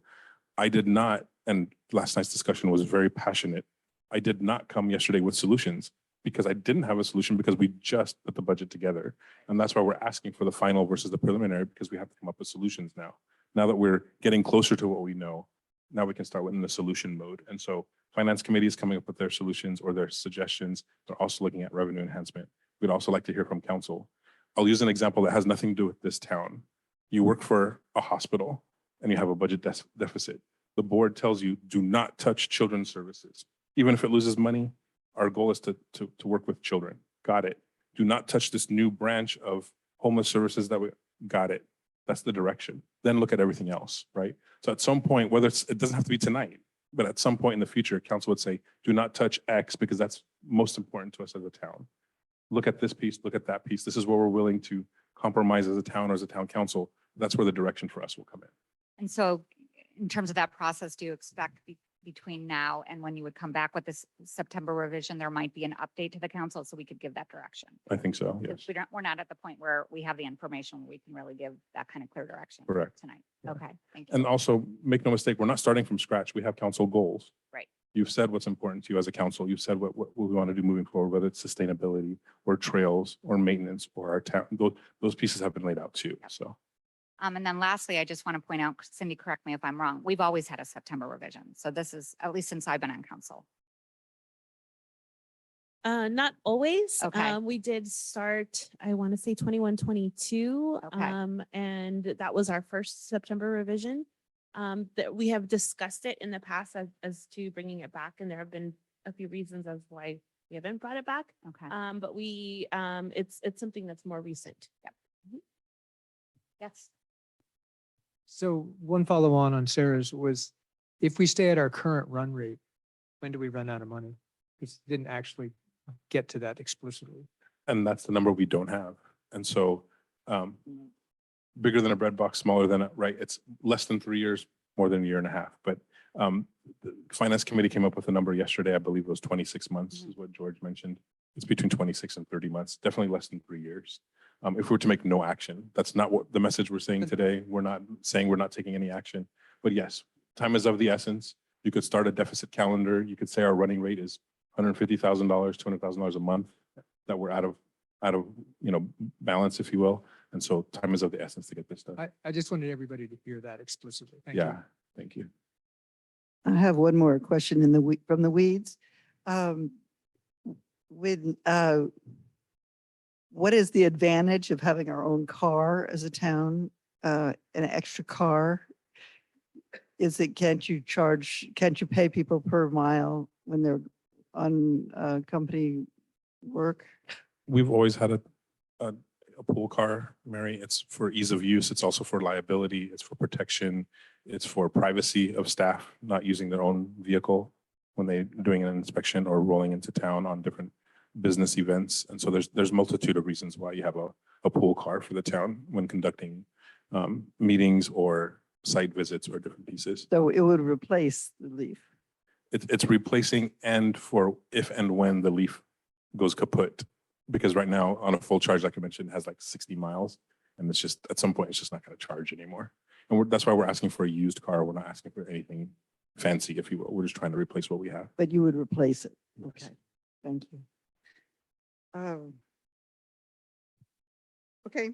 I did not, and last night's discussion was very passionate. I did not come yesterday with solutions, because I didn't have a solution, because we just put the budget together. And that's why we're asking for the final versus the preliminary, because we have to come up with solutions now. Now that we're getting closer to what we know, now we can start in the solution mode. And so Finance Committee is coming up with their solutions or their suggestions. They're also looking at revenue enhancement. We'd also like to hear from council. I'll use an example that has nothing to do with this town. You work for a hospital and you have a budget deficit. The board tells you, do not touch children's services. Even if it loses money, our goal is to work with children. Got it. Do not touch this new branch of homeless services that we got it. That's the direction. Then look at everything else, right? So at some point, whether it doesn't have to be tonight, but at some point in the future, council would say, do not touch X, because that's most important to us as a town. Look at this piece, look at that piece. This is where we're willing to compromise as a town or as a town council that's where the direction for us will come in. And so in terms of that process, do you expect between now and when you would come back with this September revision, there might be an update to the council so we could give that direction? I think so, Because yes. we're not at the point where we have the information where we can really give that kind of clear direction. Correct. Tonight. Yeah. Okay, thank you. And also, make no mistake, we're not starting from scratch. We have council goals. Right. You've said what's important to you as a council. You've said what we want to do moving forward, whether it's sustainability or trails or maintenance or our town. Those pieces have been laid out too, so. And then lastly, I just want to point out, Cindy, correct me if I'm wrong, we've always had a September revision. So this is, at least since I've been on council. Not always. Okay. We did start, I want to say 21, 22. Okay. And that was our first September revision. That we have discussed it in the past as to bringing it back, and there have been a few reasons as why we haven't brought it back. Okay. But we, it's something that's more recent. Yep. Yes. So one follow on Sarah's was, if we stay at our current run rate, when do we run out of money? Because it didn't actually get to that explicitly. And that's the number we don't have. And so bigger than a bread box, smaller than a, right? It's less than 3 years, more than a year and a half. But the finance committee came up with a number yesterday. I believe it was 26 months is what George mentioned. It's between 26 and 30 months, definitely less than 3 years. If we were to make no action, that's not what the message we're saying today. We're not saying we're not taking any action. But yes, time is of the essence. You could start a deficit calendar. You could say our running rate is $150,000, $200,000 a month that we're out of balance, if you will. And so time is of the essence to get this done. I just wanted everybody to hear that explicitly. Thank you. Yeah, thank you. I have one more question from the weeds. What is the advantage of having our own car as a town, an extra car? Is it, can't you pay people per mile when they're on company work? We've always had a pool car, Mary. It's for ease of use. It's also for liability. It's for protection. It's for privacy of staff not using their own vehicle when they're doing an inspection or rolling into town on different business events. And so there's multitude of reasons why you have a pool car for the town when conducting meetings or site visits or different pieces. So it would replace the Leaf. It's replacing and for if and when the Leaf goes kaput. Because right now on a full charge, like I mentioned, it has like 60 miles and it's just, at some point, it's just not going to charge anymore. And that's why we're asking for a used car. We're not asking for anything fancy, if you will. We're just trying to replace what we have. But you would replace it. Yes. Okay, thank you. Okay.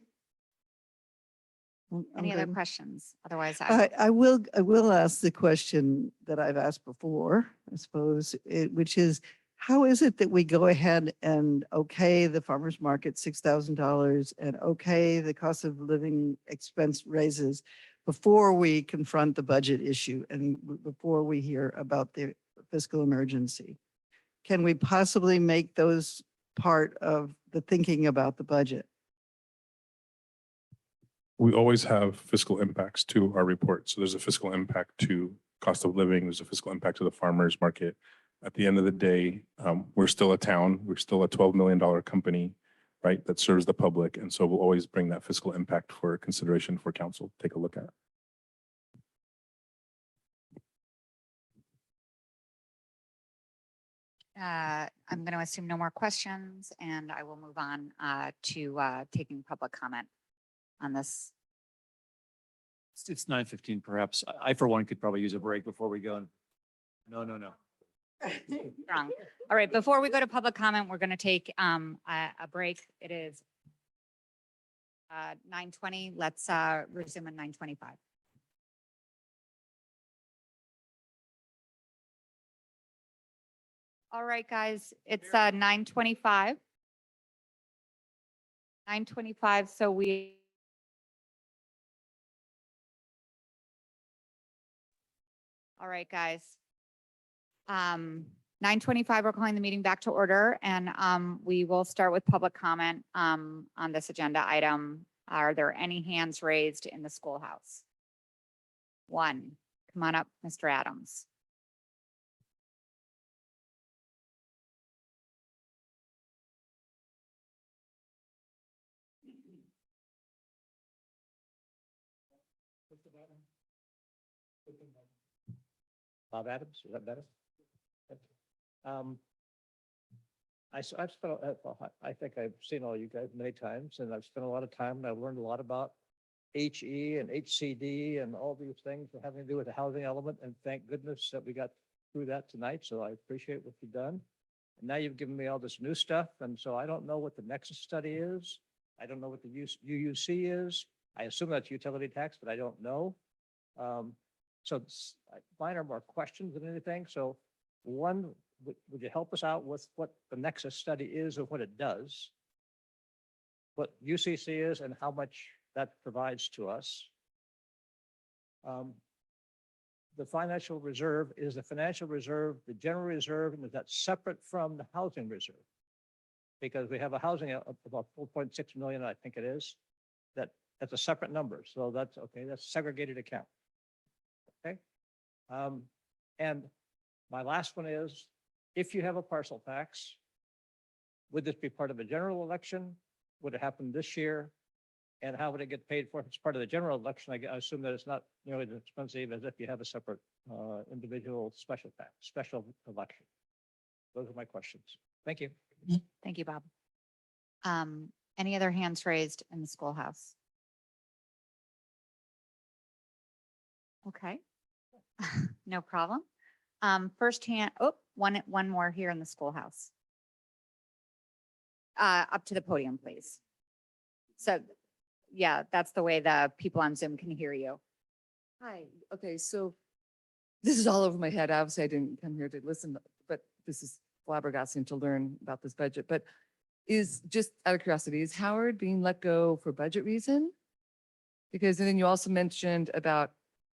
I'm Any other good. questions? Otherwise, I will ask the question that I've asked before, I suppose, which is, how is it that we go ahead and okay the farmer's market $6,000 and okay the cost of living expense raises before we confront the budget issue and before we hear about the fiscal emergency? Can we possibly make those part of the thinking about the budget? We always have fiscal impacts to our report. So there's a fiscal impact to cost of living. There's a fiscal impact to the farmer's market. At the end of the day, we're still a town. We're still a $12 million company, right, that serves the public. And so we'll always bring that fiscal impact for consideration for council to take a look at. I'm going to assume no more questions and I will move on to taking public comment on this. It's 9:15 perhaps. I for one could probably use a break before we go. No. Strong. All right, before we go to public comment, we're going to take a break. It is 9:20. Let's resume at 9:25. All right, guys, it's 9:25. 9:25, so we all right, guys. 9:25, we're calling the meeting back to order and we will start with public comment on this agenda item. Are there any hands raised in the schoolhouse? One, come on up, Mr. Adams. Bob Adams, is that better? I've spent, I think I've seen all you guys many times, and I've spent a lot of time, and I've learned a lot about HE and HCD and all these things that having to do with the housing element, and thank goodness that we got through that tonight, so I appreciate what you've done. And now you've given me all this new stuff, and so I don't know what the Nexus study is. I don't know what the UUC is. I assume that's utility tax, but I don't know. Mine are more questions than anything. So one, would you help us out with what the Nexus study is and what it does? What UCC is and how much that provides to us? The financial reserve, is the financial reserve the general reserve, and is that separate from the housing reserve? Because we have a housing of about 4.6 million, I think it is, that's a separate number. So that's okay, that's a segregated account. Okay. And my last one is, if you have a parcel tax, would this be part of a general election? Would it happen this year? And how would it get paid for? If it's part of the general election, I assume that it's not nearly as expensive as if you have a separate individual special tax, special election. Those are my questions. Thank you. Thank you, Bob. Any other hands raised in the schoolhouse? Okay. No problem. First hand, one more here in the schoolhouse. Up to the podium, please. So, yeah, that's the way the people on Zoom can hear you. Hi, okay, so this is all over my head. Obviously, I didn't come here to listen, but this is flabbergasting to learn about this budget. But is, just out of curiosity, is Howard being let go for budget reason? Because then you also mentioned about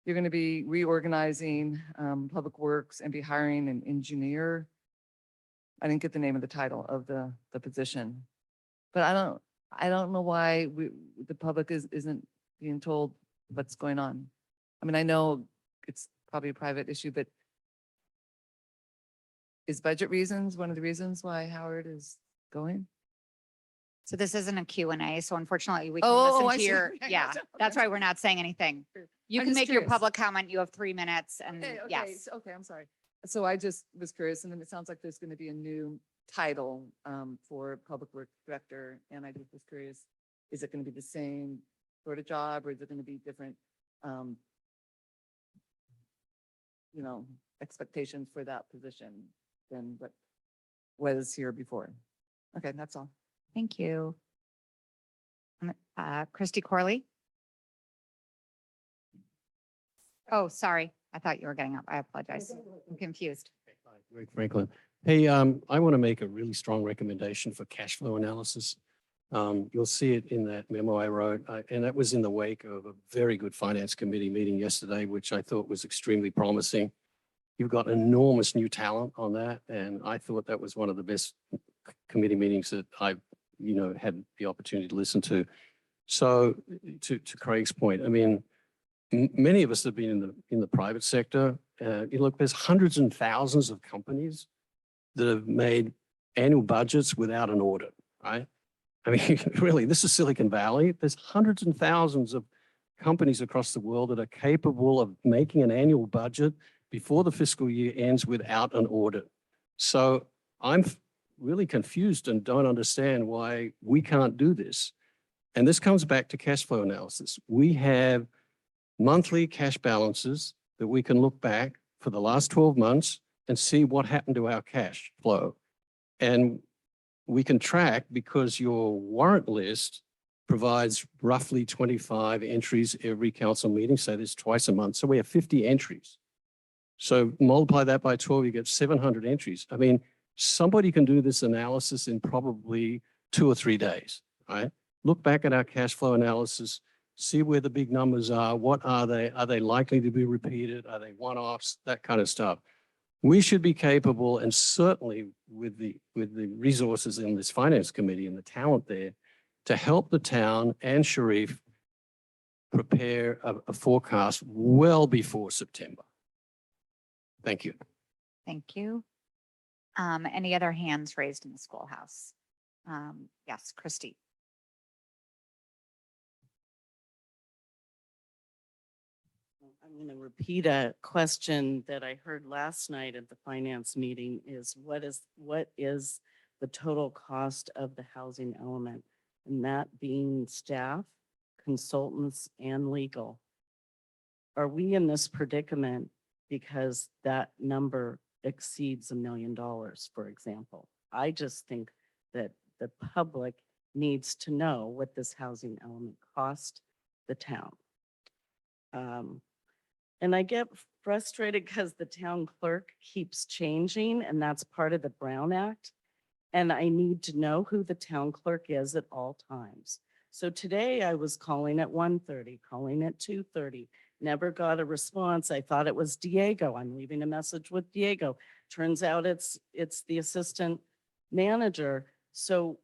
you're going to be reorganizing Public Works and be hiring an engineer. I didn't get the name of the title of the position, but I don't know why the public isn't being told what's going on. I mean, I know it's probably a private issue, but is budget reasons one of the reasons why Howard is going? So this isn't a Q&A, so unfortunately we Oh, can I listen to see. your, yeah, that's why we're not saying anything. You I'm can just make your curious. public comment. You have 3 minutes and Okay, yes. okay, I'm sorry. So I just was curious, and then it sounds like there's going to be a new title for Public Works Director, and I just was curious, is it going to be the same sort of job, or is it going to be different, expectations for that position than what was here before? Okay, that's all. Thank you. Christy Corley. Oh, sorry. I thought you were getting up. I apologize. I'm confused. Greg Franklin. Hey, I want to make a really strong recommendation for cash flow analysis. You'll see it in that memo I wrote, and that was in the wake of a very good finance committee meeting yesterday, which I thought was extremely promising. You've got enormous new talent on that, and I thought that was one of the best committee meetings that I've, had the opportunity to listen to. So to Craig's point, I mean, many of us have been in the private sector. Look, there's hundreds and thousands of companies that have made annual budgets without an audit, right? I mean, really, this is Silicon Valley. There's hundreds and thousands of companies across the world that are capable of making an annual budget before the fiscal year ends without an audit. So I'm really confused and don't understand why we can't do this. And this comes back to cash flow analysis. We have monthly cash balances that we can look back for the last 12 months and see what happened to our cash flow. And we can track, because your warrant list provides roughly 25 entries every council meeting. So there's twice a month. So we have 50 entries. So multiply that by 12, you get 700 entries. I mean, somebody can do this analysis in probably 2 or 3 days, right? Look back at our cash flow analysis, see where the big numbers are. What are they? Are they likely to be repeated? Are they one-offs? That kind of stuff. We should be capable, and certainly with the resources in this finance committee and the talent there, to help the town and Sharif prepare a forecast well before September. Thank you. Thank you. Any other hands raised in the schoolhouse? Yes, Christy. I'm going to repeat a question that I heard last night at the finance meeting is what is the total cost of the housing element? And that being staff, consultants, and legal. Are we in this predicament because that number exceeds $1 million, for example? I just think that the public needs to know what this housing element cost the town. And I get frustrated because the town clerk keeps changing, and that's part of the Brown Act. And I need to know who the town clerk is at all times. So today I was calling at 1:30, calling at 2:30, never got a response. I thought it was Diego. I'm leaving a message with Diego. Turns out it's the assistant manager. So,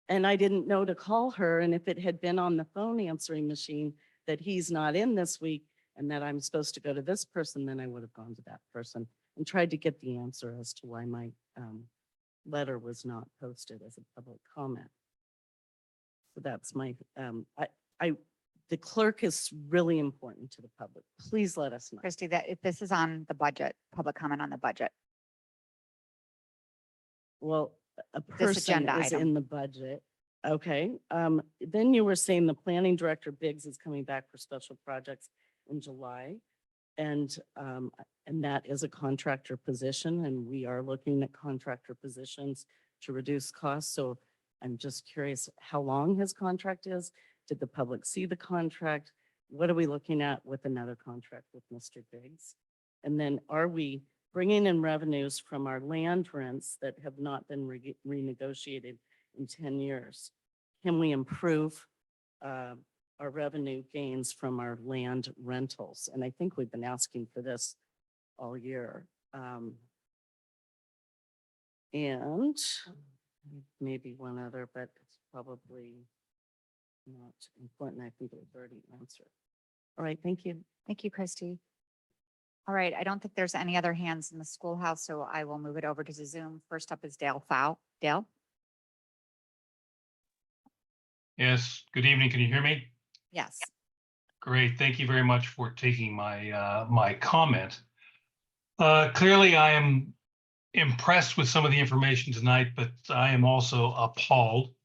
and I didn't know to call her. And if it had been on the phone answering machine that he's not in this week and that I'm supposed to go to this person, then I would have gone to that person and tried to get the answer as to why my letter was not posted as a public comment. So that's my, the clerk is really important to the public. Please let us know. Christy, that if this is on the budget, public comment on the budget. Well, a This person agenda is item. in the budget. Okay, then you were saying the planning director Biggs is coming back for special projects in July. And that is a contractor position, and we are looking at contractor positions to reduce costs. So I'm just curious how long his contract is. Did the public see the contract? What are we looking at with another contract with Mr. Biggs? And then are we bringing in revenues from our land rents that have not been renegotiated in 10 years? Can we improve our revenue gains from our land rentals? And I think we've been asking for this all year. And maybe one other, but it's probably not important. I think it was already answered. All right, thank you. Thank you, Christy. All right, I don't think there's any other hands in the schoolhouse, so I will move it over to Zoom. First up is Dale Fowl. Dale? Yes, good evening. Can you hear me? Yes. Great. Thank you very much for taking my my comment. Clearly, I am impressed with some of the information tonight, but I am also appalled.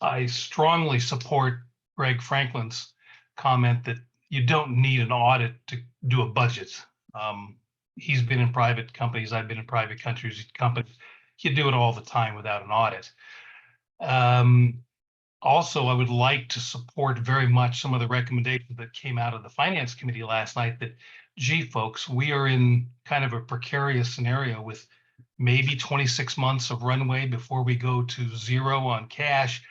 I strongly support Greg Franklin's comment that you don't need an audit to do a budget. He's been in private companies. I've been in private companies. You do it all the time without an audit. Also, I would like to support very much some of the recommendations that came out of the Finance Committee last night that, gee, folks, we are in kind of a precarious scenario with maybe 26 months of runway before we go to zero on cash.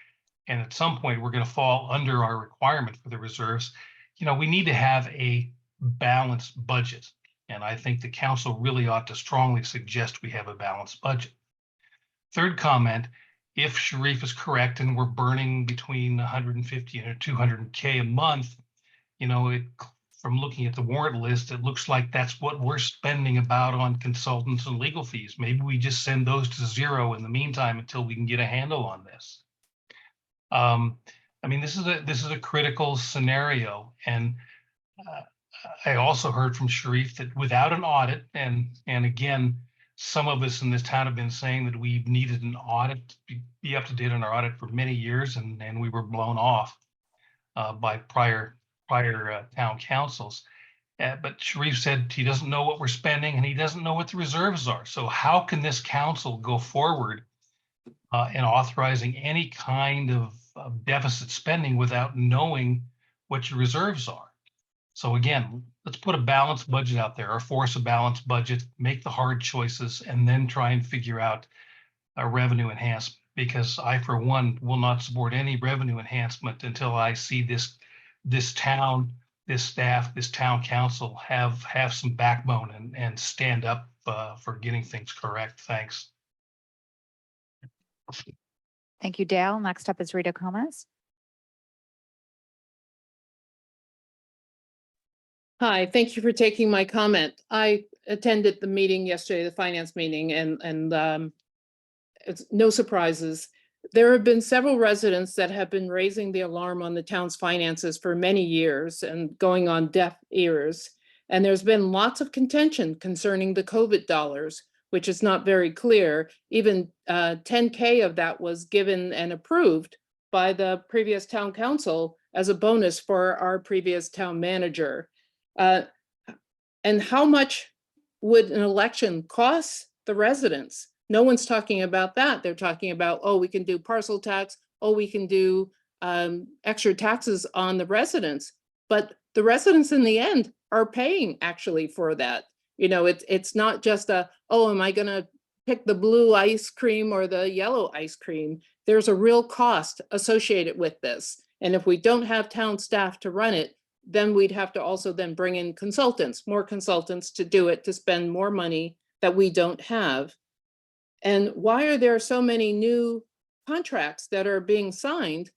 And at some point, we're going to fall under our requirement for the reserves. You know, we need to have a balanced budget. And I think the council really ought to strongly suggest we have a balanced budget. Third comment, if Sharif is correct and we're burning between 150 and 200K a month, you know, from looking at the warrant list, it looks like that's what we're spending about on consultants and legal fees. Maybe we just send those to zero in the meantime until we can get a handle on this. I mean, this is a critical scenario, and I also heard from Sharif that without an audit, and again, some of us in this town have been saying that we've needed an audit to be up to date on our audit for many years, and we were blown off by prior town councils. But Sharif said he doesn't know what we're spending and he doesn't know what the reserves are. So how can this council go forward in authorizing any kind of deficit spending without knowing what your reserves are? So again, let's put a balanced budget out there, or force a balanced budget, make the hard choices, and then try and figure out a revenue enhancement. Because I, for one, will not support any revenue enhancement until I see this town, this staff, this town council have some backbone and stand up for getting things correct. Thanks. Thank you, Dale. Next up is Rita Comas. Hi, thank you for taking my comment. I attended the meeting yesterday, the finance meeting, and it's no surprises. there have been several residents that have been raising the alarm on the town's finances for many years and going on deaf ears. And there's been lots of contention concerning the COVID dollars, which is not very clear. Even 10K of that was given and approved by the previous town council as a bonus for our previous town manager. And how much would an election cost the residents? No one's talking about that. They're talking about, oh, we can do parcel tax. Oh, we can do extra taxes on the residents. But the residents in the end are paying actually for that. You know, it's not just a, oh, am I going to pick the blue ice cream or the yellow ice cream? There's a real cost associated with this. And if we don't have town staff to run it, then we'd have to also then bring in consultants, more consultants to do it, to spend more money that we don't have. And why are there so many new contracts that are being signed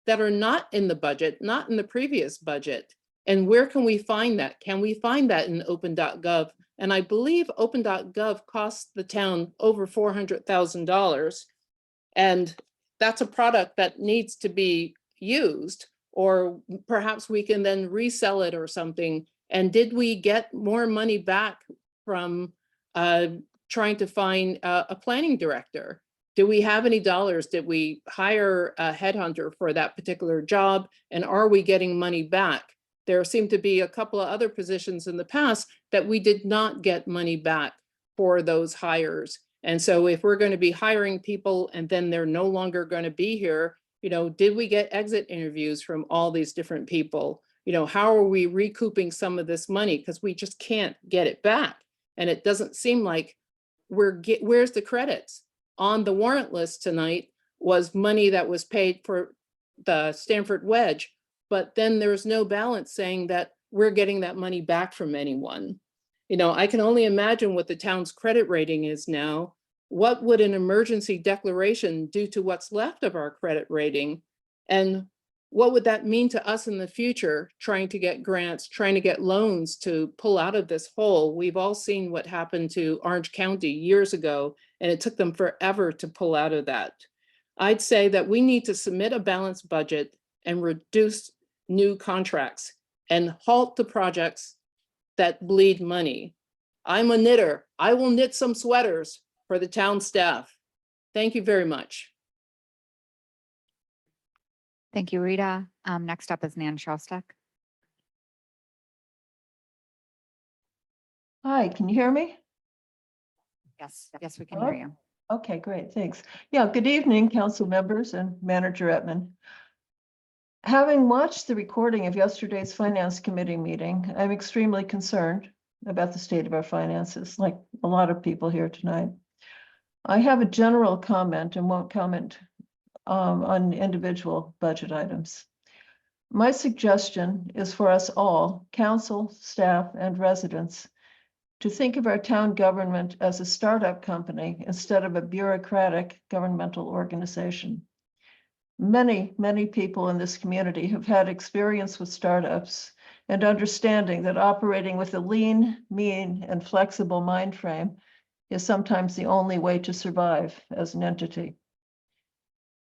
that are not in the budget, not in the previous budget? And where can we find that? Can we find that in open.gov? And I believe open.gov costs the town over $400,000. And that's a product that needs to be used, or perhaps we can then resell it or something. And did we get more money back from trying to find a planning director? Do we have any dollars? Did we hire a headhunter for that particular job? And are we getting money back? There seem to be a couple of other positions in the past that we did not get money back for those hires. And so if we're going to be hiring people and then they're no longer going to be here, you know, did we get exit interviews from all these different people? You know, how are we recouping some of this money? Because we just can't get it back. And it doesn't seem like where's the credits? On the warrant list tonight was money that was paid for the Stanford Wedge, but then there's no balance saying that we're getting that money back from anyone. You know, I can only imagine what the town's credit rating is now. What would an emergency declaration do to what's left of our credit rating? And what would that mean to us in the future, trying to get grants, trying to get loans to pull out of this hole? We've all seen what happened to Orange County years ago, and it took them forever to pull out of that. I'd say that we need to submit a balanced budget and reduce new contracts and halt the projects that bleed money. I'm a knitter. I will knit some sweaters for the town staff. Thank you very much. Thank you, Rita. Next up is Nan Shostak. Hi, can you hear me? Yes, yes, we can hear you. Okay, great, thanks. Yeah, good evening, council members and Manager Ettman. Having watched the recording of yesterday's Finance Committee meeting, I'm extremely concerned about the state of our finances, like a lot of people here tonight. I have a general comment and won't comment on individual budget items. My suggestion is for us all, council, staff, and residents, to think of our town government as a startup company instead of a bureaucratic governmental organization. Many, many people in this community have had experience with startups and understanding that operating with a lean, mean, and flexible mind frame is sometimes the only way to survive as an entity.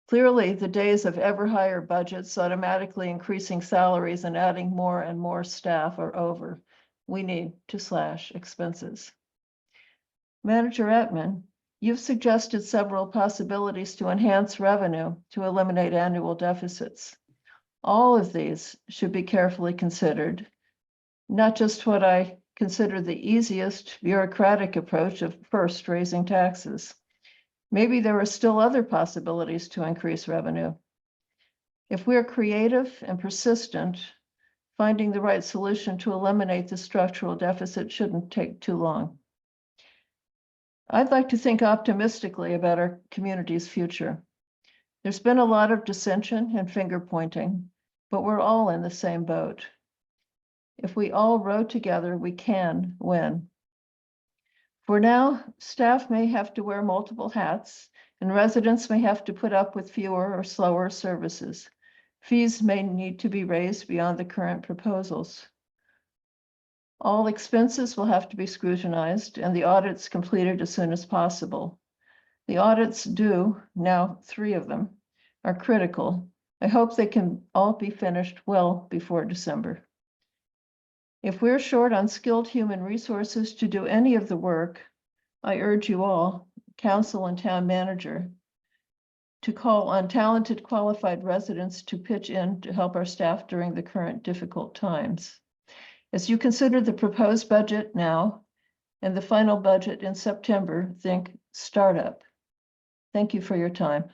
Clearly, the days of ever higher budgets, automatically increasing salaries and adding more and more staff are over. We need to slash expenses. Manager Ettman, you've suggested several possibilities to enhance revenue to eliminate annual deficits. All of these should be carefully considered, not just what I consider the easiest bureaucratic approach of first raising taxes. Maybe there are still other possibilities to increase revenue. If we're creative and persistent, finding the right solution to eliminate the structural deficit shouldn't take too long. I'd like to think optimistically about our community's future. There's been a lot of dissension and finger pointing, but we're all in the same boat. If we all row together, we can win. For now, staff may have to wear multiple hats, and residents may have to put up with fewer or slower services. Fees may need to be raised beyond the current proposals. All expenses will have to be scrutinized and the audits completed as soon as possible. The audits due, now 3 of them, are critical. I hope they can all be finished well before December. If we're short on skilled human resources to do any of the work, I urge you all, council and town manager, to call on talented, qualified residents to pitch in to help our staff during the current difficult times. As you consider the proposed budget now and the final budget in September, think startup. Thank you for your time.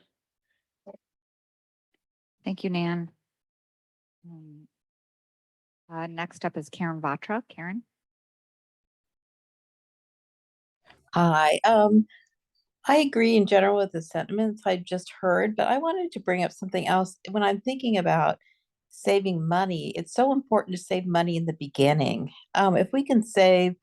Thank you, Nan. Next up is Karen Vatra. Karen? Hi, I agree in general with the sentiments I just heard, but I wanted to bring up something else. When I'm thinking about saving money, it's so important to save money in the beginning. If we can save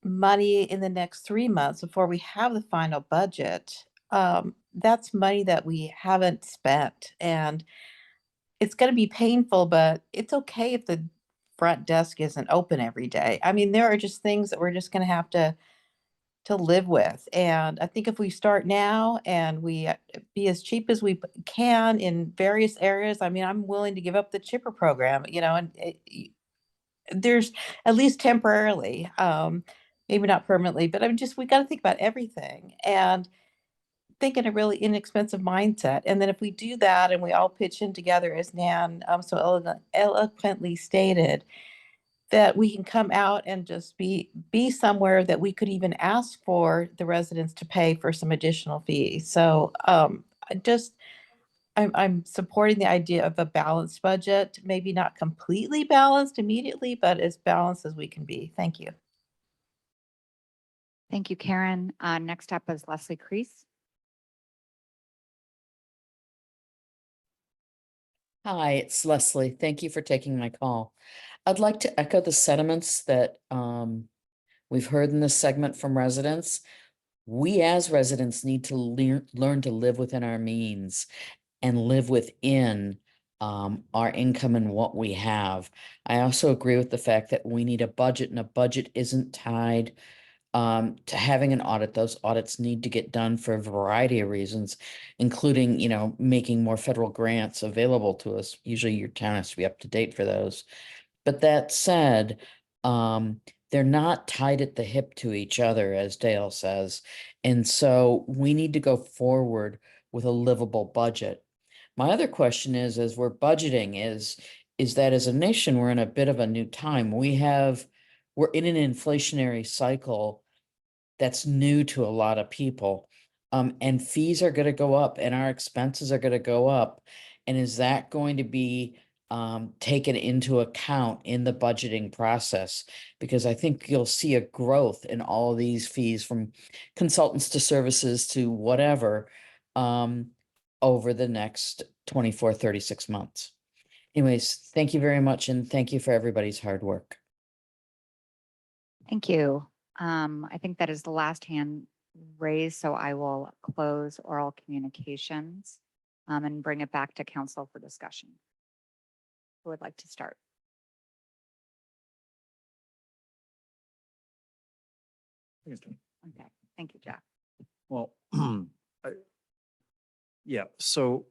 money in the next 3 months before we have the final budget, that's money that we haven't spent. And it's going to be painful, but it's okay if the front desk isn't open every day. I mean, there are just things that we're just going to have to live with. And I think if we start now and we be as cheap as we can in various areas, I mean, I'm willing to give up the chipper program, you know, and there's at least temporarily, maybe not permanently, but I'm just, we got to think about everything and think in a really inexpensive mindset. And then if we do that and we all pitch in together, as Nan so eloquently stated, that we can come out and just be somewhere that we could even ask for the residents to pay for some additional fees. So I'm supporting the idea of a balanced budget, maybe not completely balanced immediately, but as balanced as we can be. Thank you. Thank you, Karen. Next up is Leslie Crease. Hi, it's Leslie. Thank you for taking my call. I'd like to echo the sentiments that we've heard in this segment from residents. We as residents need to learn to live within our means and live within our income and what we have. I also agree with the fact that we need a budget, and a budget isn't tied to having an audit. Those audits need to get done for a variety of reasons, including, you know, making more federal grants available to us. Usually your town has to be up to date for those. But that said, they're not tied at the hip to each other, as Dale says. And so we need to go forward with a livable budget. My other question is, as we're budgeting, is that as a nation, we're in a bit of a new time. We're in an inflationary cycle that's new to a lot of people. And fees are going to go up and our expenses are going to go up. And is that going to be taken into account in the budgeting process? Because I think you'll see a growth in all of these fees, from consultants to services to whatever, over the next 24, 36 months. Anyways, thank you very much. And thank you for everybody's hard work. Thank you. I think that is the last hand raised, so I will close oral communications and bring it back to council for discussion. Who would like to start? Okay, thank you, Jeff. Well, yeah, so,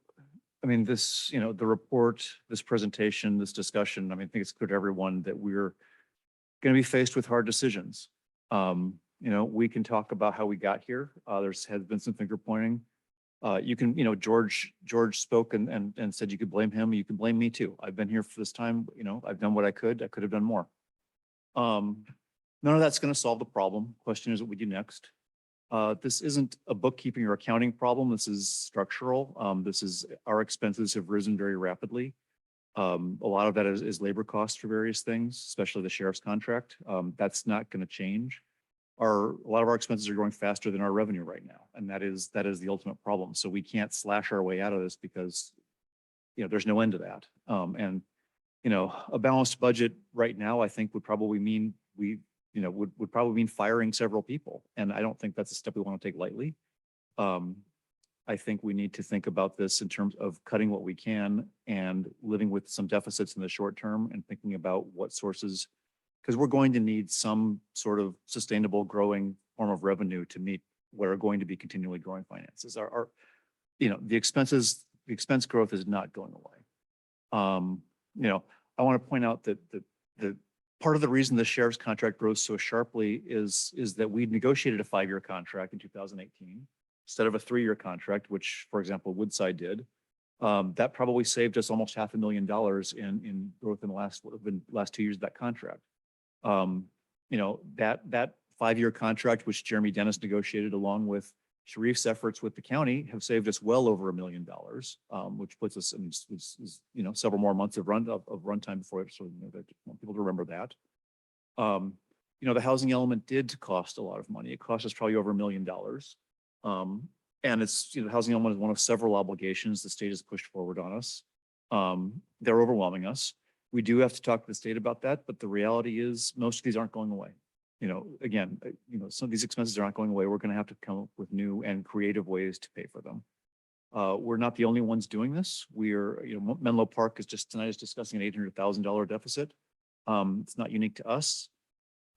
I mean, this, you know, the report, this presentation, this discussion, I mean, I think it's clear to everyone that we're going to be faced with hard decisions. You know, we can talk about how we got here. There's has been some finger pointing. You can, you know, George spoke and said you could blame him. You can blame me too. I've been here for this time. You know, I've done what I could. I could have done more. None of that's going to solve the problem. Question is what we do next. This isn't a bookkeeping or accounting problem. This is structural. This is, our expenses have risen very rapidly. A lot of that is labor costs for various things, especially the sheriff's contract. That's not going to change. A lot of our expenses are growing faster than our revenue right now, and that is the ultimate problem. So we can't slash our way out of this because, you know, there's no end to that. And you know, a balanced budget right now, I think would probably mean would probably mean firing several people, and I don't think that's a step we want to take lightly. I think we need to think about this in terms of cutting what we can and living with some deficits in the short term and thinking about what sources, because we're going to need some sort of sustainable growing form of revenue to meet what are going to be continually growing finances. The expense growth is not going away. I want to point out that the part of the reason the sheriff's contract rose so sharply is that we negotiated a 5-year contract in 2018 instead of a 3-year contract, which, for example, Woodside did. That probably saved us almost $500,000 in growth in the last 2 years of that contract. That 5-year contract, which Jeremy Dennis negotiated along with Sharif's efforts with the county, have saved us well over $1 million, which puts us in several more months of runtime before it. So that I want people to remember that. The housing element did cost a lot of money. It cost us probably over $1 million. And it's, the housing element is one of several obligations the state has pushed forward on us. They're overwhelming us. We do have to talk to the state about that, but the reality is most of these aren't going away. Some of these expenses are not going away. We're going to have to come up with new and creative ways to pay for them. We're not the only ones doing this. Menlo Park is tonight is discussing an $800,000 deficit. It's not unique to us.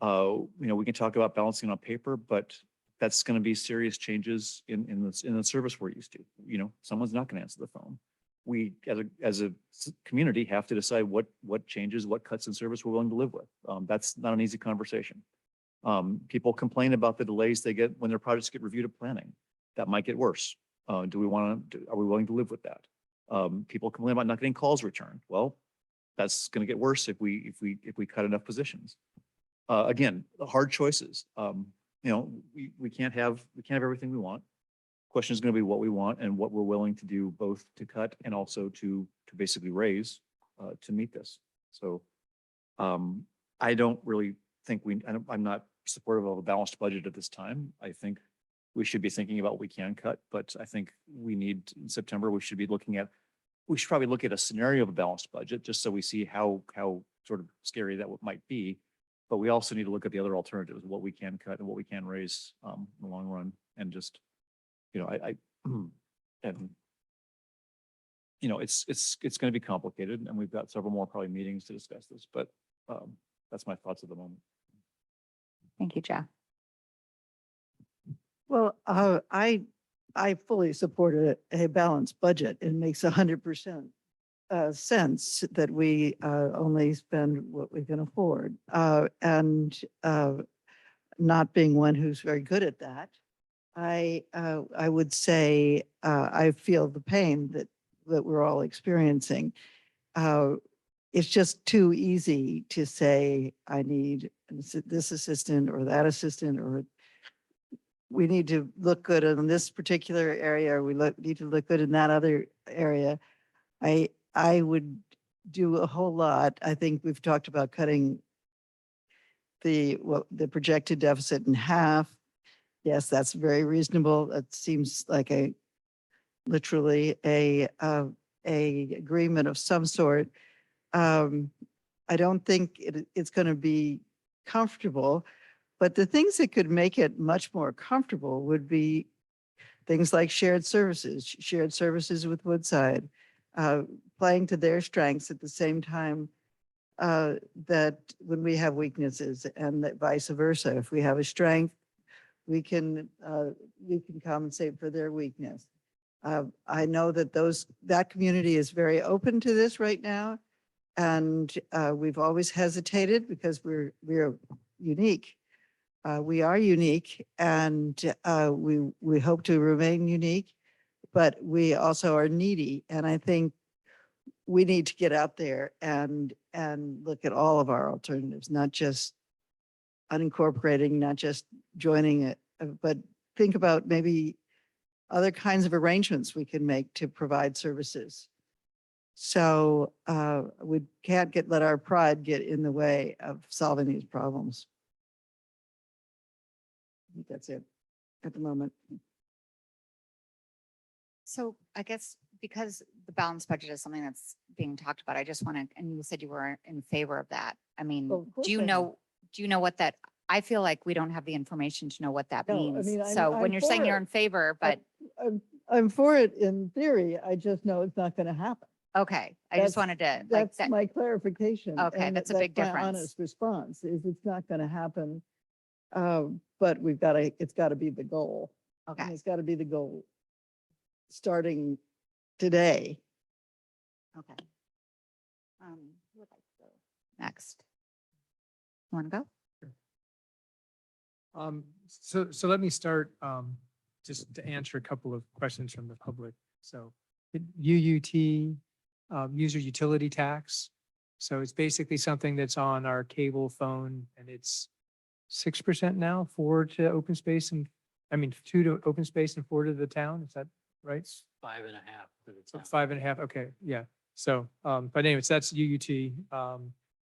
We can talk about balancing on paper, but that's going to be serious changes in the service we're used to. Someone's not going to answer the phone. We, as a community, have to decide what changes, what cuts in service we're willing to live with. That's not an easy conversation. People complain about the delays they get when their projects get reviewed at planning. That might get worse. Are we willing to live with that? People complain about not getting calls returned. Well, that's going to get worse if we cut enough positions. Again, hard choices. We can't have everything we want. Question is going to be what we want and what we're willing to do, both to cut and also to basically raise to meet this. So I don't really think I'm not supportive of a balanced budget at this time. I think we should be thinking about what we can cut, but I think in September, we should probably look at a scenario of a balanced budget just so we see how sort of scary that might be. But we also need to look at the other alternatives, what we can cut and what we can raise in the long run. And just, it's going to be complicated, and we've got several more probably meetings to discuss this, but that's my thoughts at the moment. Thank you, Jeff. Well, I fully support a balanced budget. It makes 100% sense that we only spend what we can afford. And not being one who's very good at that, I would say I feel the pain that we're all experiencing. It's just too easy to say, I need this assistant or that assistant, or we need to look good in this particular area, or we need to look good in that other area. I would do a whole lot. I think we've talked about cutting the projected deficit in half. Yes, that's very reasonable. That seems like literally a agreement of some sort. I don't think it's going to be comfortable, but the things that could make it much more comfortable would be things like shared services with Woodside, playing to their strengths at the same time that when we have weaknesses, and that vice versa. If we have a strength, we can compensate for their weakness. I know that that community is very open to this right now, and we've always hesitated because we're unique. We are unique, and we hope to remain unique, but we also are needy. And I think we need to get out there and look at all of our alternatives, not just unincorporating, not just joining it, but think about maybe other kinds of arrangements we can make to provide services. So we can't let our pride get in the way of solving these problems. I think that's it at the moment. So I guess because the balanced budget is something that's being talked about, I just want to, and you said you were in favor of that. I mean, Well, of course do you I am. know what that, I feel like we don't have the information to know what that No, I means. mean, I'm- So when I'm you're saying for you're it. in favor, but, I'm for it in theory. I just know it's not going to happen. okay, I just That's- wanted to, like, That's that, my clarification. Okay, and that's a big my difference. honest response is it's not going to happen. But it's got to be the goal. And Okay, it's got to be the goal, starting today. Okay. Who would like to go next? Want to go? So let me start, just to answer a couple of questions from the public. So UUT, user utility tax. So it's basically something that's on our cable phone, and it's 6% now, 4 to open space and, 2 to open space and 4 to the town. Is that right? 5.5 for the town. 5.5, okay, yeah. So, but anyways, that's UUT.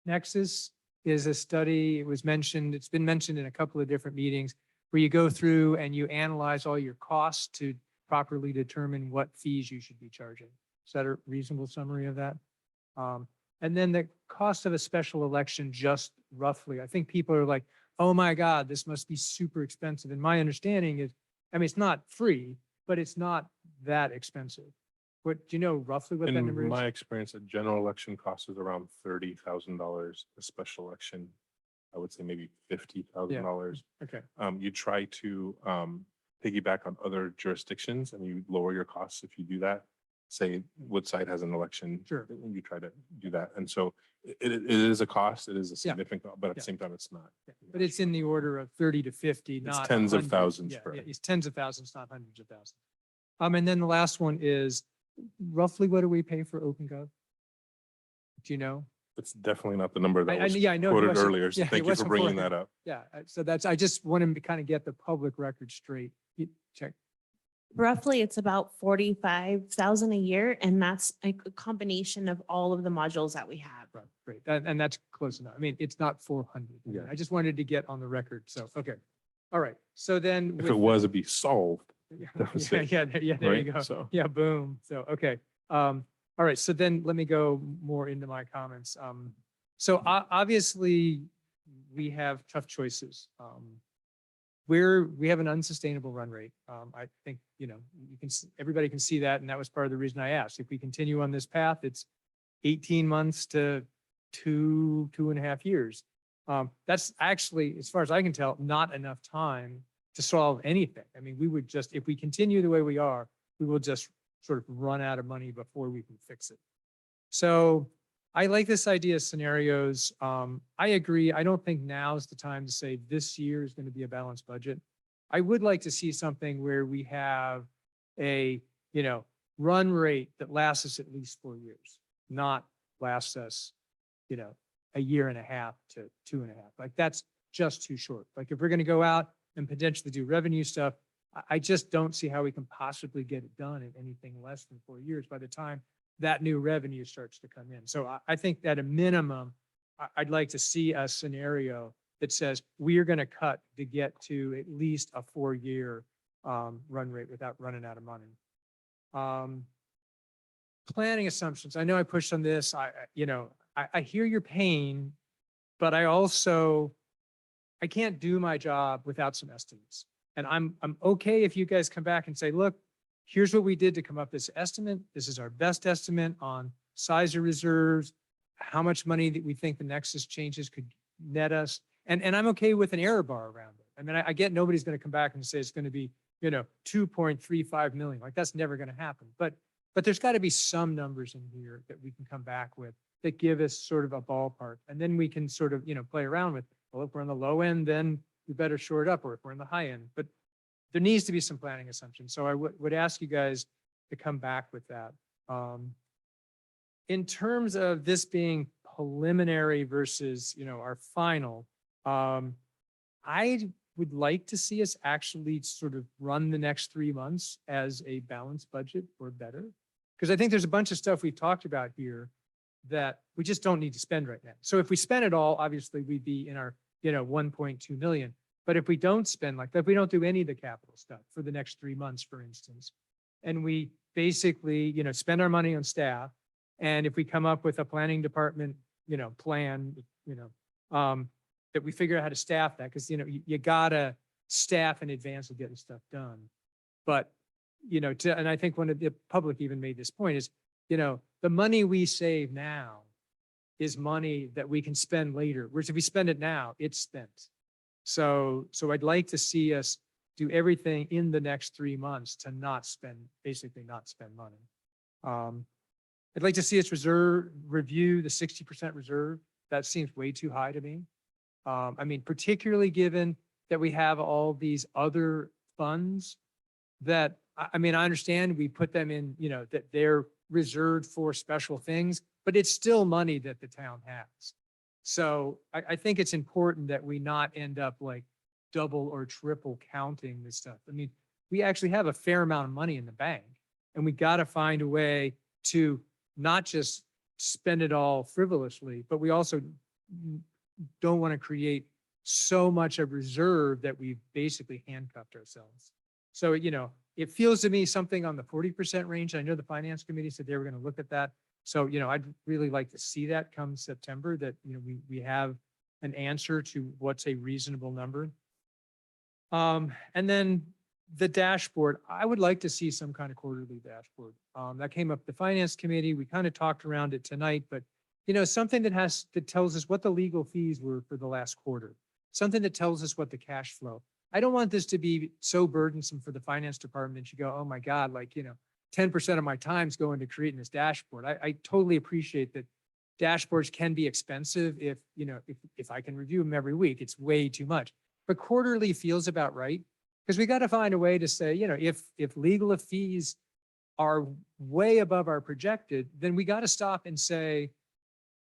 Nexus is a study, it was mentioned, it's been mentioned in a couple of different meetings, where you go through and you analyze all your costs to properly determine what fees you should be charging. Is that a reasonable summary of that? And then the cost of a special election, just roughly, I think people are like, oh my God, this must be super expensive. And my understanding is, it's not free, but it's not that expensive. What, do you know roughly what that number In is? my experience, a general election cost is around $30,000. A special election, I would say maybe $50,000. Okay, You try to piggyback on other jurisdictions and you lower your costs if you do that. Say Woodside has an election. Sure. and You try to do that. And so it is a cost, it is a Yeah. significant, but at the Yeah. same time, it's not. but it's in the order of 30 to 50, not tens of 100. thousands Yeah, per- yeah, it's tens of thousands, not hundreds of thousands. And then the last one is roughly what do we pay for OpenGov? Do you know? It's definitely not the number that was yeah, I know it quoted wasn't- earlier. So yeah, it thank you for wasn't bringing 400. that up. Yeah, so that's, I just want to kind of get the public record straight. Check. roughly it's about 45,000 a year, and that's a combination of all of the modules that we have. Right, great. And that's close enough. It's not 400. Yeah. I just wanted to get on the record. So, okay. All right. So then. If with it was, it'd be solved. Yeah, That was yeah, it, there you right? go. So- Yeah, boom. So, okay. All right. So then let me go more into my comments. So obviously we have tough choices. We have an unsustainable run rate. I think, everybody can see that. And that was part of the reason I asked. If we continue on this path, it's 18 months to 2.5 years. That's actually, as far as I can tell, not enough time to solve anything. We would just, if we continue the way we are, we will just sort of run out of money before we can fix it. So I like this idea of scenarios. I agree. I don't think now is the time to say this year is going to be a balanced budget. I would like to see something where we have a, run rate that lasts us at least 4 years, not lasts us, a year and a half to 2.5. Like that's just too short. Like if we're going to go out and potentially do revenue stuff, I just don't see how we can possibly get it done in anything less than 4 years by the time that new revenue starts to come in. So I think at a minimum, I'd like to see a scenario that says we are going to cut to get to at least a 4-year run rate without running out of money. Planning assumptions. I know I pushed on this. I hear your pain, but I can't do my job without some estimates. And I'm okay if you guys come back and say, look, here's what we did to come up with this estimate. This is our best estimate on size of reserves, how much money that we think the Nexus changes could net us. And I'm okay with an error bar around it. I get nobody's going to come back and say it's going to be, 2.35 million. Like that's never going to happen. But there's got to be some numbers in here that we can come back with that give us sort of a ballpark. And then we can sort of, play around with, well, if we're on the low end, then we better shore it up, or if we're in the high end. But there needs to be some planning assumptions. So I would ask you guys to come back with that. In terms of this being preliminary versus, our final, I would like to see us actually sort of run the next 3 months as a balanced budget or better. Because I think there's a bunch of stuff we've talked about here that we just don't need to spend right now. So if we spend it all, obviously we'd be in our, 1.2 million. But if we don't spend like that, if we don't do any of the capital stuff for the next 3 months, for instance, and we basically, spend our money on staff, and if we come up with a planning department, plan, that we figure out how to staff that, because, you gotta staff in advance of getting stuff done. But, and I think one of the public even made this point is, the money we save now is money that we can spend later. Whereas if we spend it now, it's spent. So I'd like to see us do everything in the next 3 months to not spend, basically not spend money. I'd like to see us review the 60% reserve. That seems way too high to me. I mean, particularly given that we have all these other funds that, I mean, I understand we put them in, that they're reserved for special things, but it's still money that the town has. So I think it's important that we not end up like double or triple counting this stuff. I mean, we actually have a fair amount of money in the bank, and we got to find a way to not just spend it all frivolously, but we also don't want to create so much of reserve that we've basically handcuffed ourselves. So, it feels to me something on the 40% range. I know the finance committee said they were going to look at that. So, I'd really like to see that come September, that, we have an answer to what's a reasonable number. And then the dashboard, I would like to see some kind of quarterly dashboard. That came up the finance committee. We kind of talked around it tonight, but something that tells us what the legal fees were for the last quarter, something that tells us what the cash flow. I don't want this to be so burdensome for the finance department that you go, oh my God, 10% of my time's going to creating this dashboard. I totally appreciate that dashboards can be expensive if I can review them every week. It's way too much. But quarterly feels about right, because we got to find a way to say, if legal fees are way above our projected, then we got to stop and say,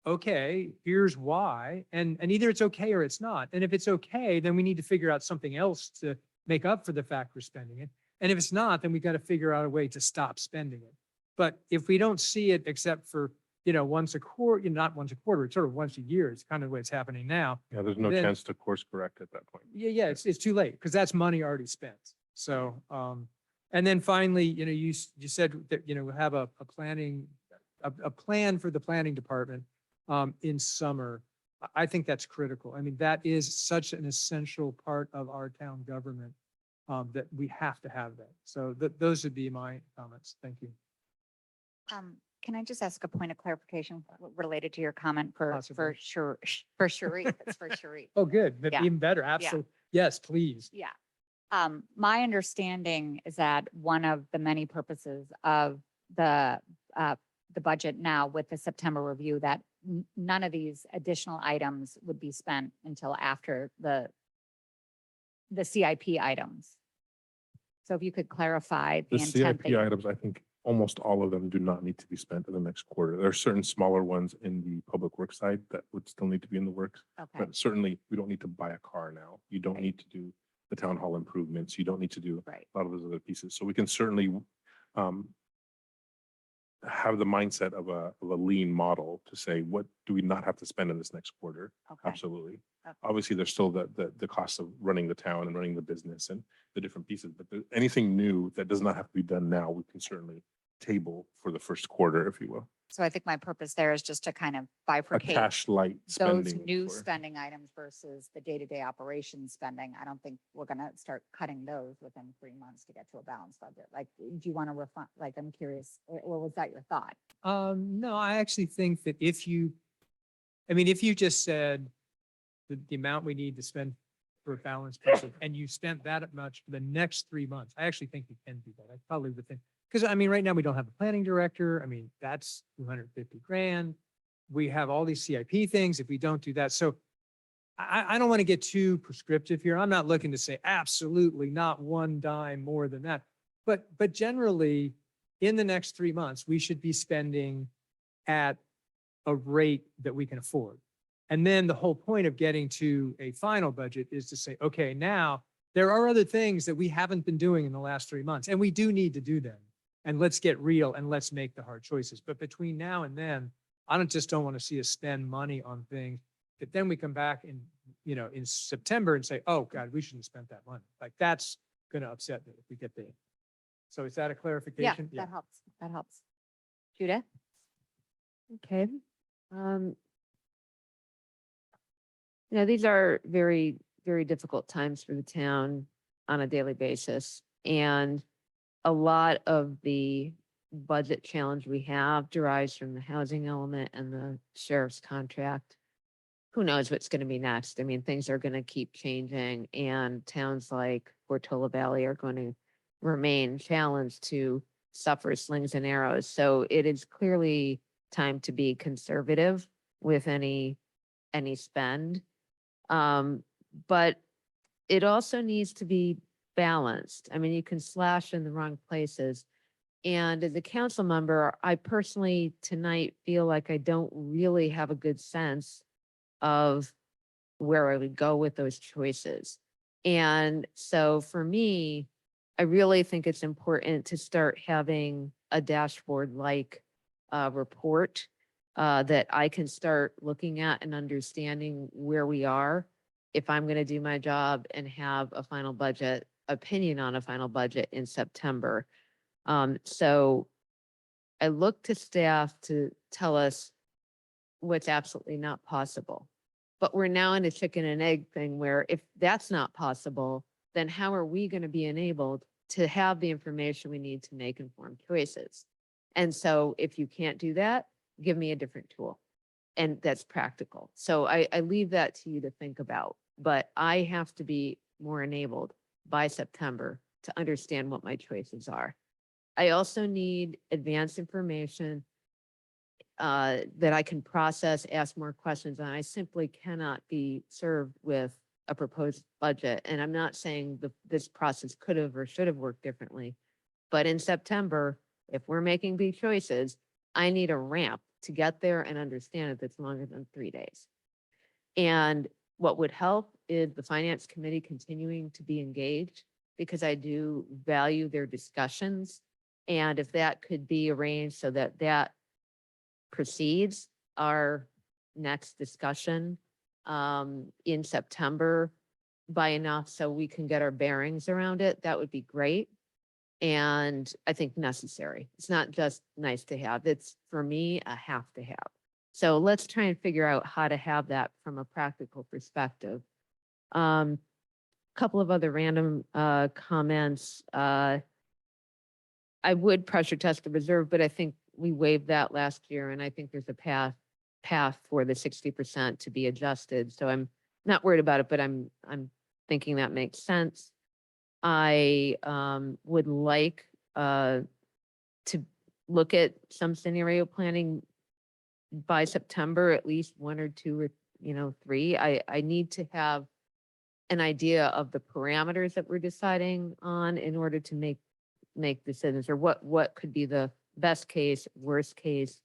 okay, here's why. And either it's okay or it's not. And if it's okay, then we need to figure out something else to make up for the fact we're spending it. And if it's not, then we got to figure out a way to stop spending it. But if we don't see it except for, once a quarter, not once a quarter, it's sort of once a year, it's kind of the way it's happening now. Yeah, there's no Then- chance to course correct at that point. Yeah, it's too late because that's money already spent. So, and then finally, you said that, we'll have a plan for the planning department in summer. I think that's critical. I mean, that is such an essential part of our town government that we have to have that. So those would be my comments. Thank you. Can I just ask a point of clarification related to your comment for Possibly. sure, for Sharif? It's for Sharif. Oh, good. But Yeah. even better. Absolutely. Yes, please. Yeah. My understanding is that one of the many purposes of the budget now with the September review, that none of these additional items would be spent until after the CIP items. So if you could clarify The the intent. CIP items, I think almost all of them do not need to be spent in the next quarter. There are certain smaller ones in the public works side that would still need to be in the works. Okay. But certainly, we don't need to buy a car now. You don't Right. need to do the town hall improvements. You don't need to do Right. a lot of those other pieces. So we can certainly have the mindset of a lean model to say, what do we not have to spend in this next quarter? Okay. Absolutely. Okay. Obviously, there's still the cost of running the town and running the business and the different pieces, but anything new that does not have to be done now, we can certainly table for the first quarter, if you will. So I think my purpose there is just to kind of A bifurcate cash light those spending. new for- spending items versus the day-to-day operations spending. I don't think we're gonna start cutting those within 3 months to get to a balanced budget. Like, do you want to refine, I'm curious, or was that your thought? No, I actually think that if you just said the amount we need to spend for a balanced budget and you spent that much for the next 3 months, I actually think you can do that. I probably would think, because right now we don't have a planning director. That's 250 grand. We have all these CIP things if we don't do that. So I don't want to get too prescriptive here. I'm not looking to say absolutely not one dime more than that. But generally, in the next 3 months, we should be spending at a rate that we can afford. And then the whole point of getting to a final budget is to say, okay, now there are other things that we haven't been doing in the last 3 months, and we do need to do them. And let's get real and let's make the hard choices. But between now and then, I don't want to see us spend money on things that then we come back in September and say, oh God, we shouldn't have spent that money. Like, that's going to upset me if we get there. So is that a Yeah, clarification? that helps. That helps. Judith? Okay. These are very, very difficult times for the town on a daily basis. And a lot of the budget challenge we have derives from the housing element and the sheriff's contract. Who knows what's going to be next? Things are going to keep changing, and towns like Portola Valley are going to remain challenged to suffer slings and arrows. So it is clearly time to be conservative with any spend. But it also needs to be balanced. I mean, you can slash in the wrong places. And as a council member, I personally tonight feel like I don't really have a good sense of where I would go with those choices. And so for me, I really think it's important to start having a dashboard like report that I can start looking at and understanding where we are if I'm going to do my job and have a final budget opinion on a final budget in September. So I look to staff to tell us what's absolutely not possible. But we're now in a chicken and egg thing where if that's not possible, then how are we going to be enabled to have the information we need to make informed choices? And so if you can't do that, give me a different tool. And that's practical. So I leave that to you to think about, but I have to be more enabled by September to understand what my choices are. I also need advanced information that I can process, ask more questions, and I simply cannot be served with a proposed budget. And I'm not saying this process could have or should have worked differently, but in September, if we're making big choices, I need a ramp to get there and understand it that's longer than 3 days. And what would help is the finance committee continuing to be engaged, because I do value their discussions. And if that could be arranged so that that precedes our next discussion in September by enough so we can get our bearings around it, that would be great. And I think necessary. It's not just nice to have. It's, for me, a have to have. So let's try and figure out how to have that from a practical perspective. Couple of other random comments. I would pressure test the reserve, but I think we waived that last year, and I think there's a path for the 60% to be adjusted. So I'm not worried about it, but I'm thinking that makes sense. I would like to look at some scenario planning by September, at least 1 or 2 or 3. I need to have an idea of the parameters that we're deciding on in order to make decisions, or what could be the best case, worst case.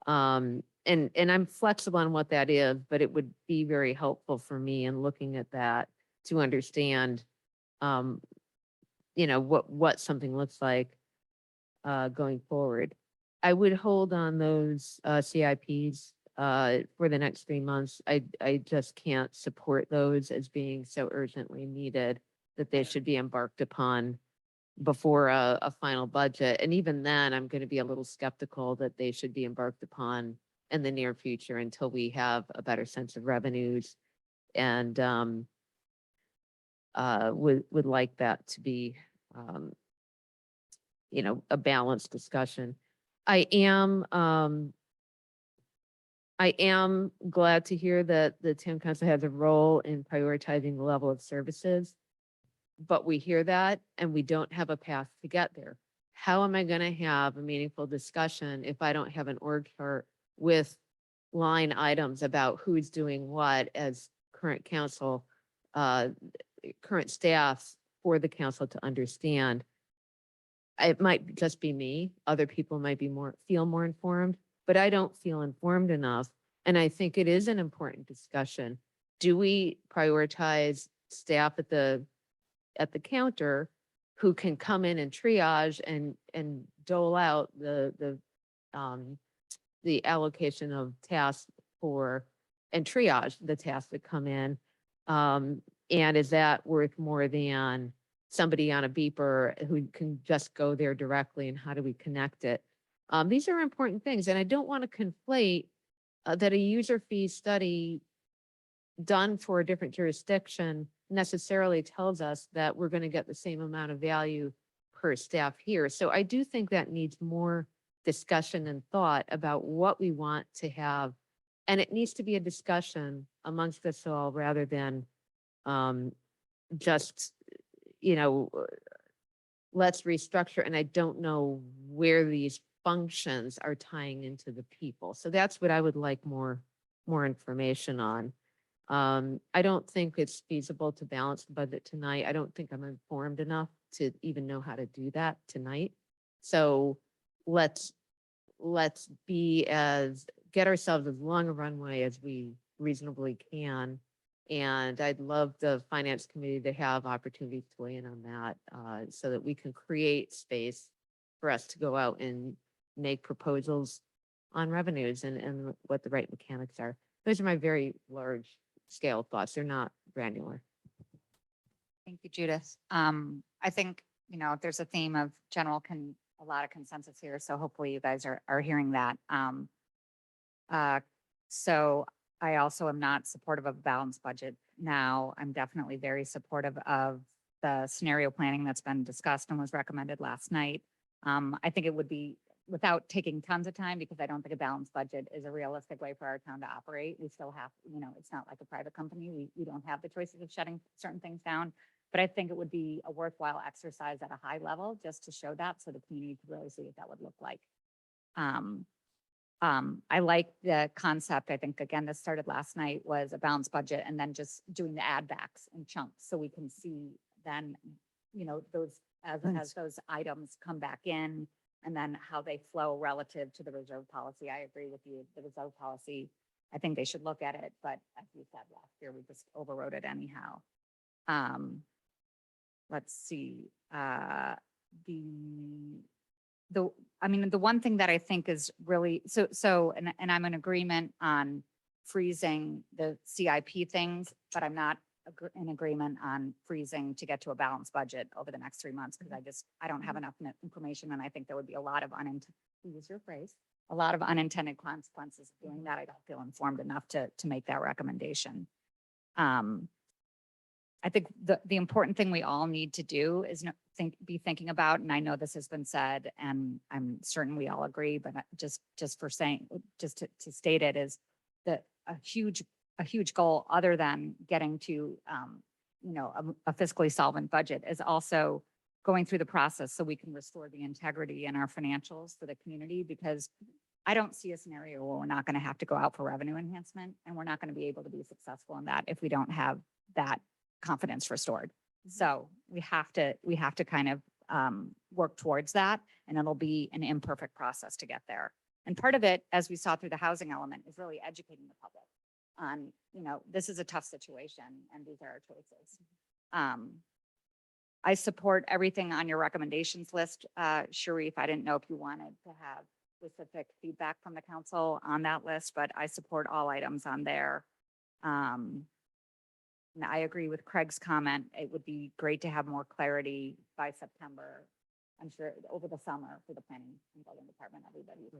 And I'm flexible on what that is, but it would be very helpful for me in looking at that to understand what something looks like going forward. I would hold on those CIPs for the next 3 months. I just can't support those as being so urgently needed that they should be embarked upon before a final budget. And even then, I'm going to be a little skeptical that they should be embarked upon in the near future until we have a better sense of revenues, and would like that to be a balanced discussion. I am glad to hear that the town council has a role in prioritizing the level of services, but we hear that and we don't have a path to get there. How am I going to have a meaningful discussion if I don't have an org chart with line items about who's doing what as current council, current staff for the council to understand? It might just be me. Other people might be feel more informed, but I don't feel informed enough. And I think it is an important discussion. Do we prioritize staff at the counter who can come in and triage and dole out the allocation of tasks and triage the tasks that come in? And is that worth more than somebody on a beeper who can just go there directly, and how do we connect it? These are important things, and I don't want to conflate that a user fee study done for a different jurisdiction necessarily tells us that we're going to get the same amount of value per staff here. So I do think that needs more discussion and thought about what we want to have. And it needs to be a discussion amongst us all rather than just, let's restructure, and I don't know where these functions are tying into the people. So that's what I would like more information on. I don't think it's feasible to balance the budget tonight. I don't think I'm informed enough to even know how to do that tonight. So let's get ourselves as long a runway as we reasonably can. And I'd love the finance committee to have opportunities to weigh in on that, so that we can create space for us to go out and make proposals on revenues and what the right mechanics are. Those are my very large scale thoughts. They're not granular. Thank you, Judith. I think, there's a theme of a lot of consensus here, so hopefully you guys are hearing that. So I also am not supportive of a balanced budget now. I'm definitely very supportive of the scenario planning that's been discussed and was recommended last night. I think it would be without taking tons of time, because I don't think a balanced budget is a realistic way for our town to operate. We still have, it's not like a private company. We don't have the choices of shutting certain things down. But I think it would be a worthwhile exercise at a high level just to show that, so the community could really see what that would look like. I like the concept. I think, again, this started last night, was a balanced budget and then just doing the add backs in chunks, so we can see then, those as those items come back in, and then how they flow relative to the reserve policy. I agree with you. The reserve policy, I think they should look at it, but as you said last year, we just overrode it anyhow. Let's see, the one thing that I think is really, and I'm in agreement on freezing the CIP things, but I'm not in agreement on freezing to get to a balanced budget over the next 3 months, because I don't have enough information, and I think there would be a lot of use your phrase, a lot of unintended consequences of doing that. I don't feel informed enough to make that recommendation. I think the important thing we all need to do is be thinking about, and I know this has been said, and I'm certain we all agree, but just to state it, is that a huge goal, other than getting to a fiscally solvent budget, is also going through the process so we can restore the integrity in our financials for the community, because I don't see a scenario where we're not going to have to go out for revenue enhancement, and we're not going to be able to be successful in that if we don't have that confidence restored. So we have to kind of work towards that, and it'll be an imperfect process to get there. And part of it, as we saw through the housing element, is really educating the public on, this is a tough situation and these are our choices. I support everything on your recommendations list. Sharif, I didn't know if you wanted to have specific feedback from the council on that list, but I support all items on there. And I agree with Craig's comment. It would be great to have more clarity by September. I'm sure over the summer for the planning and building department, everybody is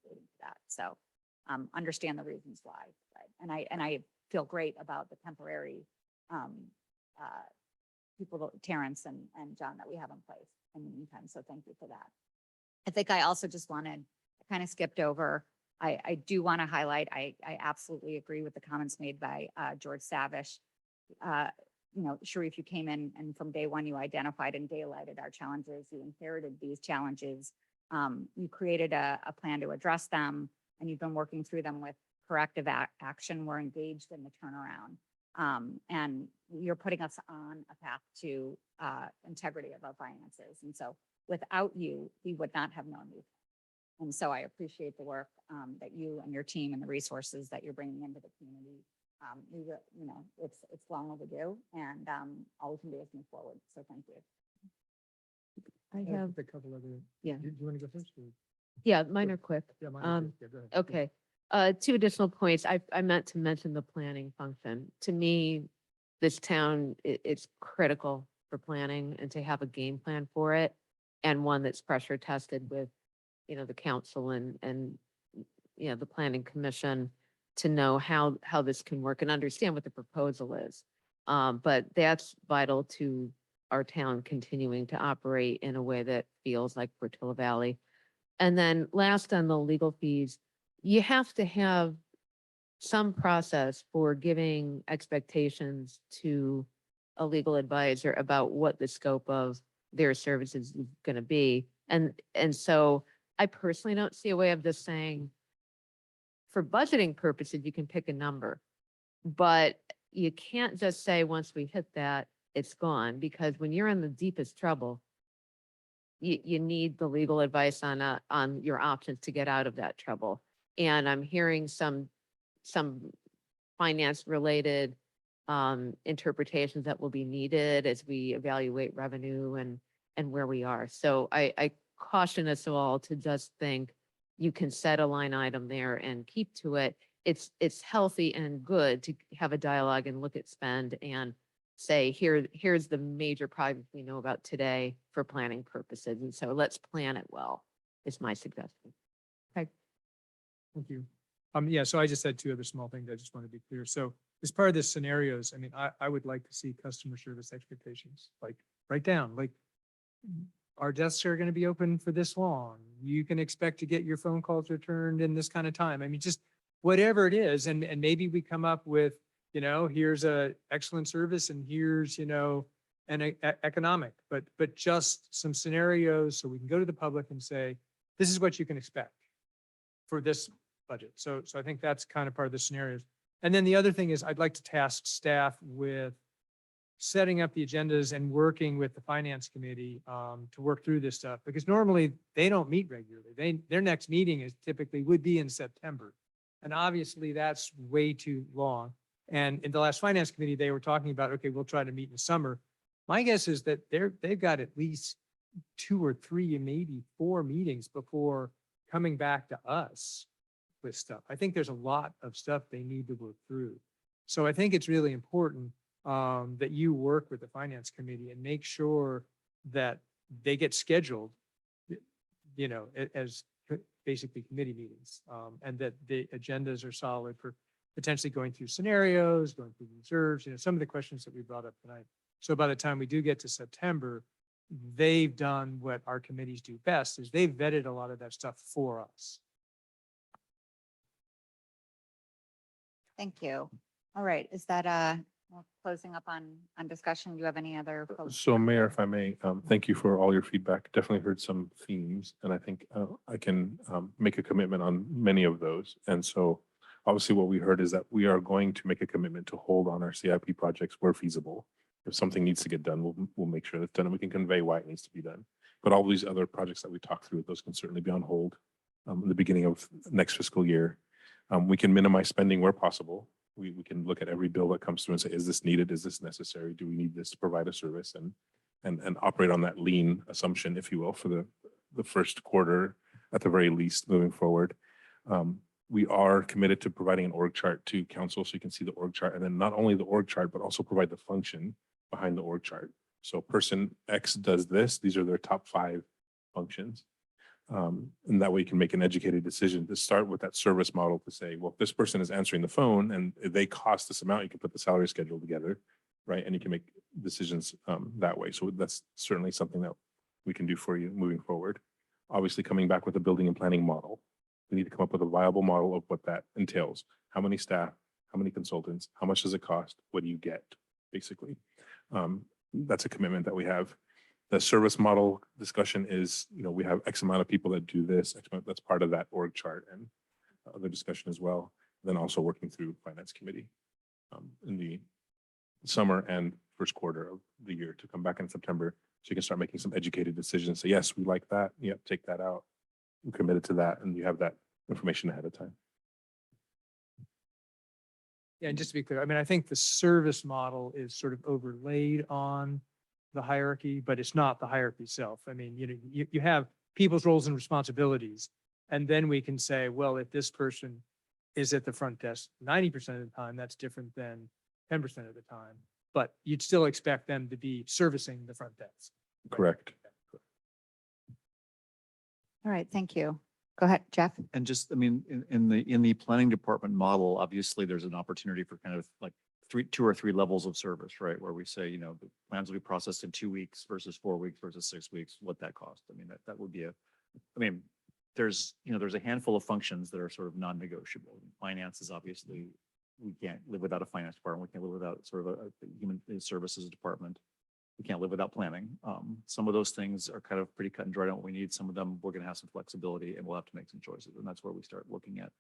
waiting for that. So understand the reasons why. Right? And I feel great about the temporary people, Terrence and John, that we have in place in the meantime. So thank you for that. I think I also just I kind of skipped over. I do want to highlight, I absolutely agree with the comments made by George Savish. Sharif, you came in and from day one, you identified and daylighted our challenges. You inherited these challenges. You created a plan to address them, and you've been working through them with corrective action. We're engaged in the turnaround. And you're putting us on a path to integrity of our finances. And so without you, we would not have known you. And so I appreciate the work that you and your team and the resources that you're bringing into the community. It's long overdue, and all we can do is move forward. So thank you. I have a couple other. Yeah. Do you want to go first? Yeah, mine are quick. Yeah, mine are quick. Yeah, go ahead. Okay. 2 additional points. I meant to mention the planning function. To me, this town, it's critical for planning, and to have a game plan for it, and one that's pressure tested with, the council and the planning commission, to know how this can work and understand what the proposal is. But that's vital to our town continuing to operate in a way that feels like Portola Valley. And then last, on the legal fees, you have to have some process for giving expectations to a legal advisor about what the scope of their services is going to be. And so I personally don't see a way of just saying, for budgeting purposes, you can pick a number, but you can't just say, once we hit that, it's gone, because when you're in the deepest trouble, you need the legal advice on your options to get out of that trouble. And I'm hearing some finance related interpretations that will be needed as we evaluate revenue and where we are. So I caution us all to just think you can set a line item there and keep to it. It's healthy and good to have a dialogue and look at spend and say, here's the major project we know about today for planning purposes. And so let's plan it well, is my suggestion. Okay. Thank you. Yeah, so I just had two other small things I just want to be clear. So as part of the scenarios, I mean, I would like to see customer service expectations, like write down, like our desks are going to be open for this long. You can expect to get your phone calls returned in this kind of time. I mean, just whatever it is. And maybe we come up with, here's a excellent service and here's, an economic, but just some scenarios so we can go to the public and say, this is what you can expect for this budget. So I think that's kind of part of the scenarios. And then the other thing is I'd like to task staff with setting up the agendas and working with the finance committee to work through this stuff, because normally they don't meet regularly. Their next meeting would be in September. And obviously that's way too long. And in the last finance committee, they were talking about, okay, we'll try to meet in the summer. My guess is that they've got at least 2 or 3, maybe 4 meetings before coming back to us with stuff. I think there's a lot of stuff they need to work through. So I think it's really important that you work with the finance committee and make sure that they get scheduled, as basically committee meetings, and that the agendas are solid for potentially going through scenarios, going through reserves, some of the questions that we brought up tonight. So by the time we do get to September, they've done what our committees do best, is they've vetted a lot of that stuff for us. Thank you. All right, is that we're closing up on discussion? Do you have any other folks? So Mayor, if I may, thank you for all your feedback. Definitely heard some themes, and I think I can make a commitment on many of those. And so obviously what we heard is that we are going to make a commitment to hold on our CIP projects where feasible. If something needs to get done, we'll make sure that's done, and we can convey why it needs to be done. But all these other projects that we talked through, those can certainly be on hold in the beginning of next fiscal year. We can minimize spending where possible. We can look at every bill that comes through and say, is this needed? Is this necessary? Do we need this to provide a service? And operate on that lean assumption, if you will, for the first quarter at the very least moving forward. We are committed to providing an org chart to council so you can see the org chart, and then not only the org chart, but also provide the function behind the org chart. So person X does this, these are their top 5 functions. And that way you can make an educated decision to start with that service model to say, well, if this person is answering the phone and they cost this amount, you can put the salary schedule together, right? And you can make decisions that way. So that's certainly something that we can do for you moving forward. Obviously, coming back with a building and planning model, we need to come up with a viable model of what that entails. How many staff, how many consultants, how much does it cost? What do you get, basically? That's a commitment that we have. The service model discussion is, we have X amount of people that do this, X amount, that's part of that org chart and other discussion as well. Then also working through finance committee in the summer and first quarter of the year to come back in September. So you can start making some educated decisions. So yes, we like that. Yep, take that out. We're committed to that, and you have that information ahead of time. Yeah, and just to be clear, I mean, I think the service model is sort of overlaid on the hierarchy, but it's not the hierarchy itself. I mean, you have people's roles and responsibilities, and then we can say, well, if this person is at the front desk 90% of the time, that's different than 10% of the time. But you'd still expect them to be servicing the front desk. Correct. All right, thank you. Go ahead, Jeff. And just, I mean, in the planning department model, obviously there's an opportunity for kind of like 2 or 3 levels of service, right? Where we say, the plans will be processed in 2 weeks versus 4 weeks versus 6 weeks, what that costs. I mean, that would be there's a handful of functions that are sort of non-negotiable. Finance is obviously we can't live without a finance department. We can't live without sort of a human services department. We can't live without planning. Some of those things are kind of pretty cut and dried on what we need. Some of them, we're going to have some flexibility and we'll have to make some choices. And that's where we start looking at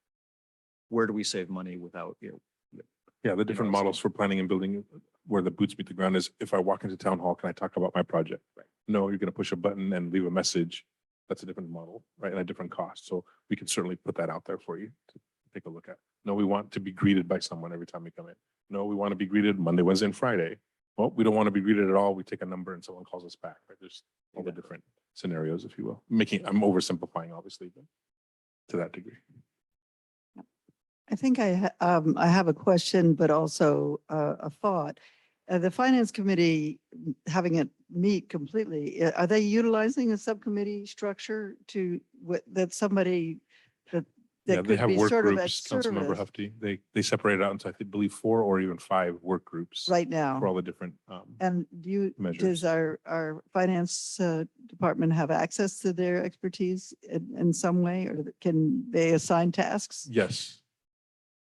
where do we save money without, Yeah, the different so- models for planning and building where the boots meet the ground is if I walk into town hall, can I talk about my project? Right. No, you're gonna push a button and leave a message. That's a different model, right? And a different cost. So we can certainly put that out there for you to take a look at. No, we want to be greeted by someone every time we come in. No, we want to be greeted Monday, Wednesday, and Friday. Well, we don't want to be greeted at all. We take a number and someone calls us back, right? There's all the different scenarios, if you will. I'm oversimplifying, obviously, but to that degree. I think I have a question, but also a thought. The Finance Committee, having it meet completely, are they utilizing a subcommittee structure that somebody that Yeah, that they could have be work sort of at groups, Councilmember service Hufty. They separate it out into, I believe, 4 or even 5 work groups right now? for all the different, And does measures. our finance department have access to their expertise in some way, or can they assign tasks? yes.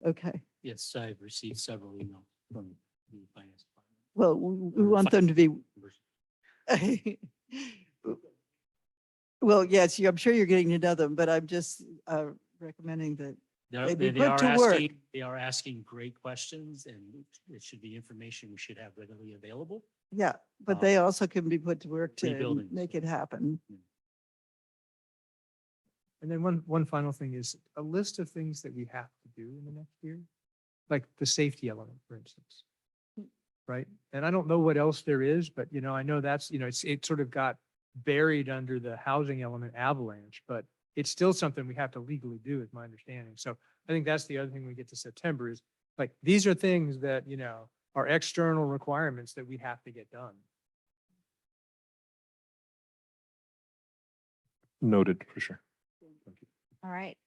Okay, Yes, I've received several emails from the finance department. well, we want them to be, well, yes, I'm sure you're getting to know them, but I'm just recommending that they be put to work. They are asking great questions and it should be information we should have readily available. Yeah, but they also can be put to work to Rebuilding. make it happen. And then one final thing is a list of things that we have to do in the next year, like the safety element, for instance. Right? And I don't know what else there is, but I know that's, it sort of got buried under the housing element avalanche, but it's still something we have to legally do, is my understanding. So I think that's the other thing we get to September is like, these are things that, are external requirements that we have to get done. Noted for sure. All right.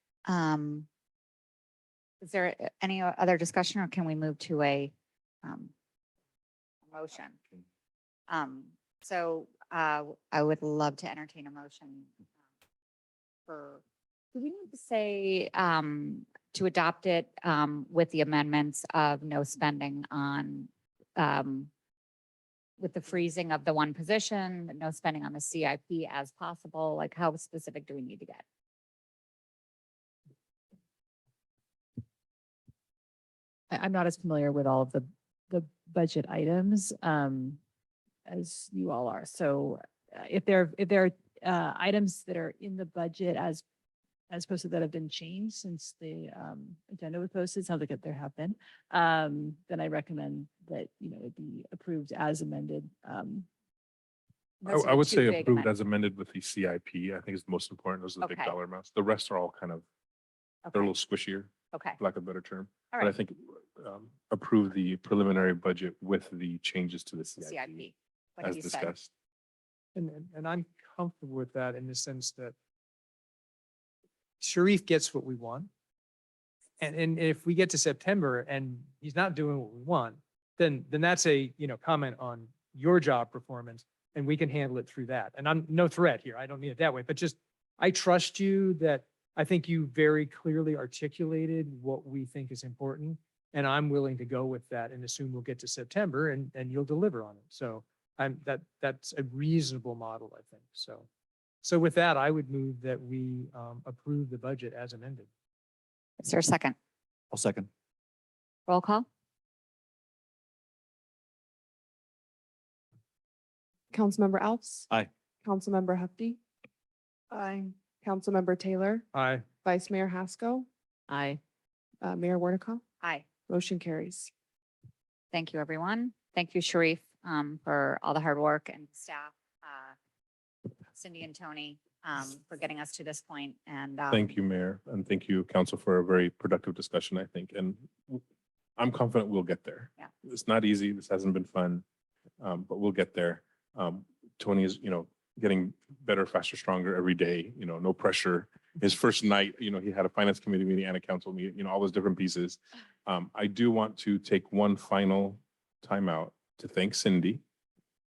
Is there any other discussion or can we move to a motion? So I would love to entertain a motion do we need to say to adopt it with the amendments of no spending on with the freezing of the one position, no spending on the CIP as possible? Like how specific do we need to get? I'm not as familiar with all of the budget items as you all are. So if there are items that are in the budget as posted that have been changed since the agenda was posted, sounds like there have been, then I recommend that, it be approved as amended. I would say Two big approved as amended with the CIP. I think is the most important. Those are the big Okay. dollar amounts. The rest are all kind of, they're a Okay, little squishier, okay, for lack of a better term. all But I right, think approve the preliminary budget with the changes to the CIP. CIP What have as you said? discussed. And I'm comfortable with that in the sense that Sharif gets what we want. And if we get to September and he's not doing what we want, then that's a, comment on your job performance and we can handle it through that. And I'm no threat here. I don't mean it that way, but just, I trust you that I think you very clearly articulated what we think is important. And I'm willing to go with that and assume we'll get to September and you'll deliver on it. So that's a reasonable model, I think. So with that, I would move that we approve the budget as amended. Is there a second? I'll second. Roll call? Councilmember Alves. Aye. Councilmember Hefty, I Councilmember Taylor, Aye. Vice Mayor Haskell, Aye. Mayor Warnica. Aye. Motion carries. Thank you, everyone. Thank you, Sharif, for all the hard work and staff, Cindy and Tony, for getting us to this point. And Thank you, Mayor, and thank you, Council, for a very productive discussion, I think. And I'm confident we'll get there. Yeah. It's not easy. This hasn't been fun, but we'll get there. Tony is, getting better, faster, stronger every day, no pressure. His first night, he had a finance committee meeting and a council meeting, all those different pieces. I do want to take one final timeout to thank Cindy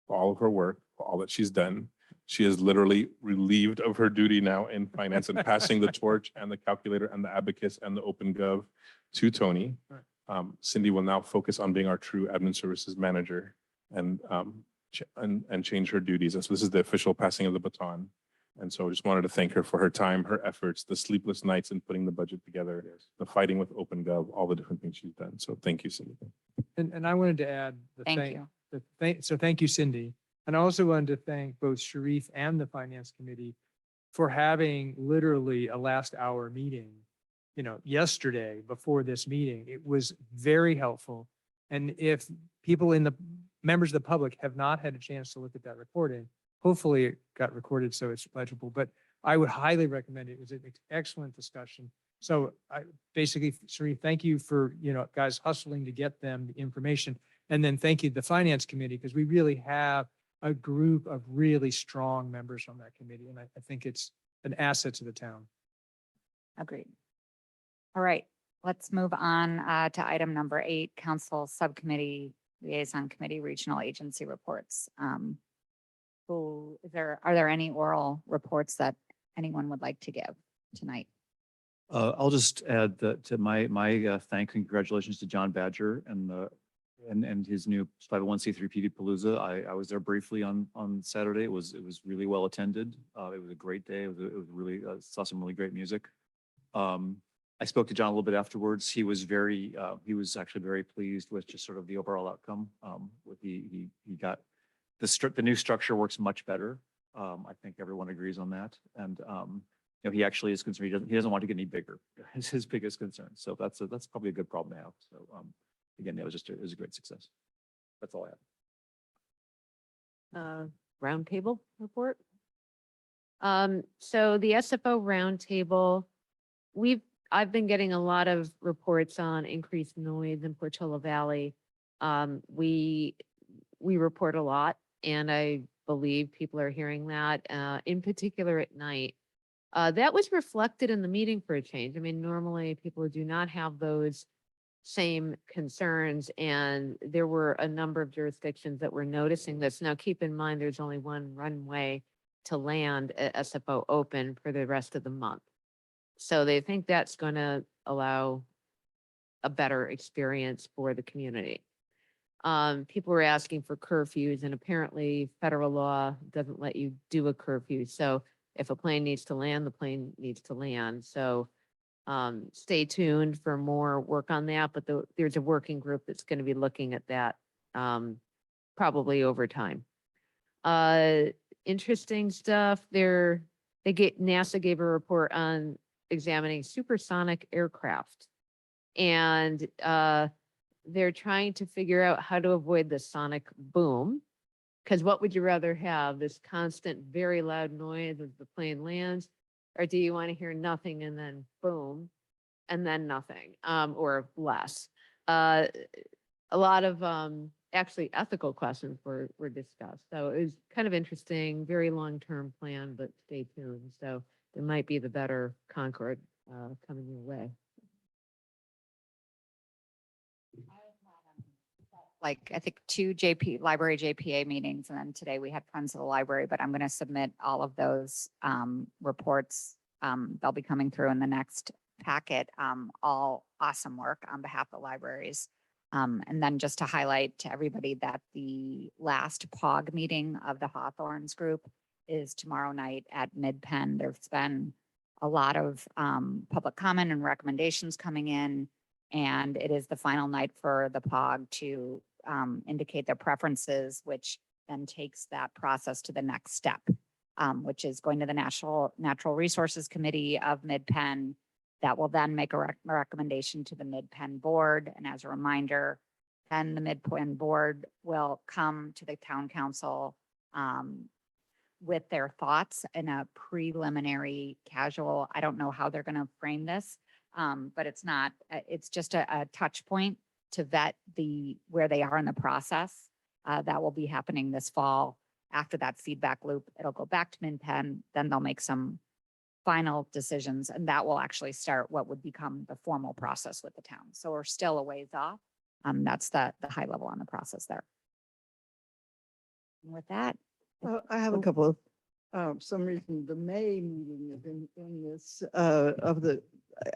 for all of her work, for all that she's done. She is literally relieved of her duty now in finance and passing the torch and the calculator and the abacus and the open gov to Tony. Cindy will now focus on being our true admin services manager and change her duties. And so this is the official passing of the baton. And so I just wanted to thank her for her time, her efforts, the sleepless nights in putting the budget together, the fighting with OpenGov, all the different things she's done. So thank you, Cindy. And I wanted to add the Thank you. so thank you, Cindy. And I also wanted to thank both Sharif and the Finance Committee for having literally a last hour meeting, yesterday before this meeting. It was very helpful. And if members of the public have not had a chance to look at that recording, hopefully it got recorded so it's legible, but I would highly recommend it. It was an excellent discussion. So Sharif, thank you for, guys hustling to get them the information. And then thank you to the Finance Committee, because we really have a group of really strong members on that committee. And I think it's an asset to the town. Agreed. All right, let's move on to item number 8, Council Subcommittee Liaison Committee Regional Agency Reports. Are there any oral reports that anyone would like to give tonight? I'll just add that to my thanks and congratulations to John Badger and his new 501c3 PD Palooza. I was there briefly on Saturday. It was really well attended. It was a great day. It was really saw some really great music. I spoke to John a little bit afterwards. He was actually very pleased with just sort of the overall outcome. He got the new structure works much better. I think everyone agrees on that. And he actually is concerned. He doesn't want to get any bigger. Is his biggest concern. So that's probably a good problem to have. So again, it was a great success. That's all I have. Roundtable report. So the SFO roundtable, I've been getting a lot of reports on increased noise in Portola Valley. We report a lot, and I believe people are hearing that, in particular at night. That was reflected in the meeting for a change. I mean, normally people do not have those same concerns, and there were a number of jurisdictions that were noticing this. Now, keep in mind, there's only one runway to land at SFO open for the rest of the month. So they think that's going to allow a better experience for the community. People were asking for curfews, and apparently federal law doesn't let you do a curfew. So if a plane needs to land, the plane needs to land. So stay tuned for more work on that, but there's a working group that's going to be looking at that probably over time. Interesting stuff. NASA gave a report on examining supersonic aircraft, and they're trying to figure out how to avoid the sonic boom. Because what would you rather have, this constant, very loud noise as the plane lands, or do you want to hear nothing and then boom, and then nothing, or less? A lot of actually ethical questions were discussed. So it was kind of interesting, very long-term plan, but stay tuned. So there might be the better Concord coming your way. Like, I think 2 library JPA meetings, and then today we had Friends of the Library, but I'm going to submit all of those reports. They'll be coming through in the next packet. All awesome work on behalf of libraries. And then just to highlight to everybody that the last POG meeting of the Hawthorns group is tomorrow night at Mid-Penn. There's been a lot of public comment and recommendations coming in, and it is the final night for the POG to indicate their preferences, which then takes that process to the next step, which is going to the Natural Resources Committee of Mid-Penn. That will then make a recommendation to the Mid-Penn board. And as a reminder, then the Mid-Penn board will come to the town council with their thoughts in a preliminary casual. I don't know how they're going to frame this, but it's just a touch point to vet where they are in the process. That will be happening this fall. After that feedback loop, it'll go back to Mid-Penn, then they'll make some final decisions, and that will actually start what would become the formal process with the town. So we're still a ways off. That's the high level on the process there. And with that, I have a couple of For some reason, the May meeting is in this,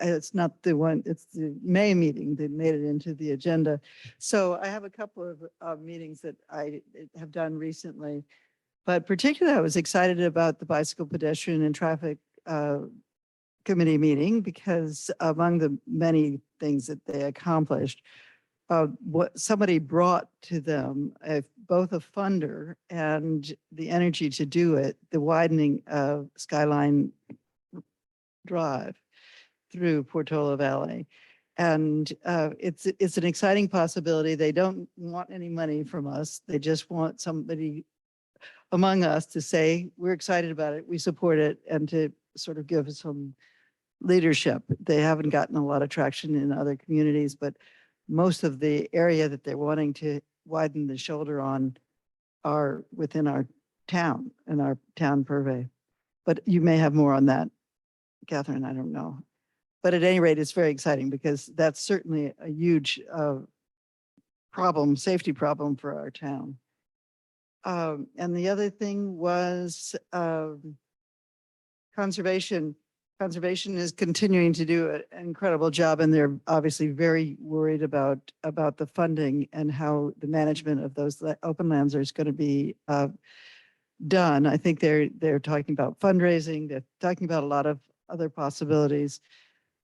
it's not the one, it's the May meeting that made it into the agenda. So I have a couple of meetings that I have done recently. But particularly, I was excited about the bicycle, pedestrian, and traffic committee meeting because among the many things that they accomplished, what somebody brought to them, both a funder and the energy to do it, the widening of Skyline Drive through Portola Valley. And it's an exciting possibility. They don't want any money from us. They just want somebody among us to say, we're excited about it, we support it, and to sort of give us some leadership. They haven't gotten a lot of traction in other communities, but most of the area that they're wanting to widen the shoulder on are within our town and our town purvey. But you may have more on that, Catherine, I don't know. But at any rate, it's very exciting because that's certainly a huge safety problem for our town. And the other thing was conservation. Conservation is continuing to do an incredible job, and they're obviously very worried about the funding and how the management of those open lands is going to be done. I think they're talking about fundraising. They're talking about a lot of other possibilities.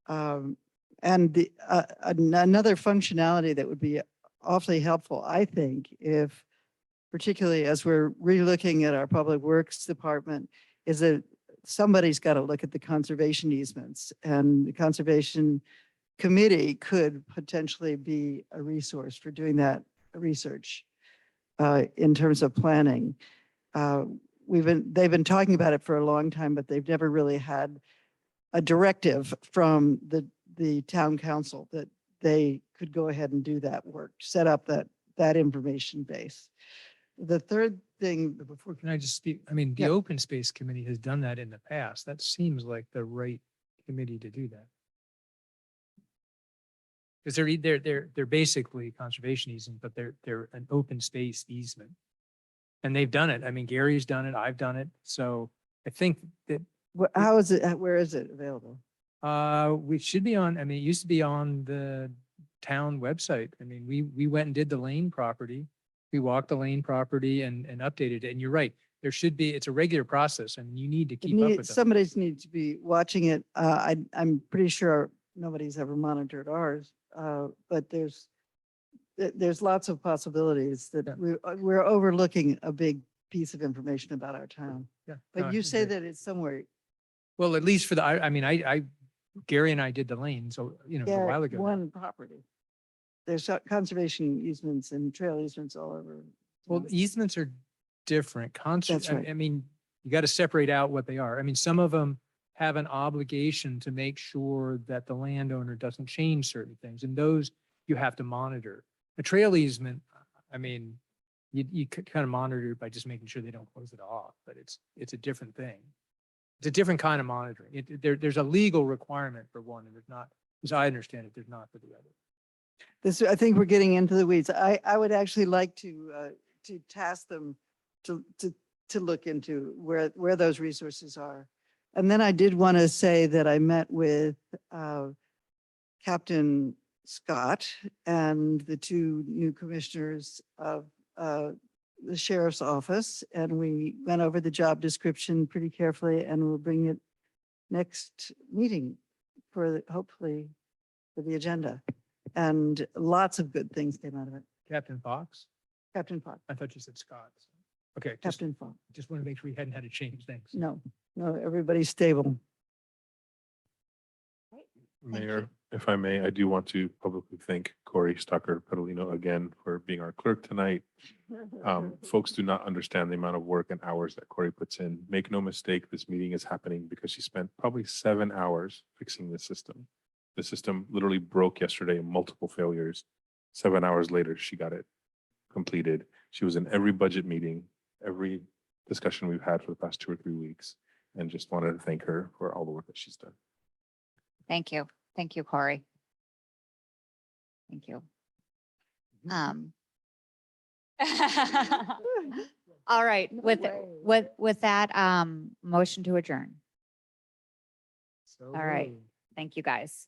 And another functionality that would be awfully helpful, I think, if particularly as we're relooking at our public works department, is that somebody's got to look at the conservation easements, and the conservation committee could potentially be a resource for doing that research in terms of planning. They've been talking about it for a long time, but they've never really had a directive from the town council that they could go ahead and do that work, set up that information base. The third thing before. Can I just speak? I mean, the Yeah. Open Space Committee has done that in the past. That seems like the right committee to do that. Because they're basically conservation easement, but they're an open space easement. And they've done it. I mean, Gary's done it, I've done it. So I think that How is it, where is it available? we should be on, I mean, it used to be on the town website. I mean, we went and did the Lane property. We walked the Lane property and updated it. And you're right, there should be, it's a regular process and you need to keep up with them. Somebody's need to be watching it. I'm pretty sure nobody's ever monitored ours, but there's lots of possibilities that we're overlooking a big piece of information about our town. Yeah. But no, you I say agree. that it's somewhere. Well, at least for the, I mean, Gary and I did the Lane, so, you know, it was a while ago. One property. There's conservation easements and trail easements all over. Well, town. easements are different. That's right. I mean, you got to separate out what they are. I mean, some of them have an obligation to make sure that the landowner doesn't change certain things, and those you have to monitor. A trail easement, I mean, you could kind of monitor it by just making sure they don't close it off, but it's a different thing. It's a different kind of monitoring. There's a legal requirement for one, and there's not, as I understand it, there's not for the other. I think we're getting into the weeds. I would actually like to task them to look into where those resources are. And then I did want to say that I met with Captain Scott and the two new commissioners of the sheriff's office, and we went over the job description pretty carefully, and we'll bring it next meeting hopefully for the agenda. And lots of good things came out of it. Captain Fox? Captain Fox. I thought you said Scott. Okay, Captain Fox. just want to make sure we hadn't had to change things. No, everybody's stable. Mayor, if I may, I do want to publicly thank Corey Stucker Pedalino again for being our clerk tonight. Folks do not understand the amount of work and hours that Corey puts in. Make no mistake, this meeting is happening because she spent probably 7 hours fixing the system. The system literally broke yesterday, multiple failures. 7 hours later, she got it completed. She was in every budget meeting, every discussion we've had for the past 2 or 3 weeks, and just wanted to thank her for all the work that she's done. Thank you. Thank you, Corey. Thank you. All right, No with, way. with that, motion to adjourn. So All right. moved. Thank you, guys.